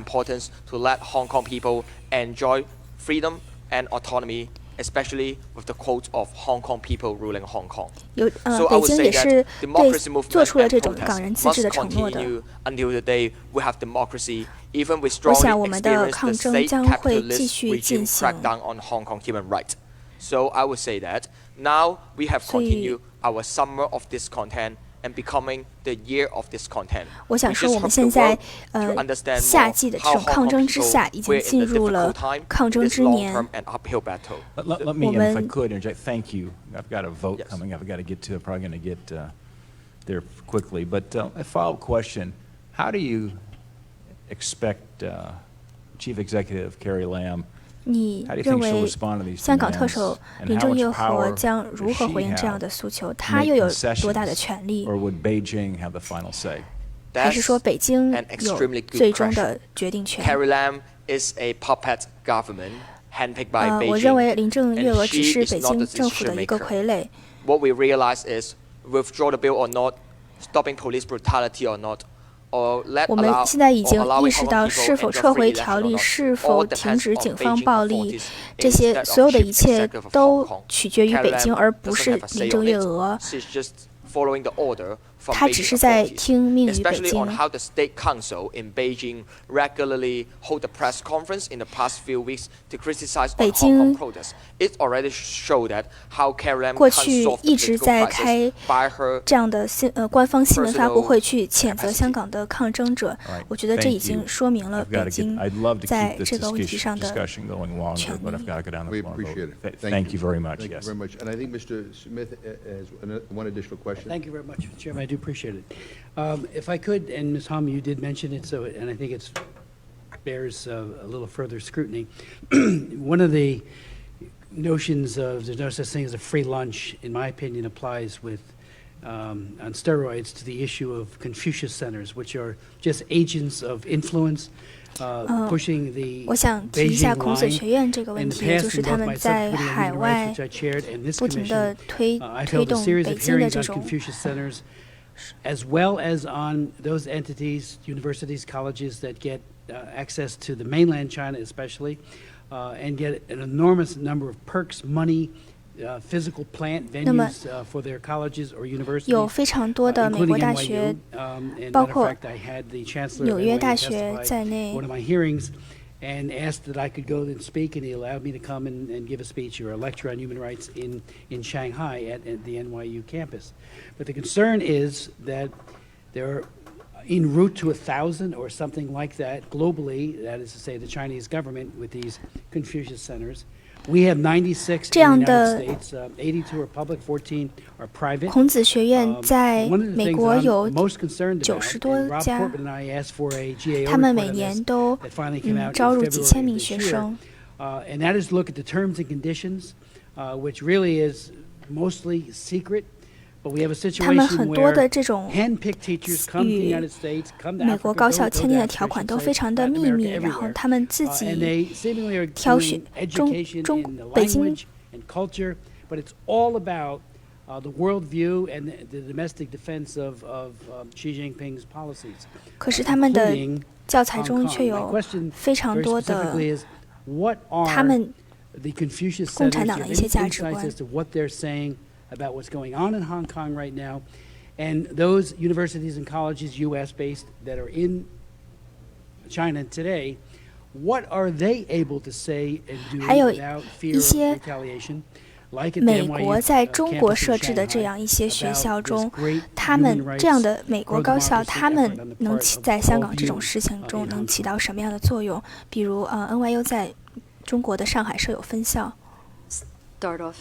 and autonomy, especially with the quote of Hong Kong people ruling Hong Kong. 北京也是对做出了这种港人自治的承诺的。 Until the day we have democracy, even with 我 strong 想我们的 experience 抗 the 争 state 将会继 capitalist 续进 regime 行。 crackdown on Hong Kong human rights. So I would say that now we have continued our summer of discontent and becoming the year of discontent. 我想说，我们现在夏季的这种抗争之下，已经进入了抗争之年。 Let me, if I could, interject. Thank you. I've got a vote coming. I've got to get to. I'm probably going to get there quickly. But a follow-up question: how do you expect Chief Executive Carrie Lam? 你认为香港特首林郑月娥将如何回应这样的诉求？她又有多大的权利？还是说北京有最终的决定权？ Carrie Lam is a puppet government handpicked by Beijing. 我认为林郑月娥只是北京政府的一个傀儡。 What we realize is withdraw the bill or not, stopping police brutality or not. 我们现在已经意识到，是否撤回条例，是否停止警方暴力，这些所有的一切都取决于北京，而不是林郑月娥。他只是在听命于北京。 北京过去一直在开这样的官方新闻发布会，去谴责香港的抗争者。我觉得这已经说明了北京在这个问题上的权利。 We appreciate it. Thank you very much. Thank you very much. And I think Mr. Smith has one additional question. Thank you very much, Mr. Chairman. I do appreciate it. If I could, and Ms. Hom, you did mention it, and I think it's bears a little further scrutiny. One of the notions of there's no such thing as a free lunch, in my opinion, applies with on steroids to the issue of Confucius centers, which are just agents of influence. 我想提一下孔子学院这个问题，就是他们在海外不停地推动北京的这种。As well as on those entities, universities, colleges that get access to the mainland China especially, and get an enormous number of perks, money, physical plant venues for their colleges or universities. 有非常多的美国大学，包括纽约大学在内。One of my hearings, and asked that I could go and speak, and he allowed me to come and give a speech or a lecture on human rights in Shanghai at the NYU campus. But the concern is that there are en route to 1,000 or something like that globally, that is to say the Chinese government with these Confucius centers. We have 96 in the United States, 82 are public, 14 are private. 孔子学院在美国有90多家，他们每年都招入几千名学生。And that is to look at the terms and conditions, which really is mostly secret. 他们很多的这种与美国高校签订的条款都非常的秘密，然后他们自己挑选北京。可是他们的教材中却有非常多的他们共产党的一些价值观。About what's going on in Hong Kong right now, and those universities and colleges, U.S.-based, that are in China today, what are they able to say and do without fear of retaliation? 美国在中国设置的这样一些学校中，他们这样的美国高校，他们能在香港这种事情中能起到什么样的作用？比如NYU 在中国的上海设有分校。Start off.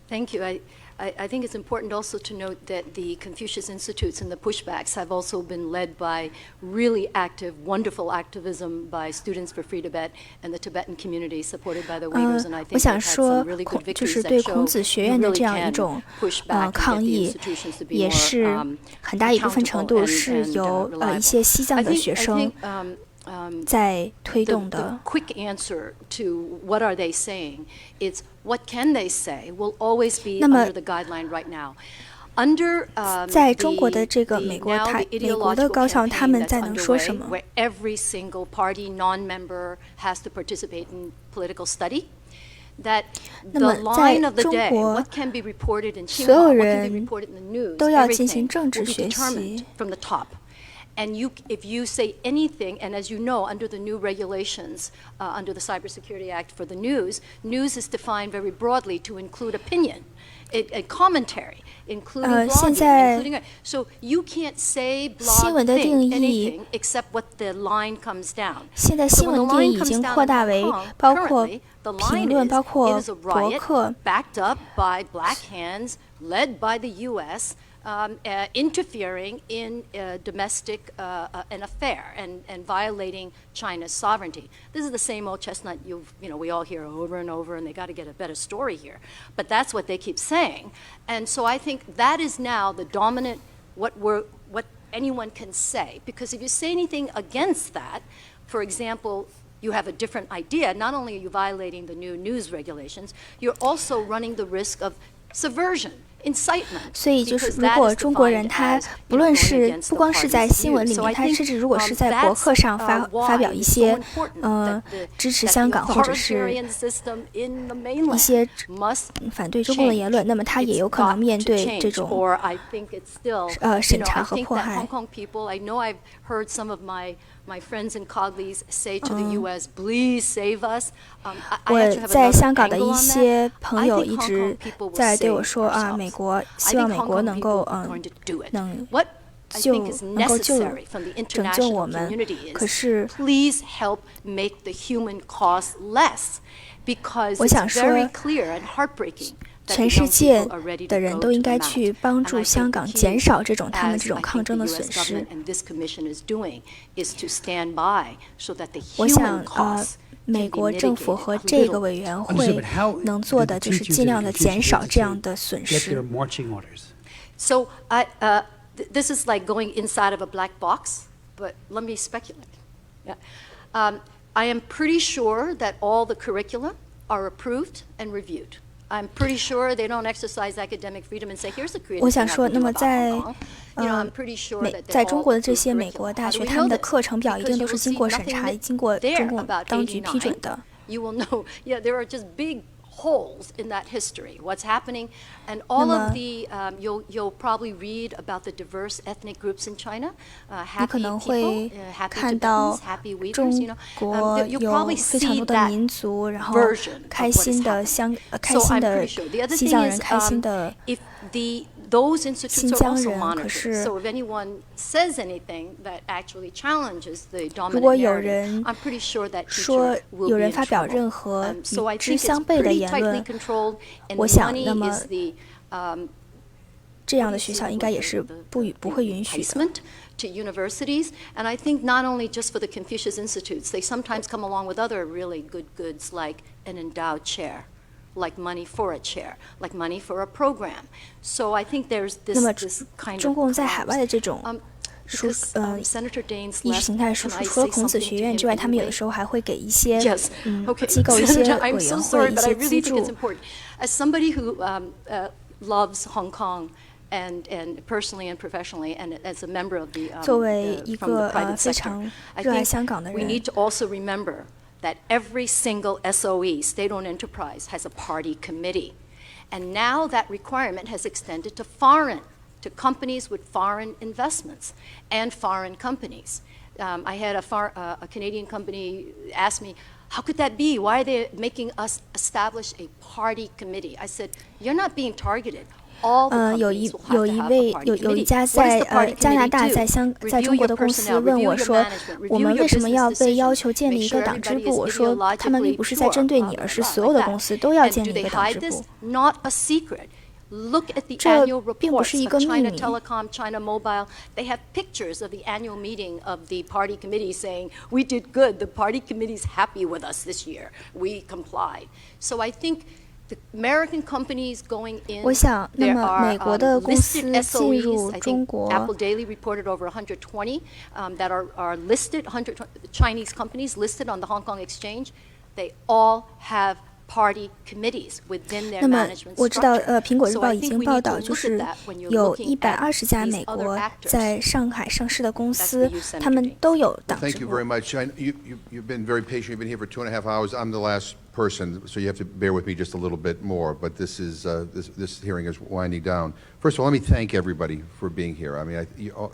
Thank you. I think it's important also to note that the Confucius Institutes and the pushbacks have also been led by really active, wonderful activism by Students for Free Tibet and the Tibetan community supported by the Uyghurs. And I think we've had some really good victories that show we really can push back and get the institutions to be more 很大一部分程度是由一些西藏的学生在推动的。 The quick answer to what are they saying is what can they say will always be under the guideline right now. Under 在中国的这个美国的高校，他们在能说什么？ Where every single party non-member has to participate in political study. That the line of the day, what can be reported in Xinhua, what can be reported in the news, everything will be determined from the top. And if you say anything, and as you know, under the new regulations, under the Cybersecurity Act for the news is defined very broadly to include opinion, a commentary, including blogging, including so you can't say blog anything except what the line comes down. 现在新闻定义已经扩大为包括评论，包括博客。 Backed up by black hands, led by the U.S. Interfering in domestic an affair and violating China's sovereignty. This is the same old chestnut we all hear over and over, and they got to get a better story here. But that's what they keep saying, and so I think that is now the dominant what anyone can say. Because if you say anything against that, for example, you have a different idea. Not only are you violating the new news regulations, you're also running the risk of subversion. 所以就是，如果中国人他不光是在新闻里面，他甚至如果是在博客上发表一些支持香港或者是一些反对中共的言论，那么他也有可能面对这种审查和迫害。 My friends and colleagues say to the U.S., "Please save us." 我在香港的一些朋友一直在对我说啊，美国希望美国能够能够拯救我们。可是， Please help make the human cost less, because 我想说 it's very clear and heartbreaking 全世界的人都应该去帮助香港减少他们这种抗争的损失。我想美国政府和这个委员会能做的就是尽量的减少这样的损失。So this is like going inside of a black box, but let me speculate. Yeah. I am pretty sure that all the curricula are approved and reviewed. I'm pretty sure they don't exercise academic freedom and say, here's the creative thing I can do about Hong Kong. 我想说，那么在中国的这些 curriculum. 美国大学，他们的课程表一定都是经过审查、经过中共当局批准的。You will know, yeah, there are just big holes in that history. What's happening, and all of the you'll probably read about the diverse ethnic groups in China. Happy people, happy Tibetans, happy Uyghurs. You know, you'll probably see that version of what is happening. So I'm pretty sure. The other thing is, if those institutes are also monitored. So if anyone says anything that actually challenges the dominant narrative, I'm pretty sure that teacher will be in trouble. So I think it's pretty tightly controlled, and money is the 这样的学校应该也是不会允许的。 to universities, and I think not only just for the Confucius Institutes, they sometimes come along with other really good goods like an endowed chair, like money for a chair, like money for a program. So I think there's this kind of 中共在海外的这种意识形态输出，除了孔子学院之外，他们有的时候还会给一些机构、一些委员会一些资助。 As somebody who loves Hong Kong. And personally and professionally, and as a member of the from the private sector, I think we need to also remember that every single SOE, state-owned enterprise, has a party committee, and now that requirement has extended to companies with foreign investments and foreign companies. I had a Canadian company ask me, how could that be? Why are they making us establish a party committee? I said, you're not being targeted. 有一家在加拿大在中国的公司问我说，我们为什么要被要求建立一个党支部？我说，他们并不是在针对你，而是所有的公司都要建立一个党支部。 Look at the annual reports of China Telecom, China Mobile. They have pictures of the annual meeting of the party committee saying, we did good. The party committee's happy with us this year. We complied. So I think the American companies going in, there are listed SOEs. I think Apple Daily reported over 120 that are listed, 100 Chinese companies listed on the Hong Kong Exchange. They all have party committees within their management structure. 我知道，苹果日报已经报道，就是有120家美国在上海上市的公司，他们都有党支部。 Thank you very much. You've been very patient. You've been here for 2.5 hours. I'm the last person, so you have to bear with me just a little bit more. But this hearing is winding down. First of all, let me thank everybody for being here. I mean,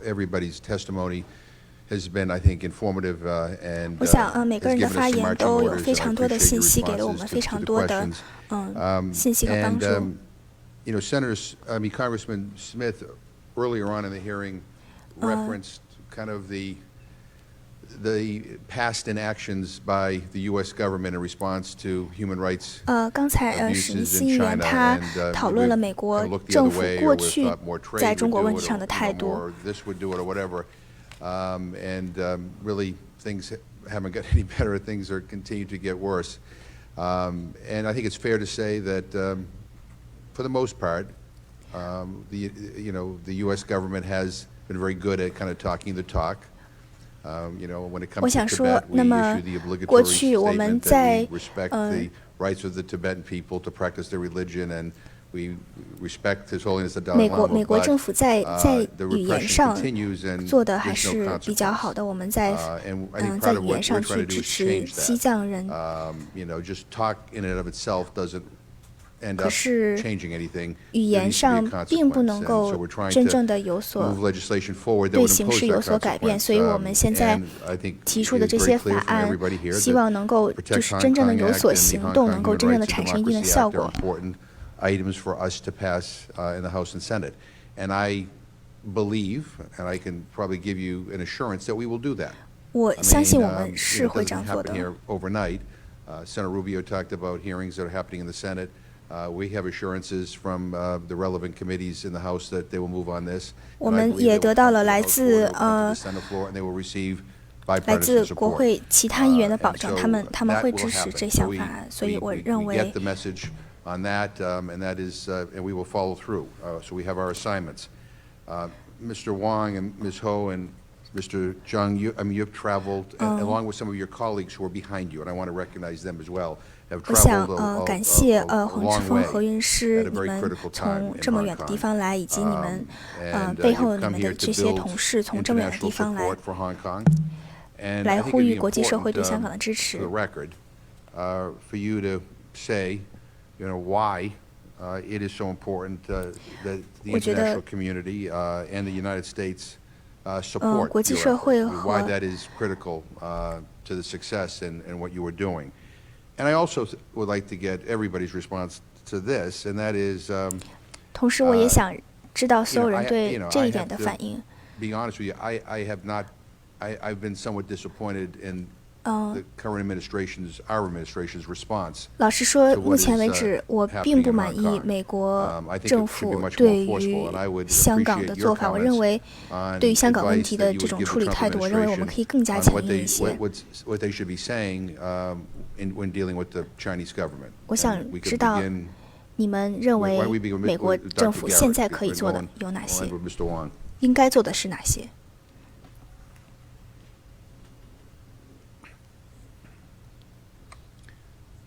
everybody's testimony has been, I think, informative and 我想，每个人的发言都有非常多的信息，给了我们非常多的信息和帮助。You know, Congressman Smith earlier on in the hearing referenced kind of the past inactions by the U.S. government in response to human rights 刚才史密斯议员 China, 他讨论了美国政府过去在中国问题上的态度。 really things haven't got any better. Things are continue to get worse. And I think it's fair to say that, for the most part, the U.S. government has been very good at kind of talking the talk. You know, when it comes to Tibet, we issue the obligatory statement that we respect the rights of the Tibetan people to practice their religion, and we respect His Holiness the Dalai Lama. 美国政府在语言上做的还是比较好的，我们在语言上去支持西藏人。 You know, just talk in and of itself doesn't end up changing anything. 语言上并不能够真正的有所对形势有所改变，所以我们现在提出的这些法案，希望能够就是真正的有所行动，能够真正的产生一定的效果。 Items for us to pass in the House and Senate. And I believe, and I can probably give you an assurance that we will do that. 我相信我们是会这样做的。 Overnight, Senator Rubio talked about hearings that are happening in the Senate. We have assurances from the relevant committees in the House that they will move on this. 我们也得到了来自国会其他议员的保证，他们会支持这项法案，所以我认为。On that, and that is, and we will follow through. So we have our assignments. Mr. Wong and Ms. Ho and Mr. Zhang, you've traveled, along with some of your colleagues who are behind you, and I want to recognize them as well. 我想感谢黄之锋、何韵诗，你们从这么远的地方来，以及你们背后你们的这些同事从这么远的地方来呼吁国际社会对香港的支持。For you to say, why it is so important that the international community and the United States support why that is critical to the success and what you are doing. And I also would like to get everybody's response to this, and that is. 同时，我也想知道所有人对这一点的反应。Be honest with you, I have not. I've been somewhat disappointed in the current our administration's response. 老实说，目前为止，我并不满意美国政府对于香港的做法。我认为，对于香港问题的这种处理态度，我认为我们可以更加强硬一些。What they should be saying when dealing with the Chinese government. 我想知道你们认为美国政府现在可以做的有哪些？应该做的是哪些？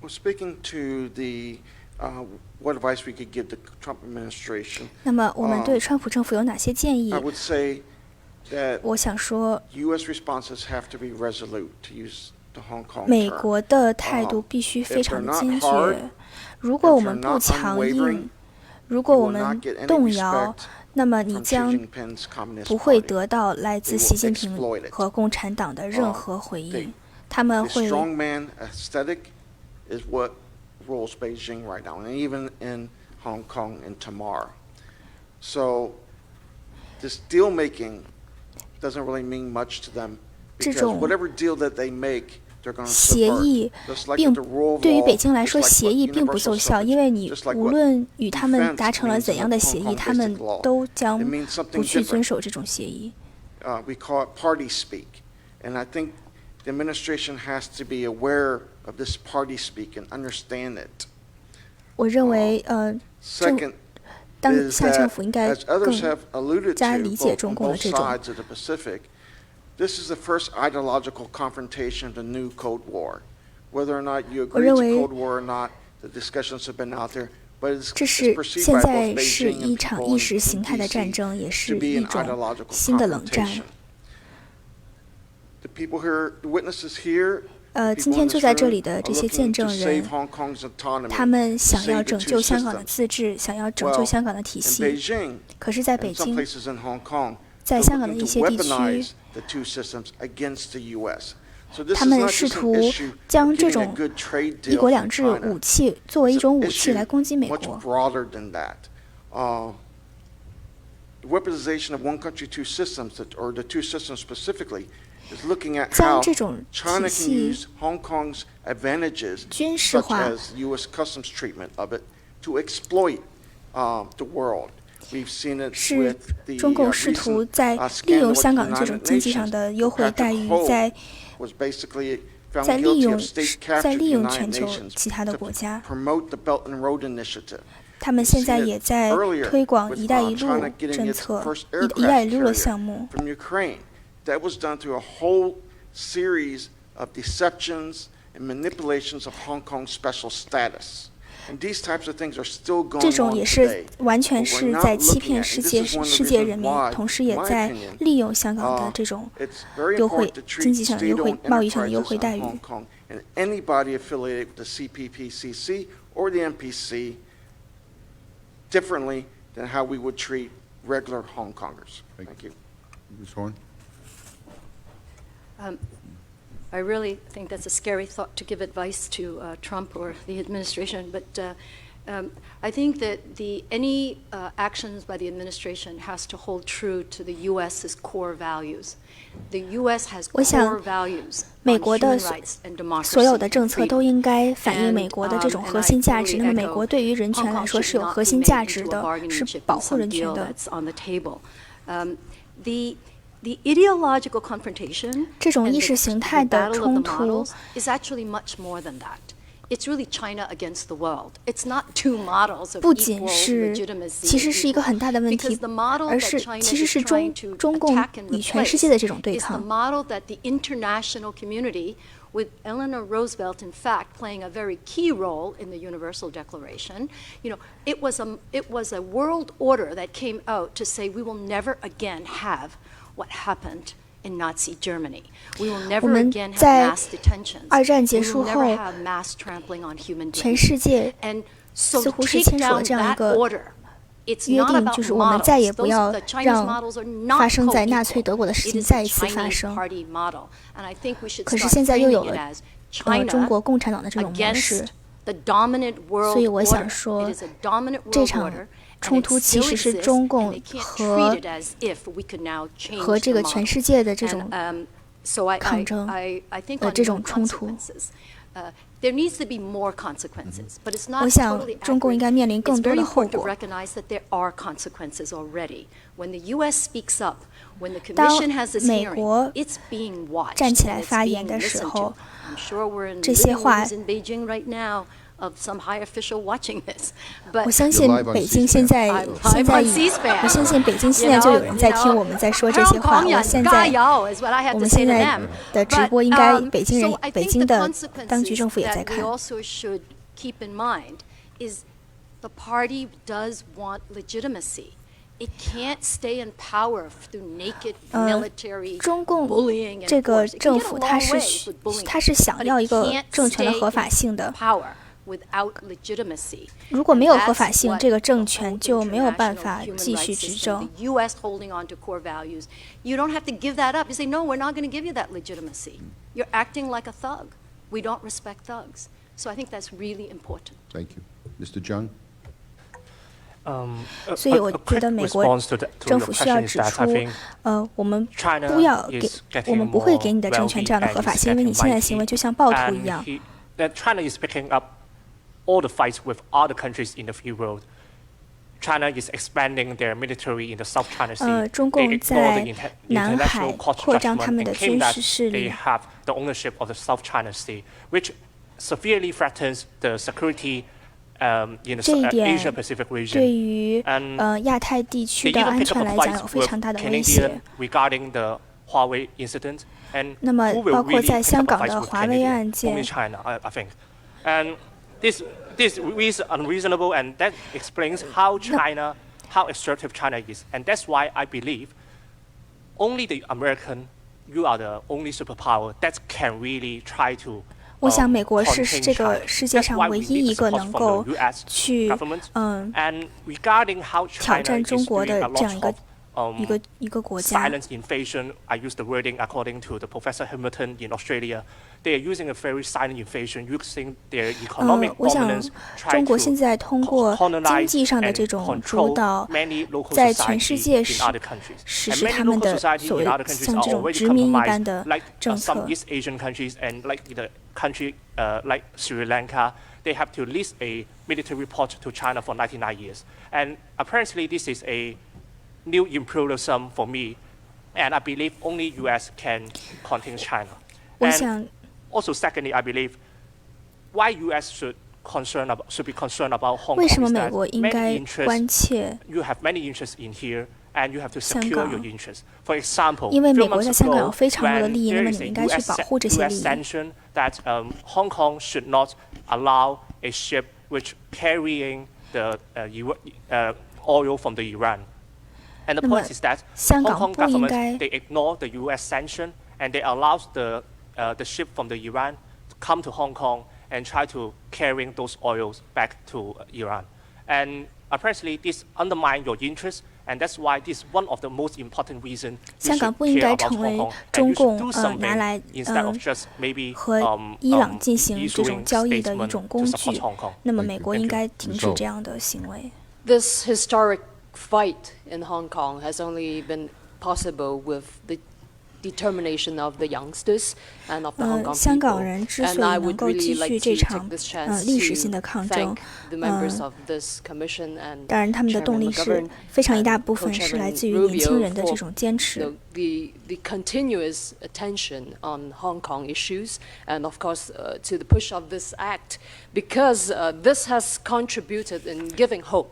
Well, speaking to the what advice we could give the Trump administration. 那么我们对川普政府有哪些建议？ I would say that 我想说 U.S. responses have to be resolute, to use the Hong Kong term. 美国的态度必须非常坚决。如果我们不强硬，如果我们动摇，那么你将不会得到来自习近平和共产党的任何回应。他们会。 is what rules Beijing right now, and even in Hong Kong and Tamar. So this deal making doesn't really mean much to them because whatever deal that they make, they're going to 协议并对于北京来说，协议并不奏效，因为你无论与他们达成了怎样的协议，他们都将不去遵守这种协议。We call it party speak, and I think the administration has to be aware of this party speak and understand it. 我认为，当下政府应该更加理解中共的这种。This is the first ideological confrontation of the new Cold War. Whether or not you agree to Cold War or not, the discussions have been out there. 这是现在是一场意识形态的战争，也是一种新的冷战。 今天坐在这里的这些见证人，他们想要拯救香港的自治，想要拯救香港的体系。可是，在北京，在香港的一些地区，他们试图将这种“一国两制”武器作为一种武器来攻击美国。 Weaponization of one country, two systems, or the two systems specifically, is looking at 将 how 这种 China 体 can 系 use Hong Kong's advantages, 军事 such 化 as U.S. customs treatment of it, to exploit the world. We've seen it 是 with the 中共试图在利用香港的这种经济上的优惠待遇，在利用全球其他的国家。 promote the Belt and Road Initiative. 他们现在也在推广“一带一路”政策，“一带一路”的项目。 From Ukraine, that was done through a whole series of deceptions and manipulations of Hong Kong's special status. And these types of things are still going on today. 这种也是完全是在欺骗世界人民，同时也在利用香港的这种优惠、经济上的优惠、贸易上的优惠待遇。 And anybody affiliated with the CPPCC or the NPC differently than how we would treat regular Hong Kongers. Thank you. Ms. Horn? I really think that's a scary thought to give advice to Trump or the administration, but I think that any actions by the administration has to hold true to the U.S.'s core values. The U.S. has core values on human rights and democracy. 所有的政策都应该反映美国的这种核心价值。那么，美国对于人权来说是有核心价值的，是保护人权的。The ideological confrontation 这种意识形态的冲突 is actually much more than that. It's really China against the world. It's not two models of 不仅 equal 是 legitimacy. 其实是一个很大的问题，而是其实是中共与全世界的这种对抗。It's the model that the international community, with Eleanor Roosevelt, in fact, playing a very key role in the Universal Declaration, it was a world order that came out to say we will never again have what happened in Nazi Germany. We will never again have mass detentions. 二战结束后， We will never have mass trampling on human beings. 全世界似乎是签署了这样一个约定，就是我们再也不要让发生在纳粹德国的事情再一次发生。可是现在又有了中国共产党的这种模式，所以我想说，这场冲突其实是中共和这个全世界的这种抗争的这种冲突。我想中共应该面临更多的后果。当美国站起来发言的时候，这些话我相信北京现在就有人在听我们在说这些话。我们现在的直播应该北京的当局政府也在看。中共这个政府它是想要一个政权的合法性的。如果没有合法性，这个政权就没有办法继续执政。Thank you. Mr. Zhang? 所以我觉得美国政府需要指出，我们不会给你的政权这样的合法性，因为你现在的行为就像暴徒一样。China is picking up all the fights with other countries in the free world. China is expanding their military in the South China Sea. 中共在南海扩张他们的军事势力。They have the ownership of the South China Sea, which severely threatens the security in the Asia Pacific region. 对于亚太地区的安全来讲有非常大的威胁。Regarding the Huawei incident, and 那么包括在香港的华为案件。Only China, I think. And this is unreasonable, and that explains how assertive China is. And that's why I believe only the American, you are the only superpower that can really try to. 我想美国是这个世界上唯一一个能够去挑战中国的这样一个国家。 Silent invasion. I use the wording according to the Professor Hamilton in Australia. They are using a very silent invasion, using their economic dominance. 我想中国现在通过经济上的这种主导，在全世界实施他们的所谓像这种殖民一般的政策。 Some East Asian countries and like the country like Sri Lanka, they have to lease a military port to China for 99 years. And apparently this is a new imperialism for me, and I believe only U.S. can contain China. And also, secondly, I believe why U.S. should be concerned about Hong Kong is that you have many interests in here, and you have to secure your interests. For example, 因为美国在香港有非常多的利益，那么你应该去保护这些利益。 sanction that Hong Kong should not allow a ship which carrying the oil from the Iran. And the point is that Hong Kong government, they ignore the U.S. sanction, and they allow the ship from the Iran to come to Hong Kong and try to carrying those oils back to Iran. And apparently this undermines your interests, And that's why this is one of the most important reasons 香港不应该成为中共拿来和伊朗进行这种交易的一种工具。那么美国应该停止这样的行为。This historic fight in Hong Kong has only been possible with the determination of the youngsters and of the Hong Kong 香港人 people. 之所以能够继续这场历史性的抗争，当然他们的动力是非常一大部分是来自于年轻人的这种坚持。The continuous attention on Hong Kong issues, and of course to the push of this act, because this has contributed in giving hope.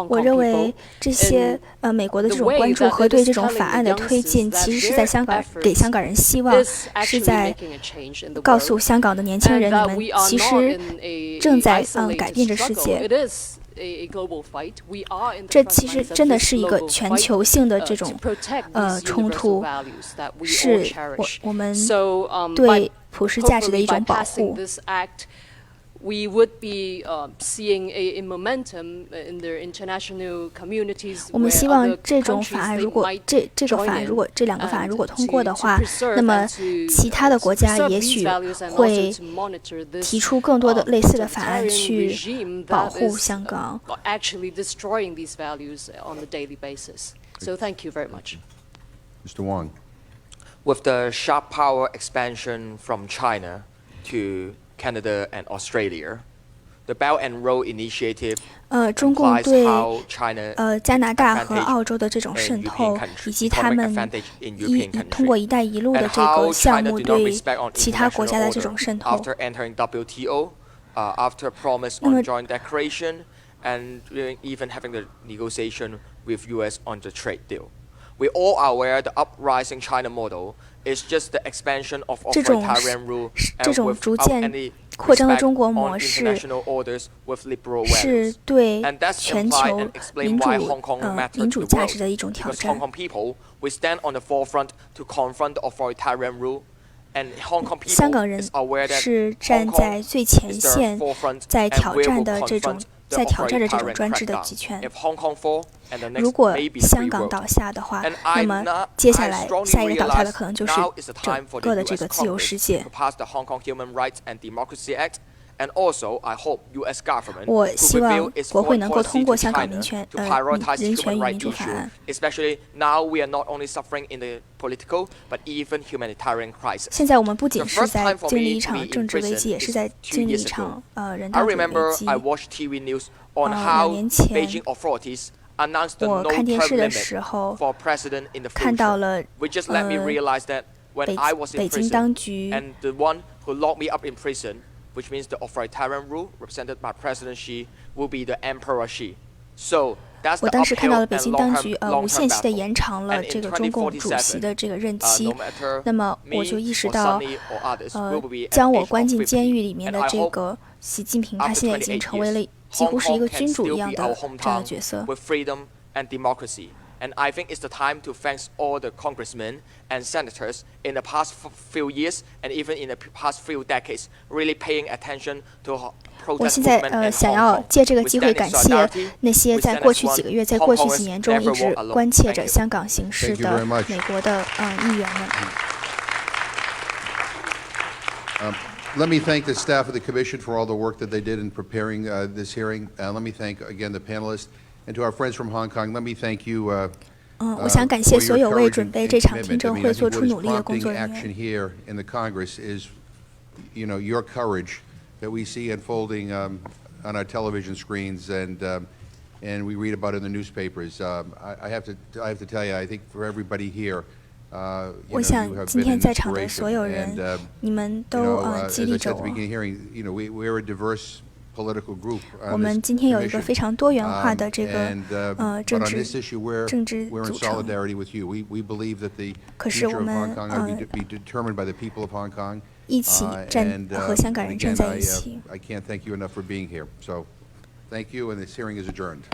我认为这些美国的这种关注和对这种法案的推进，其实是在给香港人希望，是在告诉香港的年轻人，你们其实正在改变着世界。这其实真的是一个全球性的这种冲突，是我们对普世价值的一种保护。We would be seeing a momentum in the international communities. 我们希望这种法案，如果这两个法案如果通过的话，那么其他的国家也许会提出更多的类似的法案去保护香港。Actually destroying these values on a daily basis. So thank you very much. Mr. Wong. With the sharp power expansion from China to Canada and Australia, the Belt and Road Initiative 中共对加拿大和澳洲的这种渗透，以及他们通过“一带一路”的这个项目对其他国家的这种渗透。After entering WTO, after promise on joint declaration, and even having the negotiation with US on the trade deal, we all are aware the uprising China model is just the expansion of authoritarian rule and without any 扩张的中国模式是对全球民主价值的一种挑战。香港人是站在最前线，在挑战着这种专制的集权。如果香港倒下的话，那么接下来下一个倒下的可能就是整个的这个自由世界。我希望国会能够通过香港人权与民主法案。现在我们不仅是在经历一场政治危机，也是在经历一场人道主义危机。2年前，我看电视的时候看到了北京当局。Which means the authoritarian rule represented by President Xi will be the Emperor Xi. So that's the 我当时看到了北京当局无限期的延长了这个中共主席的这个任期，那么我就意识到，将我关进监狱里面的这个习近平，他现在已经成为了几乎是一个君主一样的这样的角色。And I think it's the time to thank all the congressmen and senators in the past few years and even in the past few decades, really paying attention to protest movement in Hong Kong. 我现在想要借这个机会感谢那些在过去几个月、在过去几年中一直关切着香港形势的美国的议员们。Let me thank the staff of the Commission for all the work that they did in preparing this hearing. Let me thank again the panelists. And to our friends from Hong Kong, let me thank you. 我想感谢所有为准备这场听证会做出努力的工作人员。Action here in the Congress is, your courage that we see unfolding on our television screens and we read about in the newspapers. I have to tell you, I think for everybody here. 我想今天在场的所有人，你们都激励着我。我们今天有一个非常多元化的这个政治组成。可是我们一起和香港人站在一起。Thank you, and this hearing is adjourned.